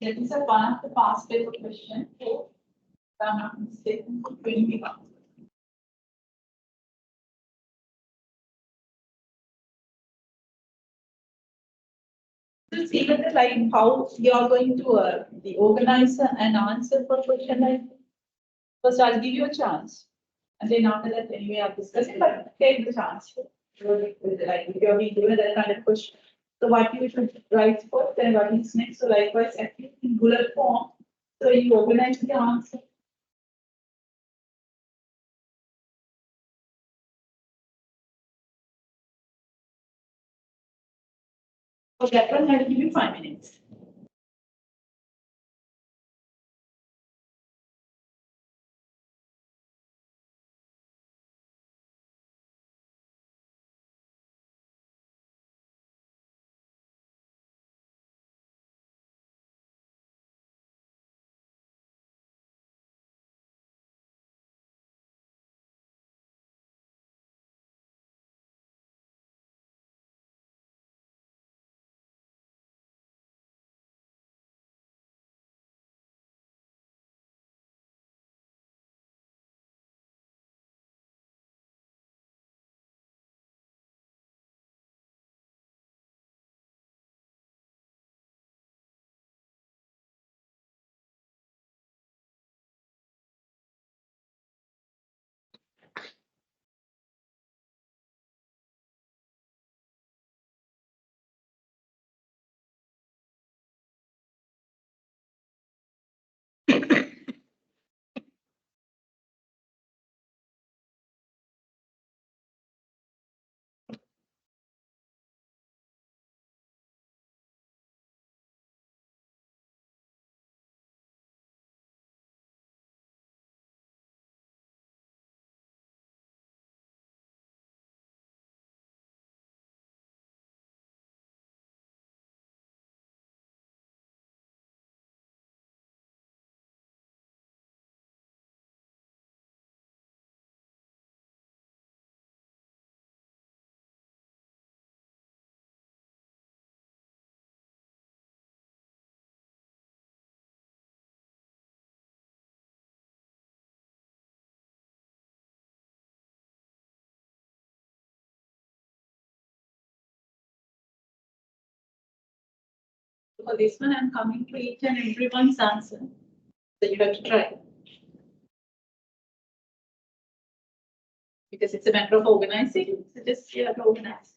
That is one of the past paper questions for statement for 21. To see whether like how you are going to organize an answer for question like this. First, I'll give you a chance, and then after that, anyway, I'll discuss it. But take the chance. Like if you're being given that kind of question, so what you should write first, then what is next. So likewise, actually in bullet form, so you organize the answer. For that one, I'll give you 5 minutes. For this one, I'm coming to each and everyone's answer. So you have to try. Because it's a matter of organizing, so just you have to organize.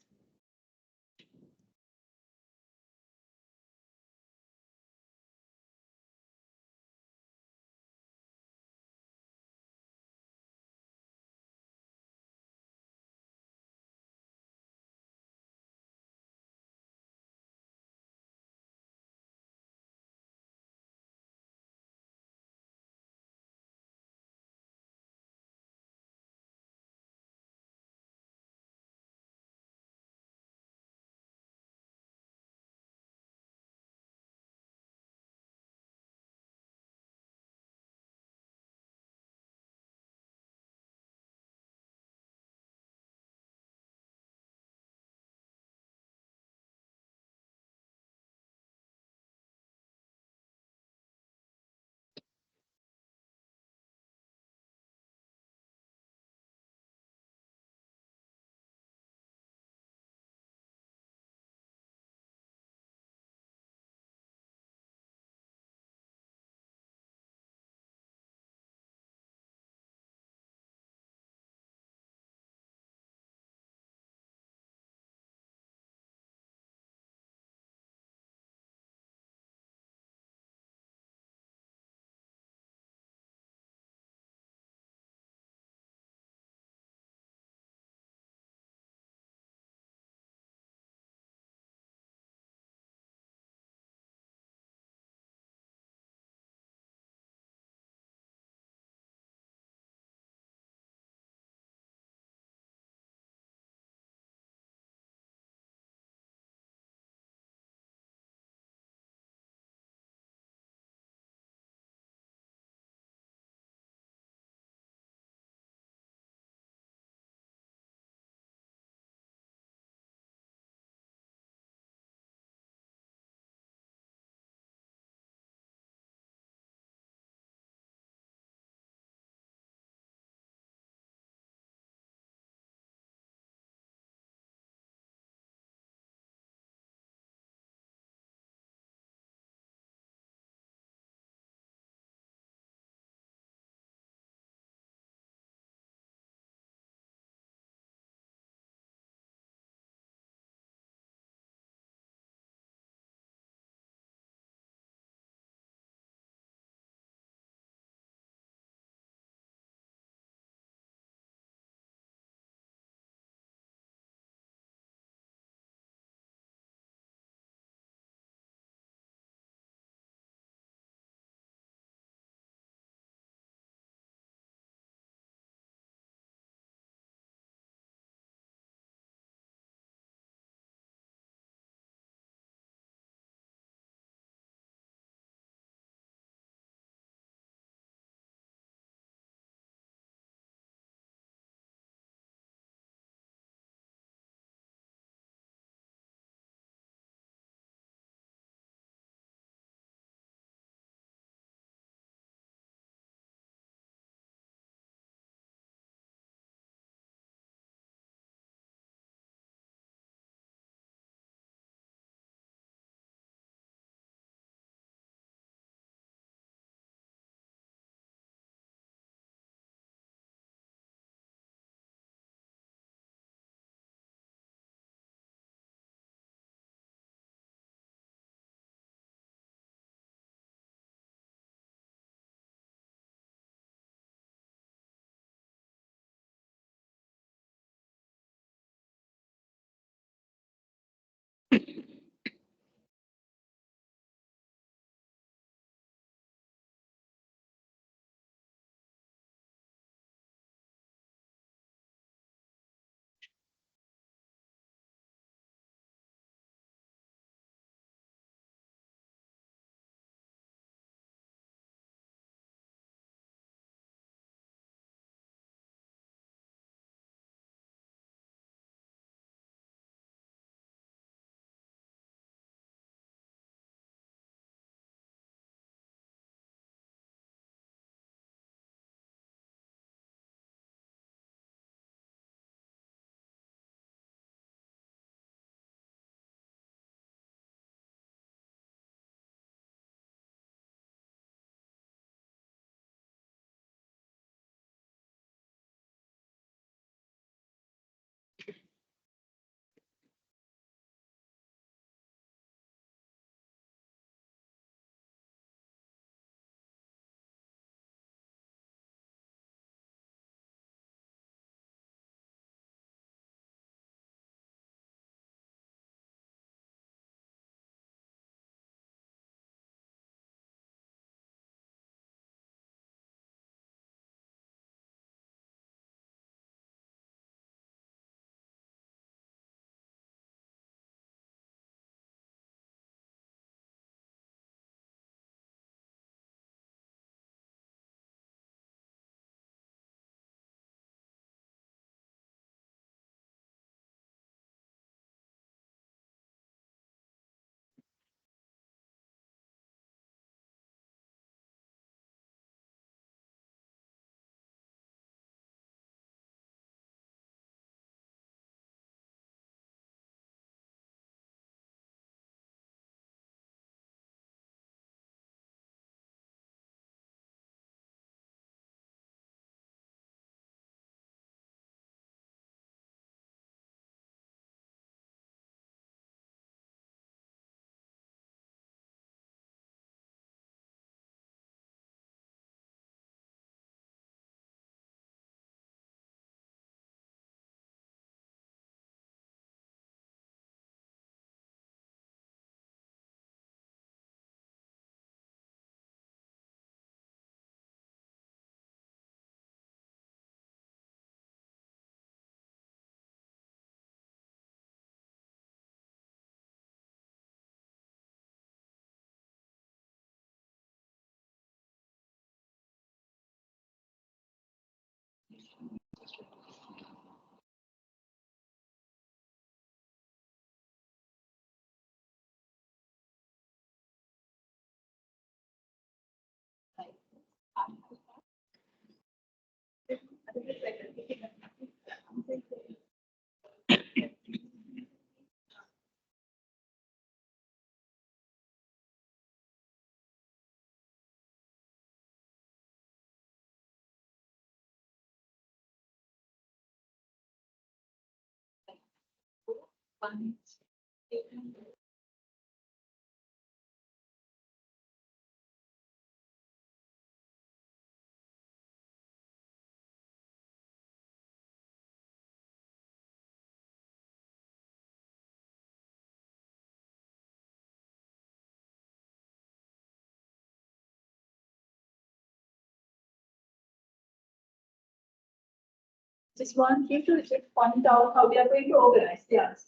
Just want you to just point out how we are going to organize the answer.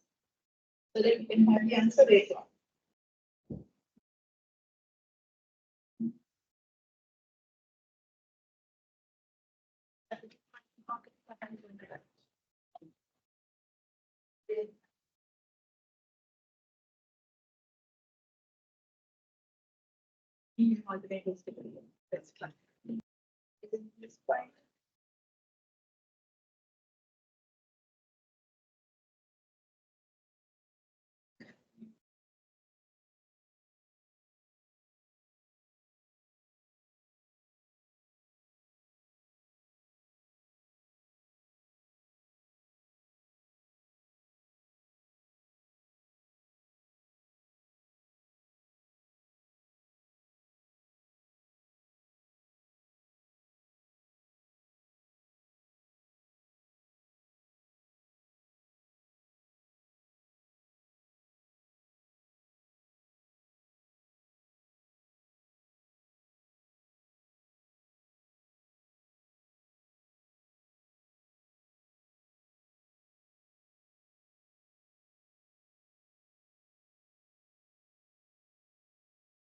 So that you can have the answer later on. That's fine. This point.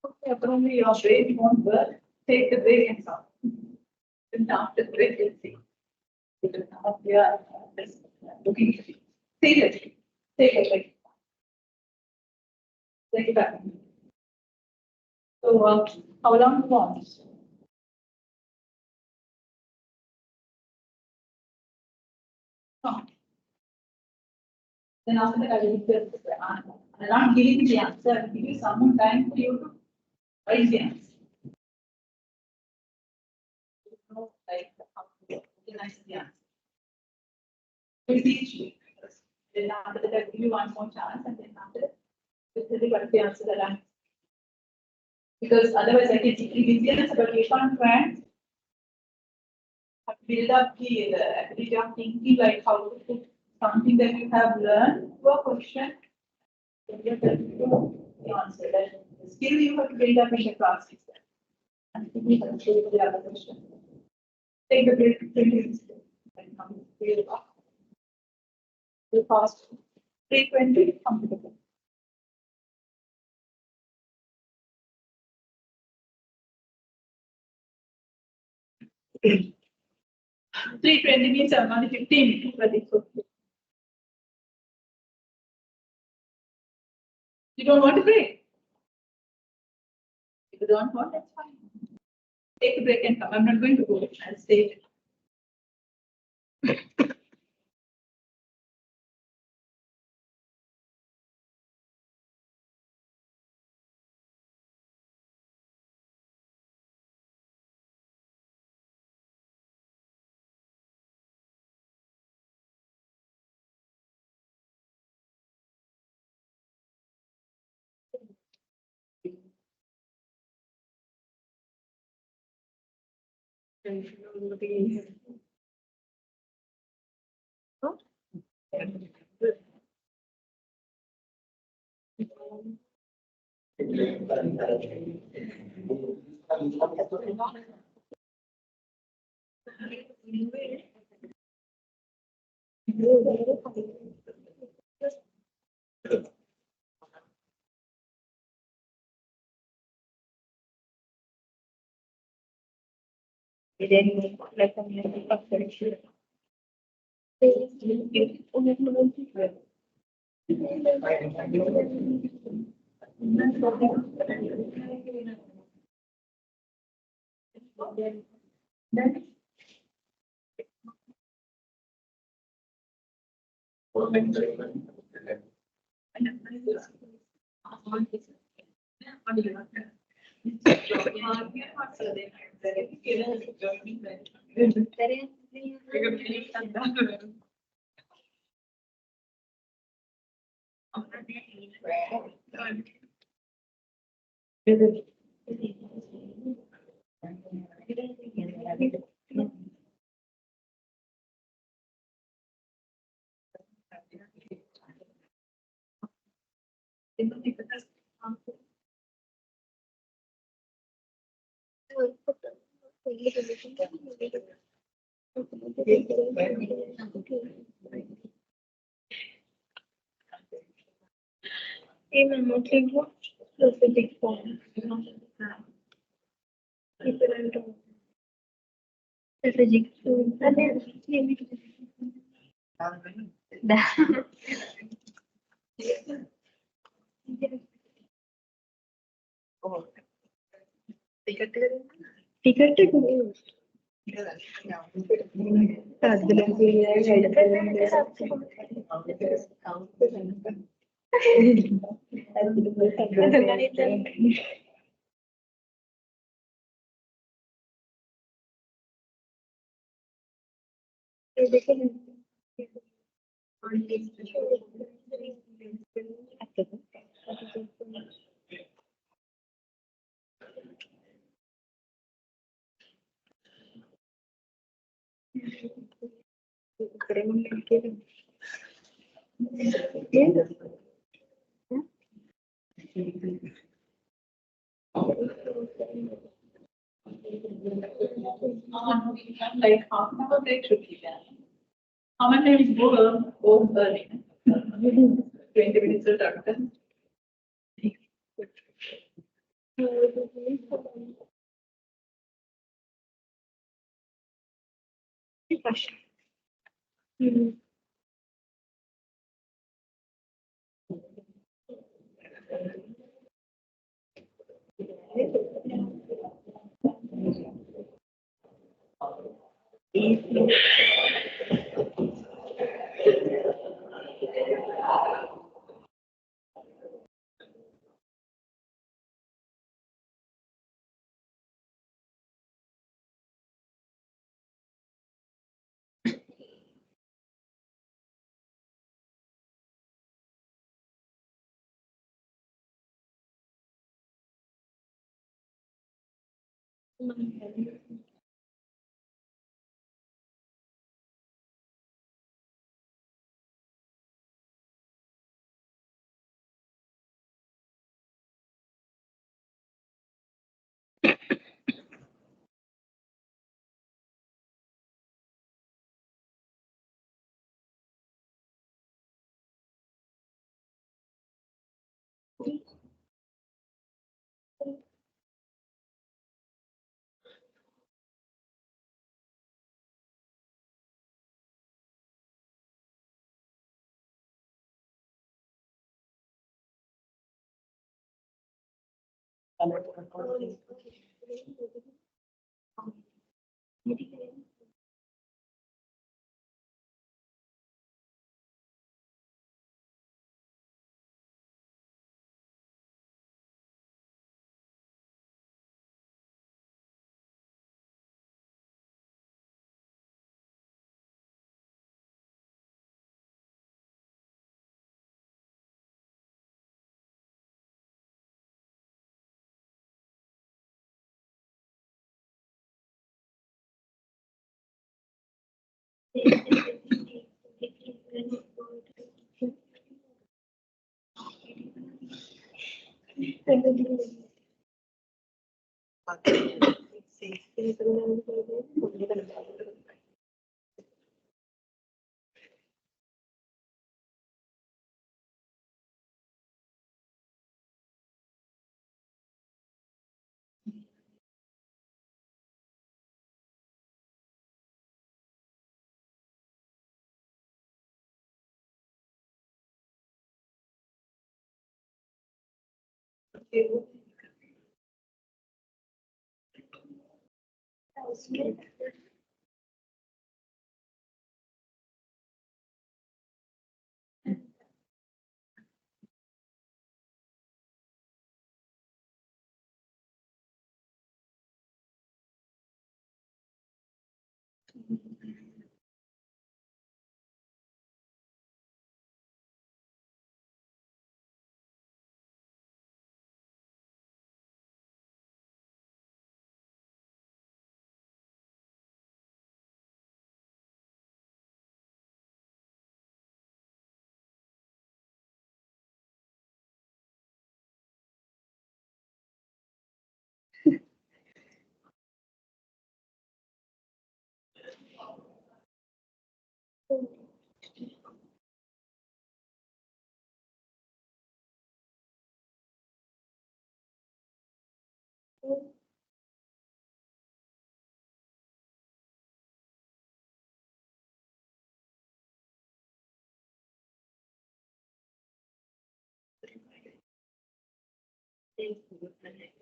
Okay, apparently your brain won't work. Take the break and stop. And after the break, you'll see. Because now we are looking at it. Seriously, take a break. Take it back. So, how long do you want? Oh. Then after that, I will give the answer. I'm not giving the answer. I'll give you some more time for you to write the answer. You know, like how to organize the answer. We'll teach you. Then after that, I'll give you one more chance, and then after that, we'll tell you what the answer that I'm. Because otherwise, I can give you the answer, but you can't grant. Build up the ability of thinking, like how to put something that you have learned to a question. Then you have to the answer. That the skill you have to build up in the class itself. And we have to show you the other question. Take the break, 20 minutes, and come build up. The fast 320 comfortable. Three 20 means I'm only 15, but it's okay. You don't want to break? If you don't want, that's fine. Take a break and come. I'm not going to go. I'll stay. Even monthly what? That's a big form. Strategic. Ticket We have like half an hour break should be done. How many times go early? 20 minutes or doctor.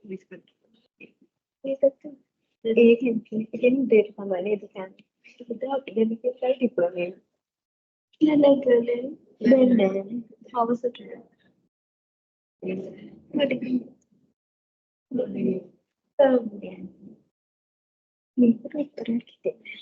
biscuit. ඒකෙන් දෙයට තමයි නේද කියන්නේ. ඒක අපිට දෙකේ ටිප්‍රමේ. නෑ. හවසට. මේකට උත්තරයක් හිතෙන්නේ.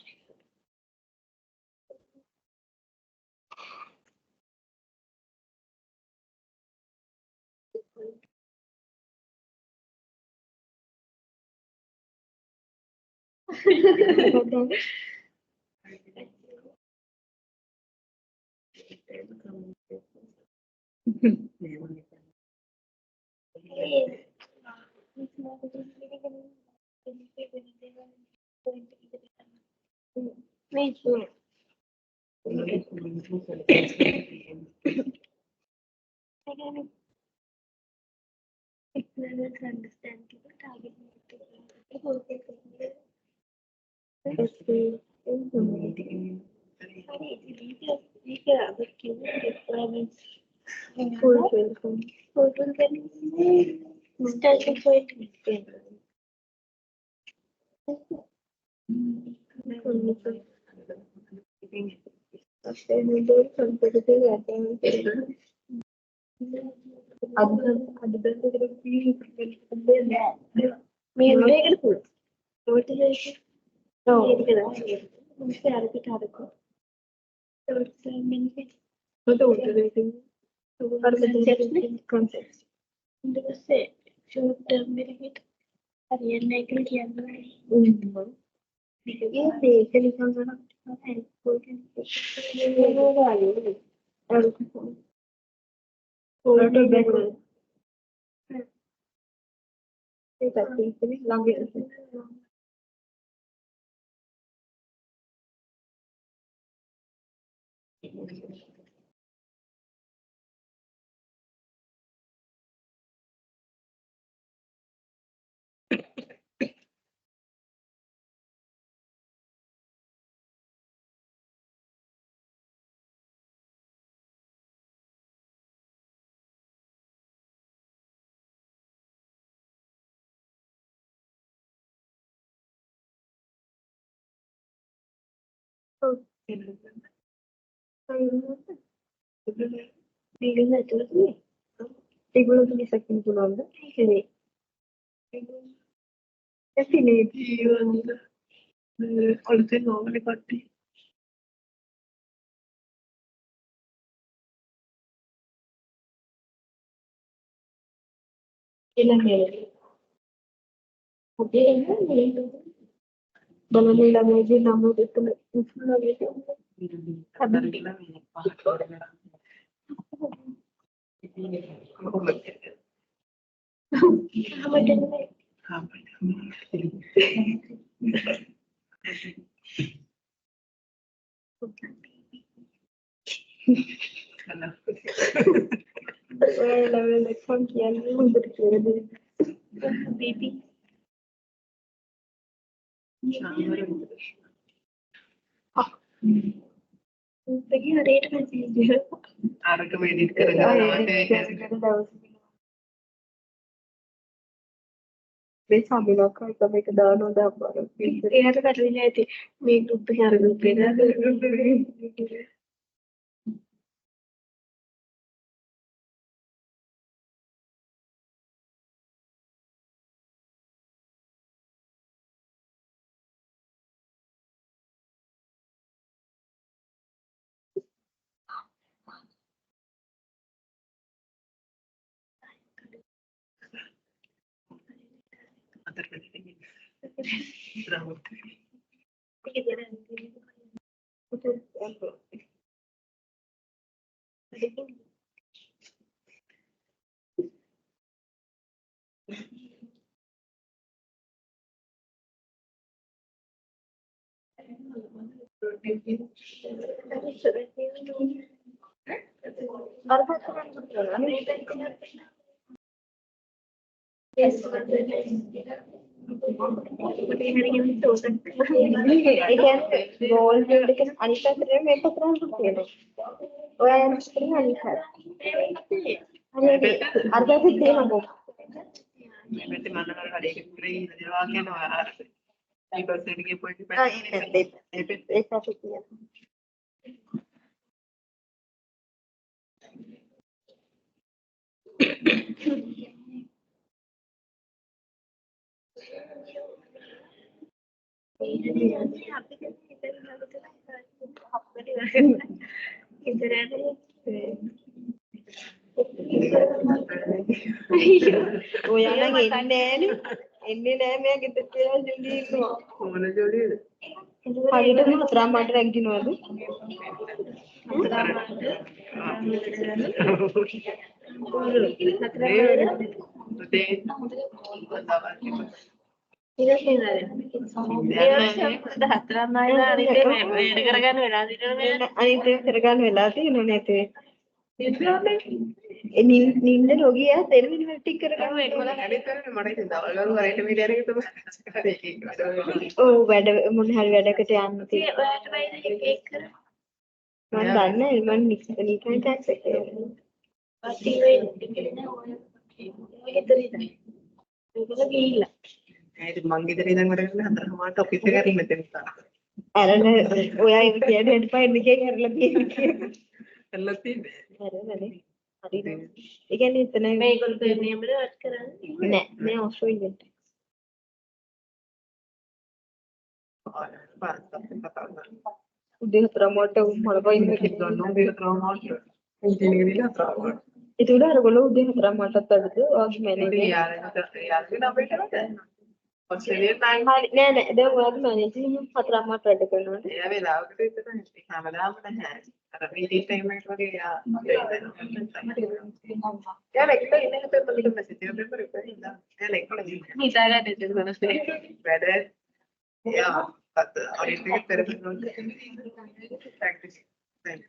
ඒගොල්ලෝ තුලිසකින් පුළුවන්ද? ඒකනේ. අලුතෙන් ඕනේ කට්ටිය. බලන්නේ ළමයිගේ නම දෙකම ඉස්සරහට අරක මෙඩිට් කරගන්නවා මේ සමිලක් එක මේක දානවා දාපුවා. එයාට කටවිලා ඇති මේ ගෲප් එකේ අර ගෲප් එක දාලා gold දෙක අනිත් පැත්තට මේක කරන්න තියෙනවා. ඔයා යන අනිත් පැත්ත. හරි අර පැත්තේ තියෙනවා. Mete mano na parede que por aí, eu aqui não é. E você ninguém pode ඔයාලා එන්නේ නෑ මෙයා ගෙදරට කියලා ජොලි ඉන්නවා. මොන ජොලියද? හරියටම හතරම් මාට රැගිනවද? අනිත් ඒක කරගන්න වෙලා තියෙනවා නේද? නින්ද රෝගියා දෙන්න ටික කරගන්න ඔව් වැඩ මොන හරි වැඩකට යන්න තියෙනවා මම දන්නේ මම නිකන් ටැක්ස් එක මං ගෙදර ඉඳන් වැඩ කරලා හතරමාට ඔෆිස් එකට යන්න මෙතන ඉන්නවා. අරන ඔයා ඒක කියන්නේ ඩිපයින් එකේ කරලා තියෙන්නේ කරලා තියෙන්නේ. හරිනේ හරිද ඒ කියන්නේ එතන මේගොල්ලෝ ප්‍රේමියම් වල වැඩ කරන්නේ නෑ මේ ඔස්ට්‍රේලියාවේ උදේ හතරමට මොළපයින් ගන්න උදේ හතරමාට උදේ නෙවෙයි හතරමාට ඒක උඩ අරගොල්ලෝ උදේ හතරමටත් වැඩද ඔයාගේ මැනේජර් යාළුවෙක් අපිට ඔස්ට්‍රේලියාවේ ටයිම් හරි නෑ නෑ දැන් ඔයාගේ මැනේජර් හතරමට වැඩ කරනවද එයා වෙලාවකට විතර හැමදාම නැහැ. අර මීටින් ටයිම් එකට වගේ යා ලෙක්කල ඉන්න හිතේ මට මෙසේජ් එකක් දෙන්න ඉන්න. යා ලෙක්කල ඉන්න. හිතාගන්න ඉතින් මොනස්සේ වැඩ යා අත අනිත් එක තෙරපි ප්‍රැක්ටිස් වෙන්න.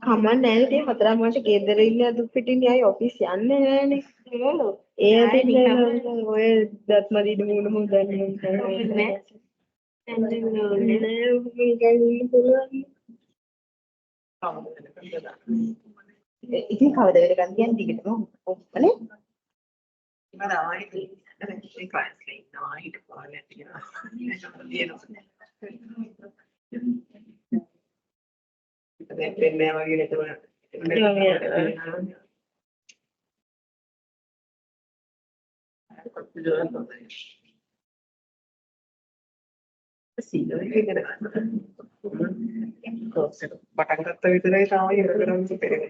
කමන්න නෑ ඉතින් හතරම මට ගෙදර ඉන්න දුප්පිටින් ආයි ඔෆිස් යන්නේ නෑනේ ඒ ඇතින් ඔය දත්ම දින මුණ මුදන්නේ නෑ ඉතින් කවද වෙලකන් කියන්නේ ටිකටම ඔක්කොනේ මම ආයි ඒ ක්ලයන්ට්ස් ඉන්නවා ඊට පස්සේ තියෙනවා. දෙන්නේ වගේ නේද සීලෝ ඉගෙන ගන්න. කොහොමද පටන් ගත්ත විතරයි තාම ඉගෙන ගන්න බැරි.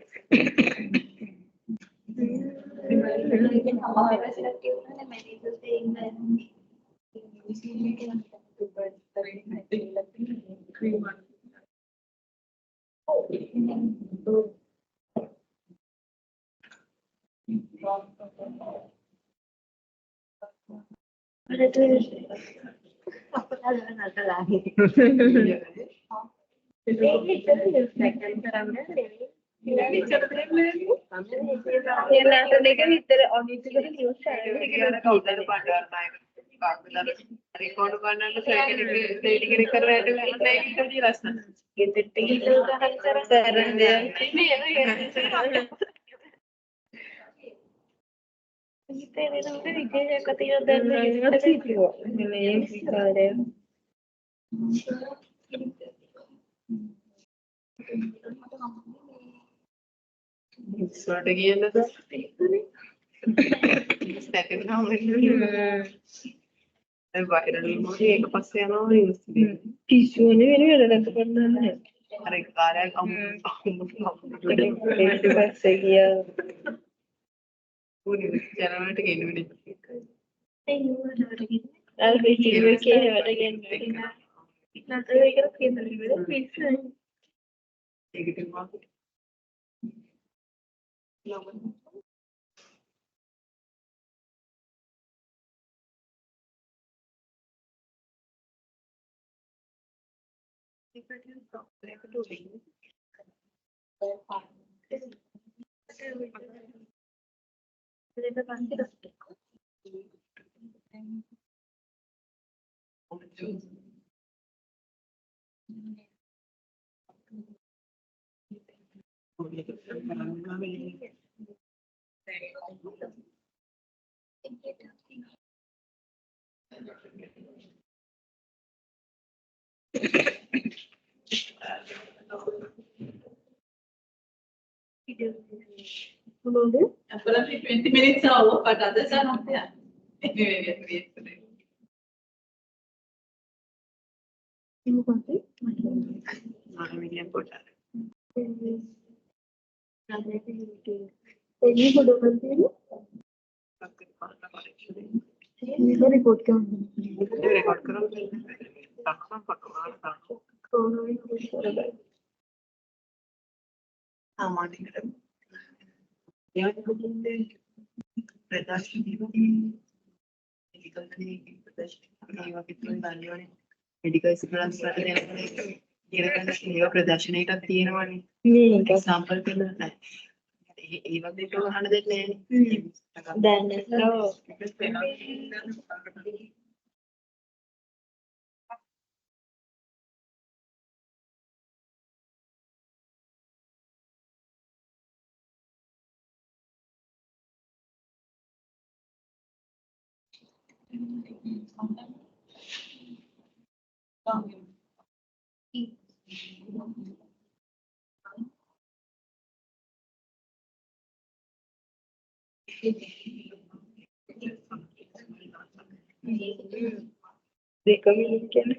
Suatu gila tuh. Second round ini. Viral ini එක පස්සේ යනවා රිල්ස් එක. පිස්සුවනේ වෙන වැඩක් කරන්න නැහැ. අර කාර්යයක් ඊට පස්සේ ගියා. උනේ ජනවලට ගෙනුනේ. අර පිටින් එකේ වැඩ ගෙන්නවා. නතර ඒක කියන්නේ පිස්සුවනේ. ඒකට මොකක්ද? Apparently 20 minutes are over, but others are not there. Anyway, we have to wait for them. Report क्या रिकॉर्ड करो ප්‍රදර්ශනයටත් තියෙනවානේ මේක එක්සැම්පල් කරලා ඒ වගේ ටෝ අහන්න දෙන්නේ දැන් දෙකම කියන්නේ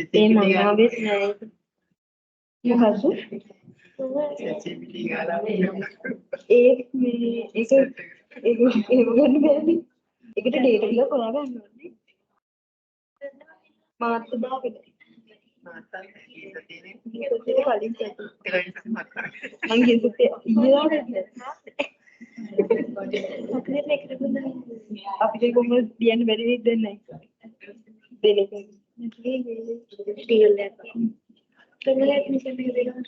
ඒ මනාවෙත් නෑ මොකද්ද ඒක මේ ඒක ගන්න බෑනේ ඒකට ඩේටා ටික හොයාගන්න ඕනේ මාත් දාගෙන මං හිතුවේ අපිට කොහොමද කියන්න බැරි වෙයිද දැන් දෙලෙක ටීල් එක තමයි ඇඩ්මිෂන් එක දෙනවා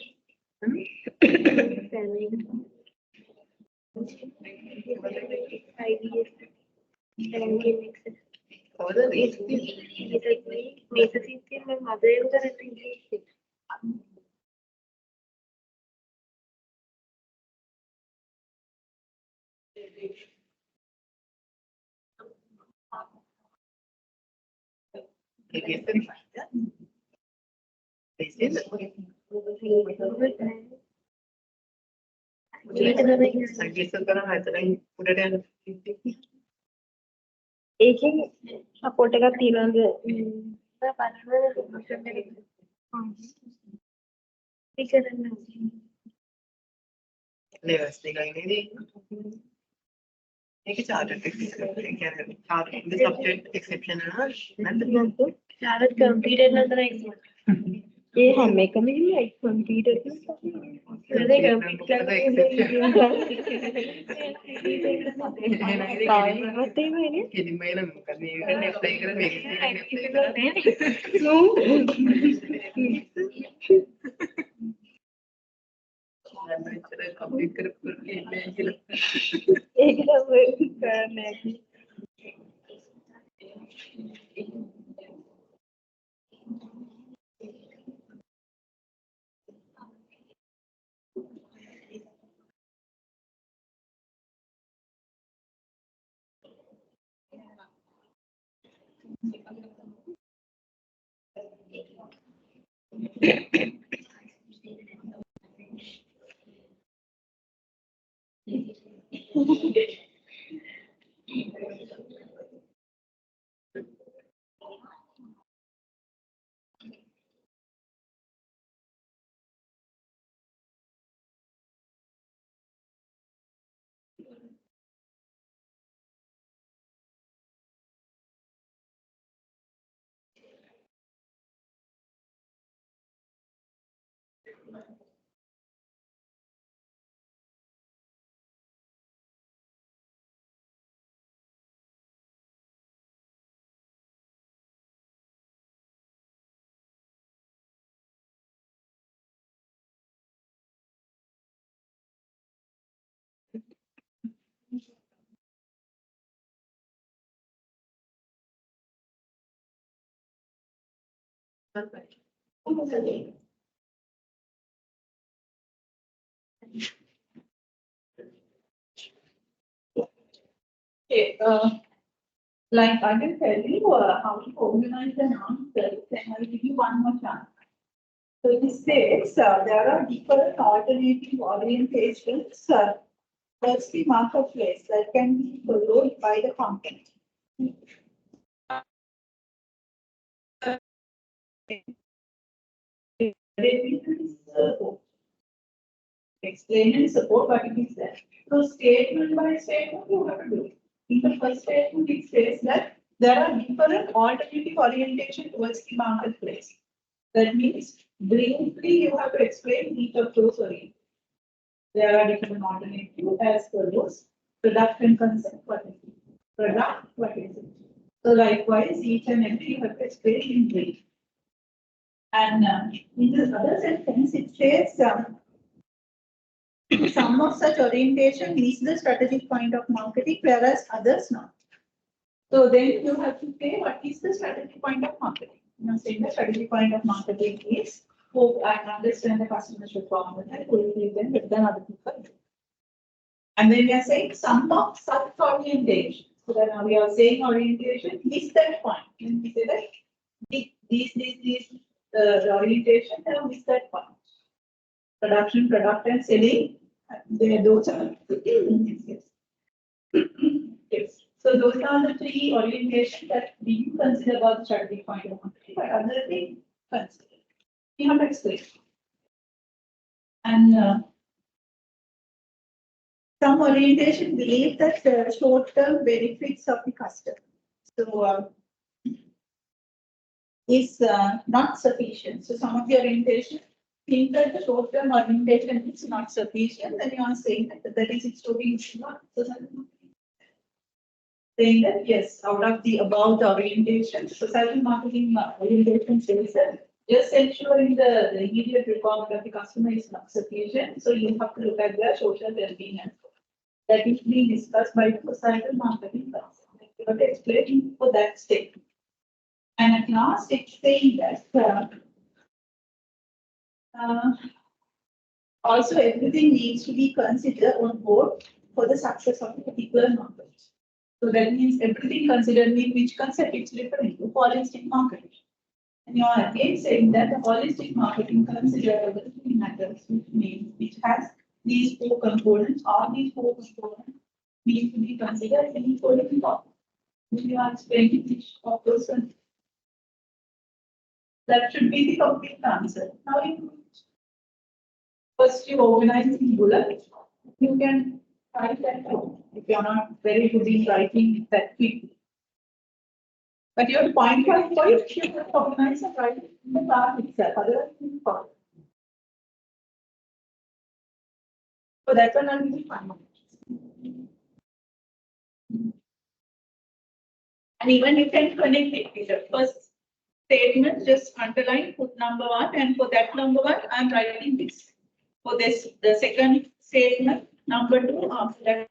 ඒකෙන් සපෝට් එකක් තියනවාද ලෙවස් දෙකයිනේ ඒක චාර්ටර් සබ්ජෙක්ට් එක්සෙප්ෂන් නැද්ද චාර්ට් කම්ප්ලීටඩ් නැතර ඒ හැම එකම ඉන්නේ කම්ප්ලීටඩ් ඒක කම්ප්ලීට් කරලා කිලිමයින මොකද මේකට ඇප්ලයි කරලා මේක කම්ප්ලීට් කරපු ඒක තමයි කරන්නේ That's right. Okay, like I can tell you how to organize an answer, then I'll give you one more chance. So this says there are different alternative orientations towards the marketplace that can be followed by the company. Explain and support what it is there. So statement by statement you have to do it. In the first statement it says that there are different alternative orientation towards the marketplace. That means briefly you have to explain each of those orientations. There are different alternatives as follows. Production concept, what is it? Product, what is it? So likewise, each and every you have to explain in brief. And in the other sentence, it says some of such orientation is the strategic point of marketing, whereas others not. So then you have to say what is the strategic point of marketing. You know, saying the strategic point of marketing is hope and understand the customer's requirement and fulfill them better than other people. And then we are saying some of such orientation. So then now we are saying orientation is that point. And we say that these the orientation is that point. Production, product, and selling. Those are yes. Yes. So those are the three orientations that we consider about the strategic point of marketing, but other things consider. We have to explain. And some orientation believe that short-term benefits of the customer. So is not sufficient. So some of the orientation think that the short-term orientation is not sufficient, then you are saying that is it's totally not. So saying that yes, out of the above the orientation, societal marketing orientation says that just ensuring the immediate requirement of the customer is not sufficient. So you have to look at their social well-being and that is being discussed by the societal marketing concept. You have to explain for that statement. And at last, it's saying that also everything needs to be considered on board for the success of a particular market. So that means everything considered means which concept it's referring to, holistic marketing. And you are again saying that the holistic marketing considers everything matters, which means which has these four components, all these four components need to be considered equally important. You are explaining which of those concepts. That should be the complete answer. Now, first you organize in bullet. You can write that out if you are not very good in writing that quickly. But your point by point, you have to organize and write it in the part itself. Otherwise, you forget. So that one will be fine. And even you can connect it with the first statement, just underline, put number one, and for that number one, I'm writing this. For this, the second statement, number two, after that.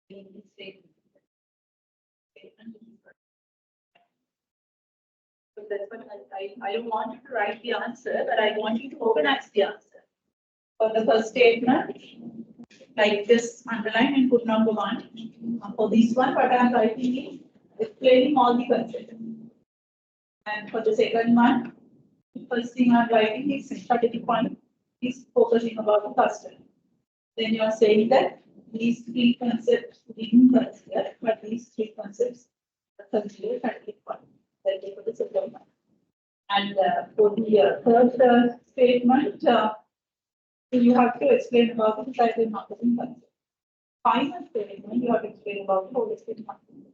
So that's what I don't want you to write the answer, but I want you to organize the answer. For the first statement, like this, underline and put number 1. For this one, what I'm writing is explaining all the concepts. And for the second one, the first thing I'm writing is strategic point is focusing about the customer. Then you are saying that these 3 concepts didn't consider, but these 3 concepts are considered strategic point. That is for the second one. And for the third statement, you have to explain about the cycle marketing concept. Final statement, you have to explain about the holistic marketing.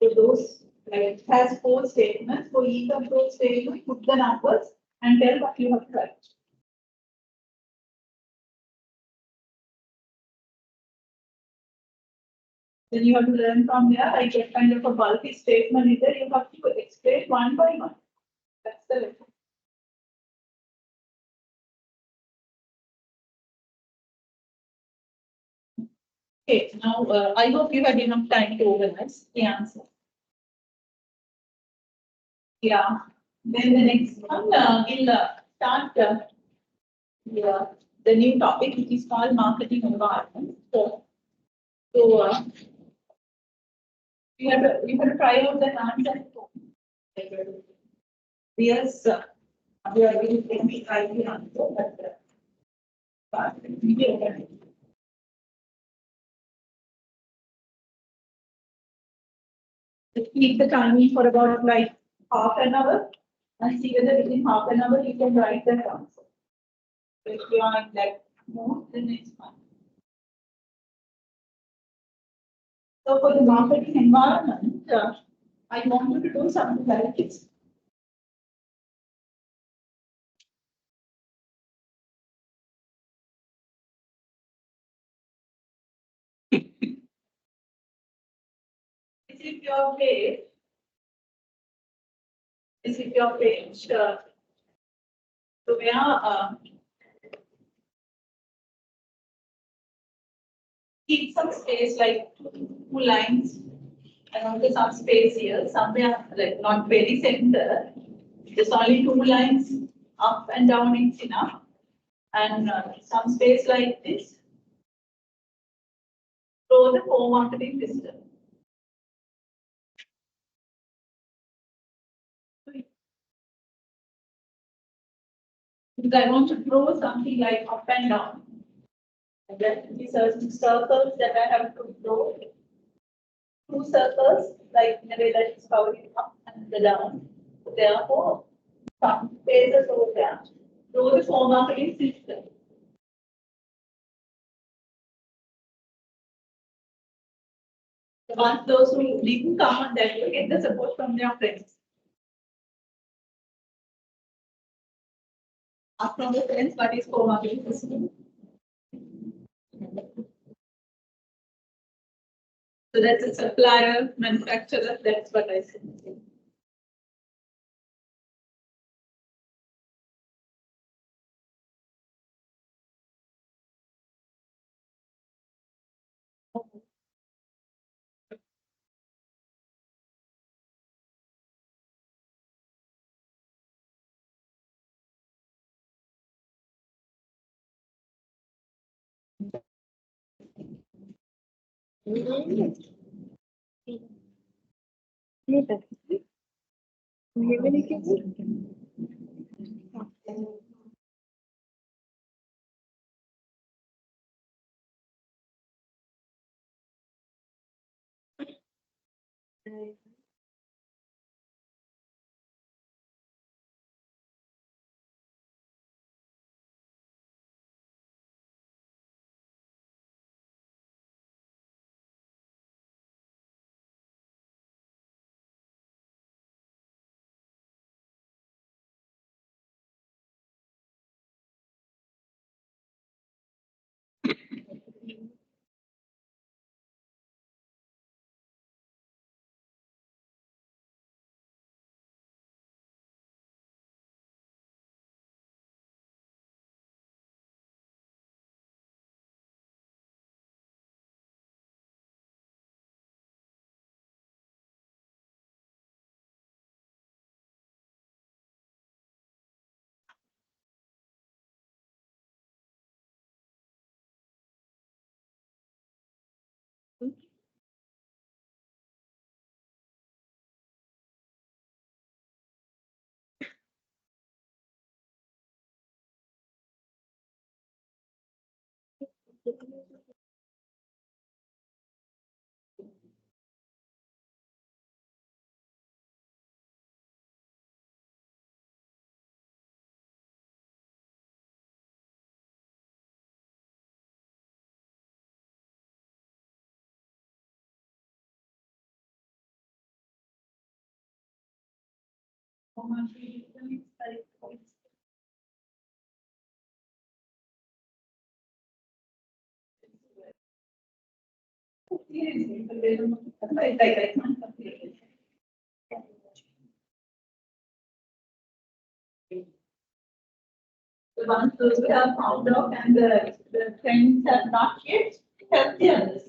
So those, like, it has 4 statements. For each of those statements, put the numbers and tell what you have to write. Then you have to learn from there, like a kind of a bulky statement is there, you have to explain one by one. That's the lesson. Okay, now I hope you had enough time to organize the answer. Yeah, then the next one will start the new topic, which is called marketing environment. So you have to try out the answer. Yes, we are going to try the answer, but keep the timing for about like half an hour and see whether within half an hour you can write that answer. So if you are in that mode, then it's fine. So for the marketing environment, I want you to do something like this. This is your page. This is your page. So where keep some space like 2 lines and also some space here, somewhere like not very center. Just only 2 lines up and down is enough. And some space like this. Draw the core marketing system. Because I want to draw something like up and down. And there will be certain circles that I have to draw. 2 circles, like in a way that is covering up and the down. Therefore, some spaces over there. Draw the core marketing system. Once those who didn't come on that, will get the support from their friends. Ask from the friends what is core marketing system. So that's a supplier, manufacturer, that's what I said. The ones those we have found out and the trends have not yet helped the others.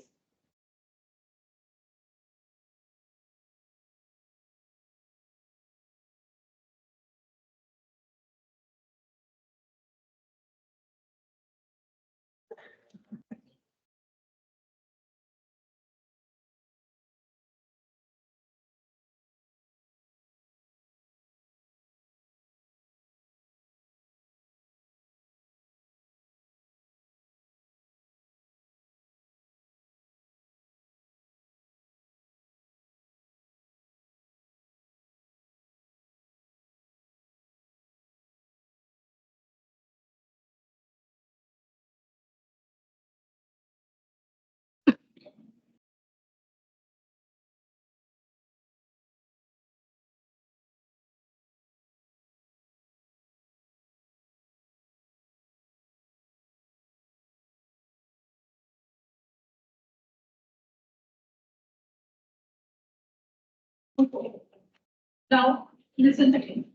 Now, listen to me.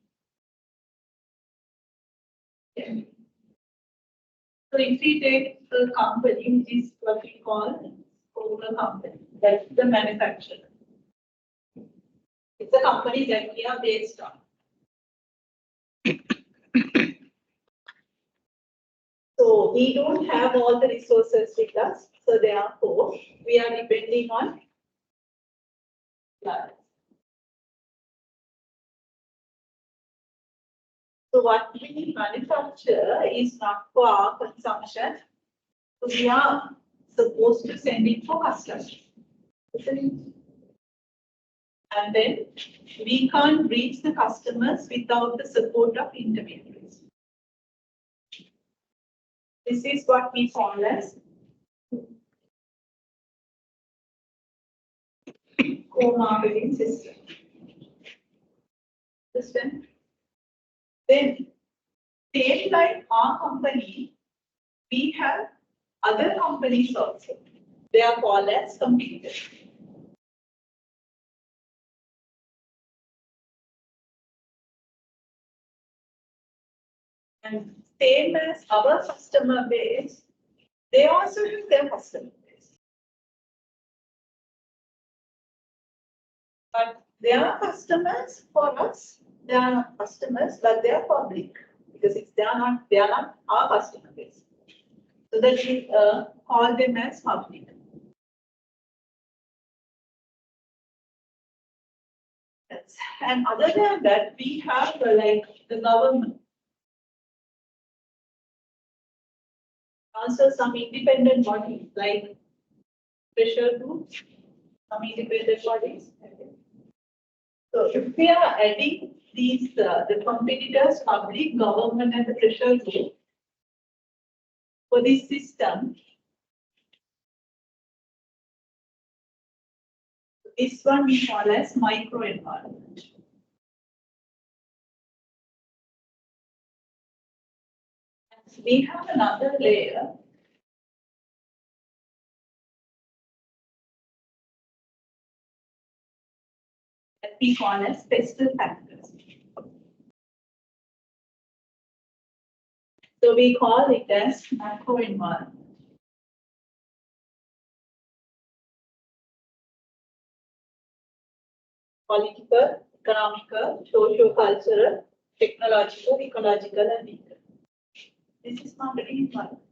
Okay. So if we take a company, which is what we call solar company, that's the manufacturer. It's a company that we are based on. So we don't have all the resources with us, so therefore we are depending on suppliers. So what we manufacture is not for our consumption. So we are supposed to send it for customers. Isn't it? And then we can't reach the customers without the support of intermediaries. This is what we call as co-marketing system. Understand? Then, same like our company, we have other companies also. They are called as competitors. And same as our customer base, they also have their customer base. But they are customers for us. They are not customers, but they are public because they are not our customer base. So that we call them as public. Yes. And other than that, we have like the government. Also some independent bodies like pressure groups, some independent bodies. So if we are adding these, the competitors, public, government and the pressure group for this system, this one we call as micro environment. And we have another layer that we call as special factors. So we call it as macro environment. Political, economical, socio-cultural, technological, ecological, and legal. This is marketing environment.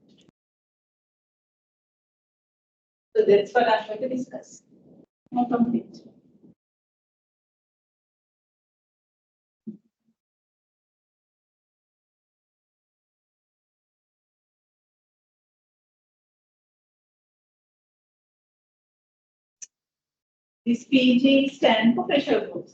So that's what I'm going to discuss. More complete. This PG stands for pressure groups.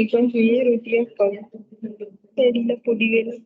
Con sugli ruti a cosa per il pudivelo.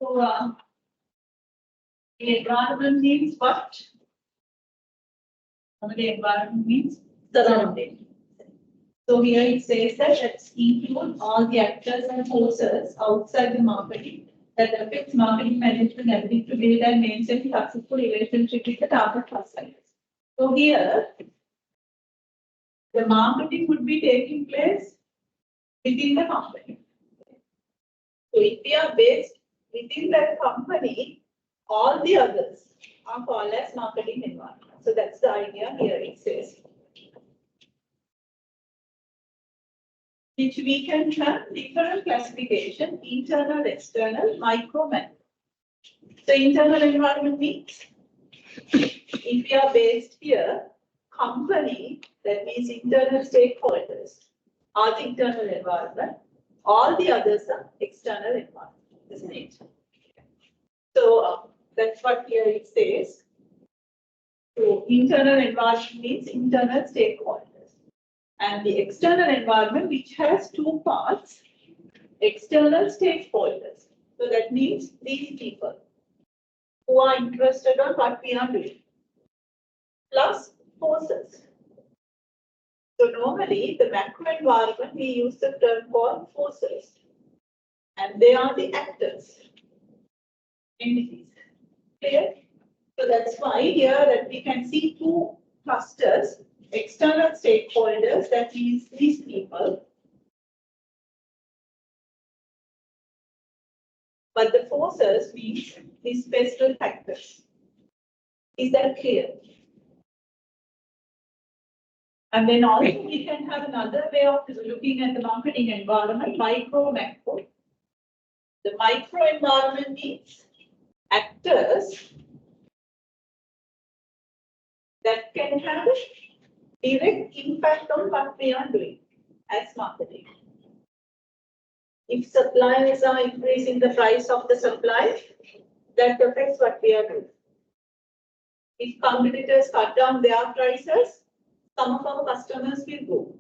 So, environment means what? The environment means surrounding. So here it says that let's include all the actors and forces outside the marketing that affects marketing management ability to build and maintain successful relationship with the target customers. So here, the marketing would be taking place within the company. So if we are based within that company, all the others are called as marketing environment. So that's the idea here it says. Which we can have different classification, internal, external, micro, macro. So internal environment means if we are based here, company, that means internal stakeholders are the internal environment. All the others are external environment, isn't it? So that's what here it says. So internal environment means internal stakeholders. And the external environment, which has two parts, external stakeholders. So that means these people who are interested on what we are doing, plus forces. So normally the macro environment, we use the term called forces, and they are the actors, entities. Clear? So that's why here that we can see two clusters, external stakeholders, that means these people. But the forces means these special factors. Is that clear? And then also we can have another way of looking at the marketing environment, micro, macro. The micro environment means actors that can have a direct impact on what we are doing as marketing. If suppliers are increasing the price of the supply, that affects what we are doing. If competitors cut down their prices, some of our customers will go.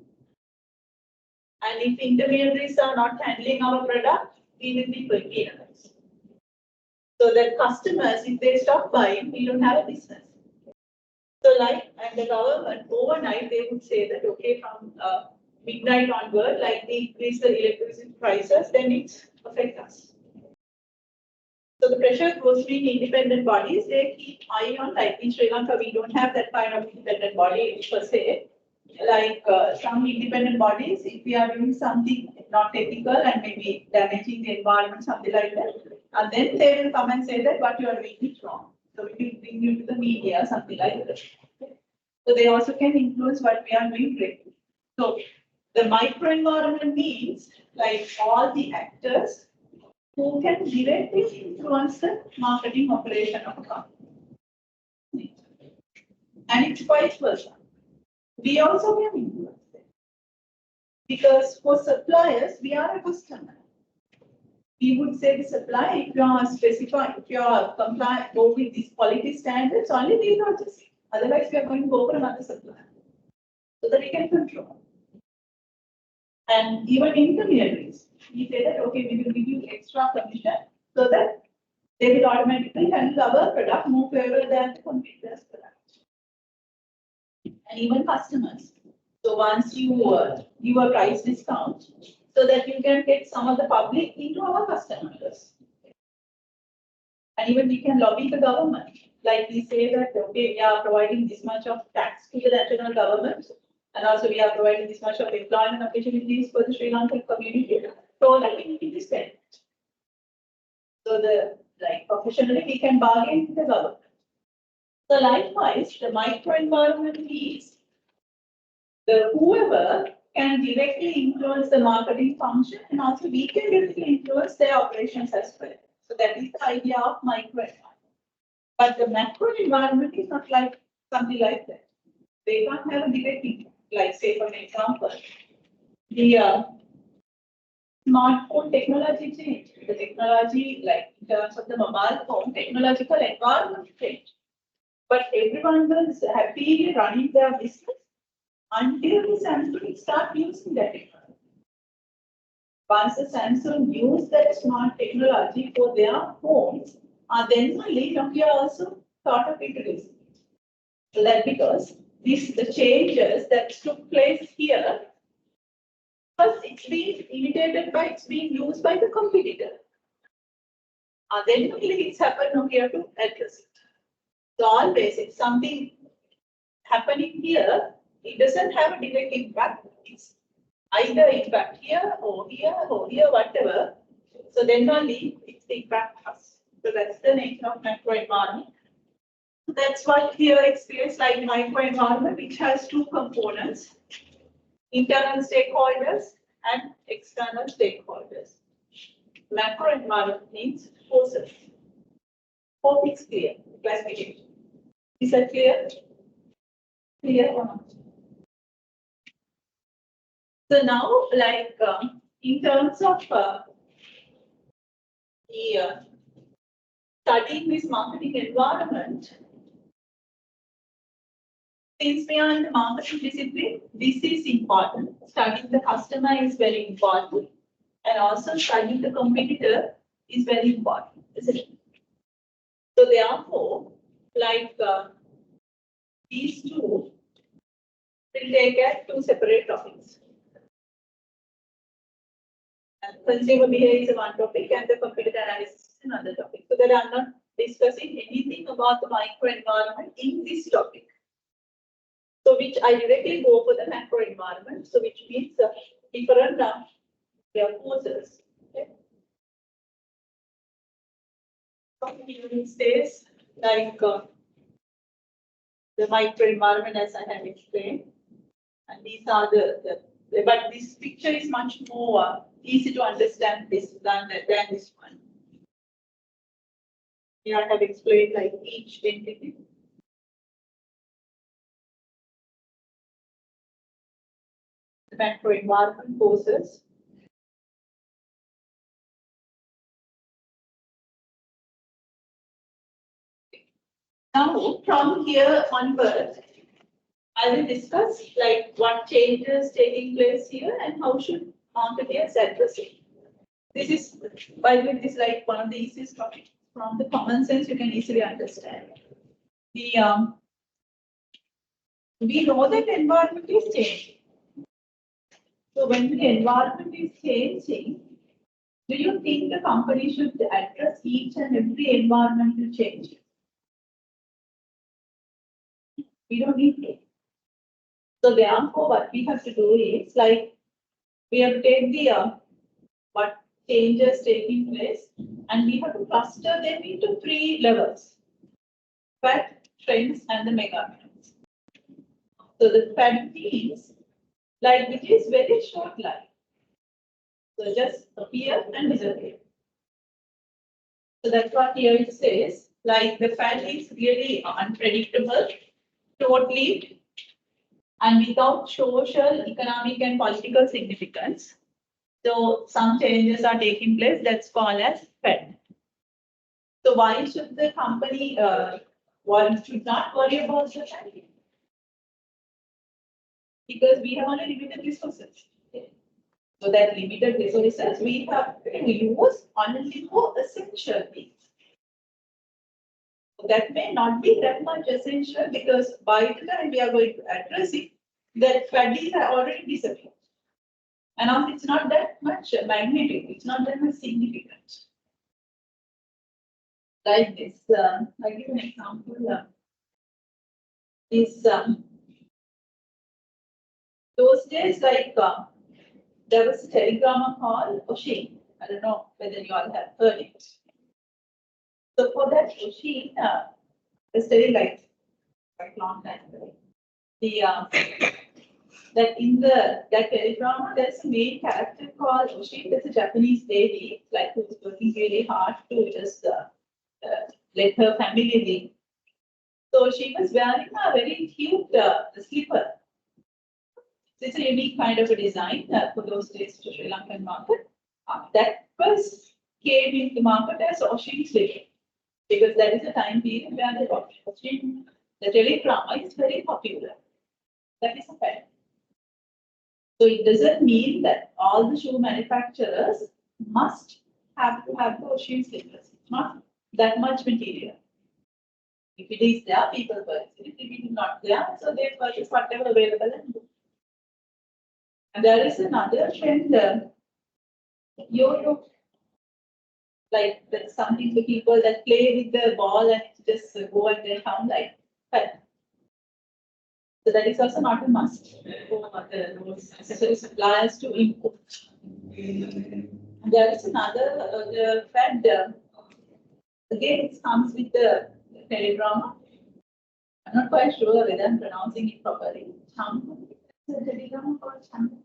And if intermediaries are not handling our product, we will be penalized. So that customers, if they stop buying, we don't have a business. So like, and the government, overnight, they would say that, okay, from midnight onward, like they increase the electricity prices, then it affects us. So the pressure goes between independent bodies, they keep eye on, like in Sri Lanka, we don't have that kind of independent body per se. Like some independent bodies, if we are doing something not ethical and maybe damaging the environment, something like that, and then they will come and say that what you are doing is wrong. So we will bring you to the media, something like that. So they also can influence what we are doing greatly. So the micro environment means like all the actors who can directly influence the marketing operation of a company. And it's vice versa. We also can influence them. Because for suppliers, we are a customer. We would say the supplier, if you are specified, if you are compliant, go with these quality standards, only we purchase it. Otherwise, we are going to go for another supplier. So that we can control. And even intermediaries, we say that, okay, we will give you extra commission so that they will automatically handle our product more favorable than the competitor's product. And even customers. So once you give a price discount, so that you can get some of the public into our customers. And even we can lobby the government. Like we say that, okay, we are providing this much of tax to the national government. And also we are providing this much of employment opportunities for the Sri Lankan community. So like we need to spend. So professionally we can bargain with the government. So likewise, the micro environment is the whoever can directly influence the marketing function, and also we can directly influence their operations as well. So that is the idea of micro environment. But the macro environment is not like something like that. They can't have a direct impact. Like say for an example, the smartphone technology change. The technology, like in terms of the mobile phone, technological environment change. But everyone was happily running their business until the Samsung start using that technology. Once the Samsung use that smart technology for their phones, then only Nokia also thought of introducing it. So that because the changes that took place here, first it's being imitated by, it's being used by the competitor. Then only it's happened Nokia to address it. So always if something happening here, it doesn't have a direct impact. It's either impact here or here or here, whatever. So then only it's the impact us. So that's the nature of macro environment. That's what here explains like micro environment, which has two components, internal stakeholders and external stakeholders. Macro environment means forces. Hope it's clear, classification. Is that clear? Clear or not? So now, like in terms of the studying this marketing environment, since we are in the marketing discipline, this is important. Studying the customer is very important. And also studying the competitor is very important, isn't it? So therefore, like these two will take as two separate topics. And consumer behavior is one topic and the competitor analysis is another topic. So they are not discussing anything about the microenvironment in this topic. So which I directly go for the macro environment. So which means different their forces. Okay. So here it says like the microenvironment as I have explained. And these are but this picture is much more easy to understand this than this one. Here I have explained like each entity. The macro environment forces. Now from here onwards, I will discuss like what changes taking place here and how should marketers address it. This is, by the way, this is like one of the easiest topics. From the common sense, you can easily understand. We know that the environment is changing. So when the environment is changing, do you think the company should address each and every environmental change? We don't need to. So therefore, what we have to do is like we have to take the what changes taking place and we have to cluster them into three levels: fad, trends, and the mega trends. So the fad means like which is very short life. So just appear and disappear. So that's what here it says. Like the fad is really unpredictable, short-lived, and without social, economic, and political significance. So some changes are taking place. That's called as fad. So why should the company should not worry about the fad? Because we have only limited resources. So that limited resources we have to use only for essential things. That may not be that much essential because by the time we are going to address it, that faddies are already disappeared. And also it's not that much magnetic, it's not that much significant. Like this, I'll give an example. Those days, like there was a telegram called Oshin. I don't know whether you all have heard it. So for that Oshin, it's very like quite long time ago. That in that telegram, there's a main character called Oshin. There's a Japanese lady, like who's working really hard to just let her family live. So she was wearing a very cute slipper. It's a unique kind of a design for those days to Sri Lankan market. That first came into the market as Oshin slipper because that is a time period where the Oshin, the telegram is very popular. That is a fact. So it doesn't mean that all the shoe manufacturers must have to have the Oshin slippers. It's not that much material. If it is there, people purchase it. If it is not there, so they purchase whatever available and do. And there is another trend, yo-yo, like that's something for people that play with the ball and just go and then come like that. So that is also not a must for those accessory suppliers to import. And there is another the fad. Again, it comes with the teledrama. I'm not quite sure whether I'm pronouncing it properly. The teledrama called Cham.